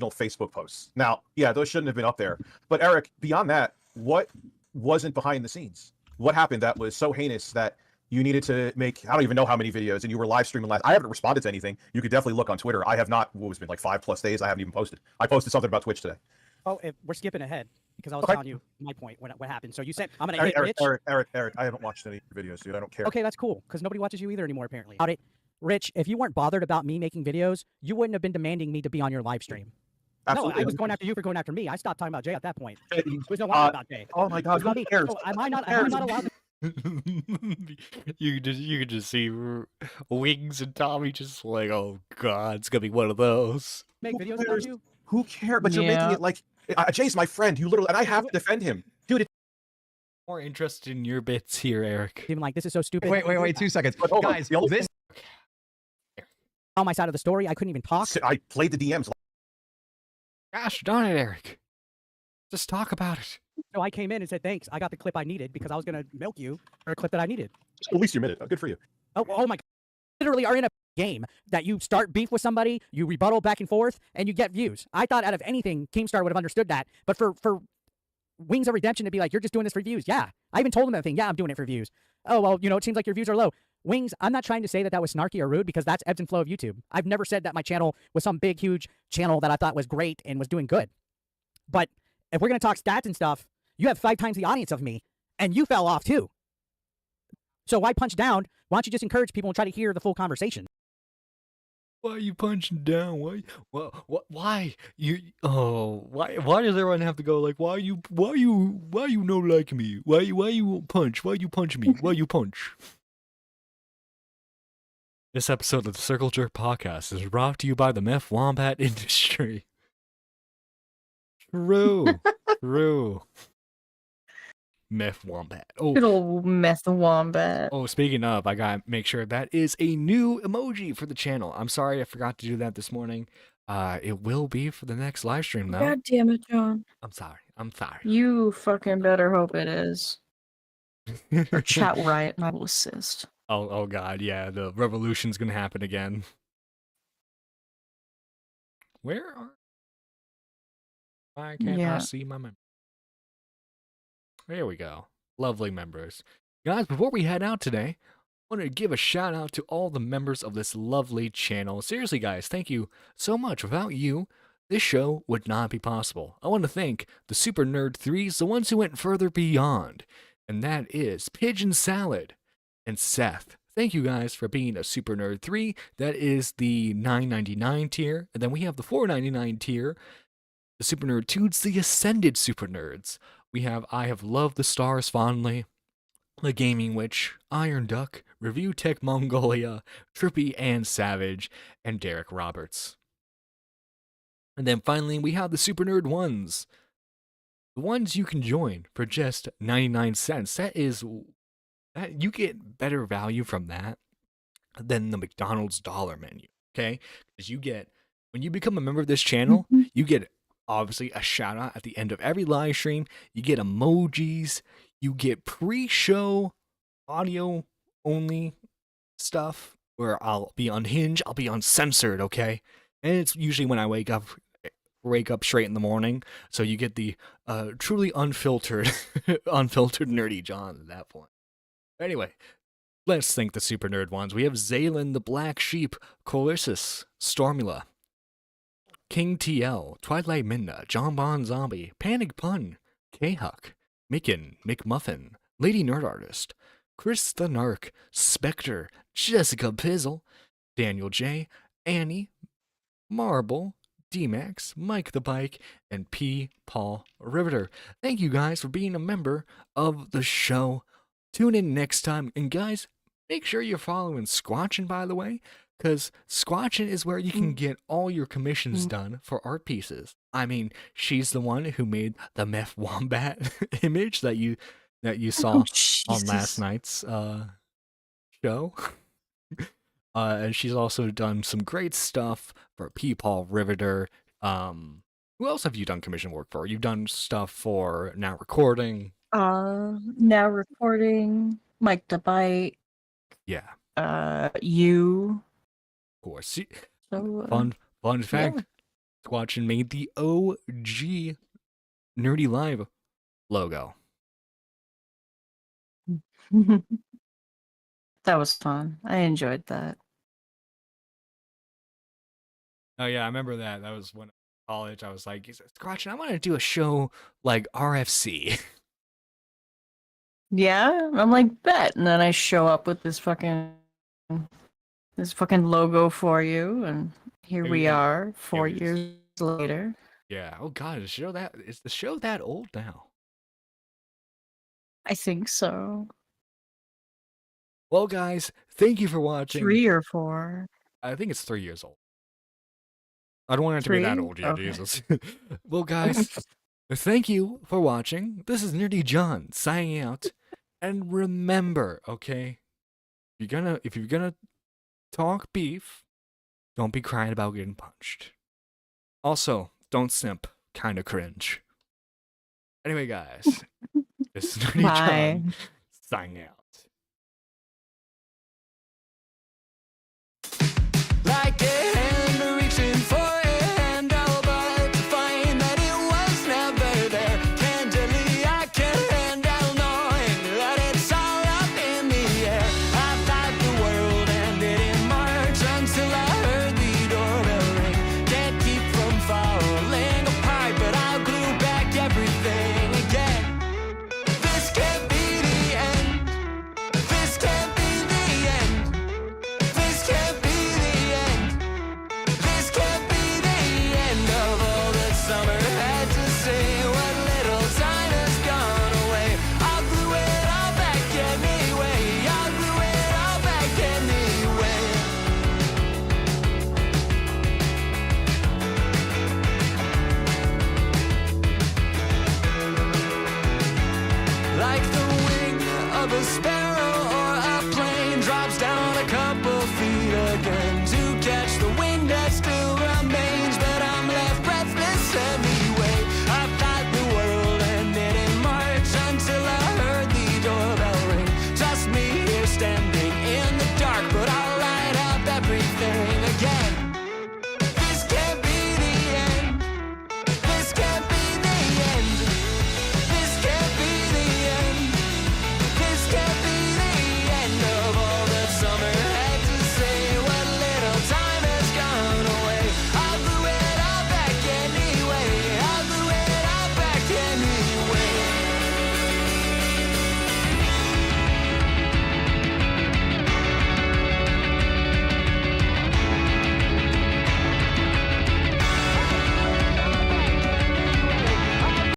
Facebook posts. Now, yeah, those shouldn't have been up there. But Eric, beyond that, what wasn't behind the scenes? What happened that was so heinous that you needed to make, I don't even know how many videos, and you were live streaming last. I haven't responded to anything. You could definitely look on Twitter. I have not, what was it been, like 5+ days? I haven't even posted. I posted something about Twitch today. Oh, we're skipping ahead because I was telling you my point, what happened. So you said, I'm going to hit Eric, I haven't watched any of your videos, dude. I don't care. Okay, that's cool, because nobody watches you either anymore, apparently. Rich, if you weren't bothered about me making videos, you wouldn't have been demanding me to be on your live stream. Absolutely. No, I was going after you for going after me. I stopped talking about Jay at that point. There was no argument about Jay. Oh my God, who cares? So am I not allowed to? You could just see Wings and Tommy just like, oh God, it's gonna be one of those. Make videos about you? Who cares? But you're making it like Jay's my friend. You literally, and I have to defend him, dude. More interested in your bits here, Eric. Even like, this is so stupid. Wait, 2 seconds, guys. This on my side of the story, I couldn't even talk. I played the DMs. Gosh darn it, Eric. Just talk about it. So I came in and said, thanks. I got the clip I needed because I was going to milk you for a clip that I needed. At least you admit it. Good for you. Oh my God. Literally are in a game that you start beef with somebody, you rebuttal back and forth, and you get views. I thought out of anything, Keemstar would have understood that. But for Wings of Redemption to be like, you're just doing this for views. Yeah. I even told him that thing. Yeah, I'm doing it for views. Oh, well, you know, it seems like your views are low. Wings, I'm not trying to say that that was snarky or rude because that's ebbs and flow of YouTube. I've never said that my channel was some big, huge channel that I thought was great and was doing good. But if we're going to talk stats and stuff, you have 5 times the audience of me, and you fell off too. So why punch down? Why don't you just encourage people and try to hear the full conversation? Why are you punching down? Why you? Oh, why does everyone have to go like? Why you no like me? Why you punch? Why you punch me? Why you punch? This episode of the Circle Jerk Podcast is brought to you by the meth wombat industry. True. Meth wombat. Oh, Good old meth wombat. oh, speaking of, I gotta make sure that is a new emoji for the channel. I'm sorry I forgot to do that this morning. It will be for the next live stream though. God damn it, John. I'm sorry. You fucking better hope it is. Or chat riot and I will assist. Oh god, yeah, the revolution's gonna happen again. Where are... Why can't I see my members? There we go. Lovely members. Guys, before we head out today, I wanted to give a shout out to all the members of this lovely channel. Seriously, guys, thank you so much. Without you, this show would not be possible. I want to thank the Super Nerd 3s, the ones who went further beyond, and that is Pigeon Salad and Seth. Thank you guys for being a Super Nerd 3. That is the $9.99 tier, and then we have the $4.99 tier. The Super Nerd 2's the Ascended Super Nerds. We have I Have Loved the Stars Fondly, The Gaming Witch, Iron Duck, Review Tech Mongolia, Trippy and Savage, and Derek Roberts. And then finally, we have the Super Nerd 1s. The ones you can join for just 99 cents. That you get better value from that than the McDonald's dollar menu, okay? Because you get, when you become a member of this channel, you get obviously a shout out at the end of every live stream. You get emojis. You get pre-show audio only stuff where I'll be unhinged. I'll be uncensored, okay? And it's usually when I wake up straight in the morning. So you get the truly unfiltered nerdy John at that point. Anyway, let's thank the Super Nerd ones. We have Zaylin the Black Sheep, Colissus, Stormula, King TL, Twilight Minna, John Bon Zombie, Panic Pun, K-Huck, Micken, McMuffin, Lady Nerd Artist, Chris the Narc, Spectre, Jessica Pizzle, Daniel J, Annie, Marble, D-Max, Mike the Bike, and P. Paul Riveter. Thank you guys for being a member of the show. Tune in next time. And guys, make sure you're following Squatchin', by the way, because Squatchin' is where you can get all your commissions done for art pieces. I mean, she's the one who made the meth wombat image that you saw on last night's show. And she's also done some great stuff for P. Paul Riveter. Who else have you done commission work for? You've done stuff for Now Recording. Now Recording, Mike the Bite. Yeah. You. Of course. So, Fun fact. Squatchin' made the OG Nerdy Live logo. That was fun. I enjoyed that. Oh yeah, I remember that. That was when I was in college. I was like, Squatchin', I want to do a show like RFC. Yeah, I'm like, bet. And then I show up with this fucking logo for you, and here we are 4 years later. Yeah. Oh god, is the show that old now? I think so. Well, guys, thank you for watching. 3 or 4. I think it's 3 years old. I don't want it to be that 3? old yet, Okay. Jesus. Well, guys, thank you for watching. This is Nerdy John signing out. And remember, okay, if you're gonna talk beef, don't be crying about getting punched. Also, don't simp. Kinda cringe. Anyway, guys, this is Nerdy John signing out. Like a hand reaching for a handle, but to find that it was never there. Candidly, I can't handle knowing that it's all up in the air. I thought the never spare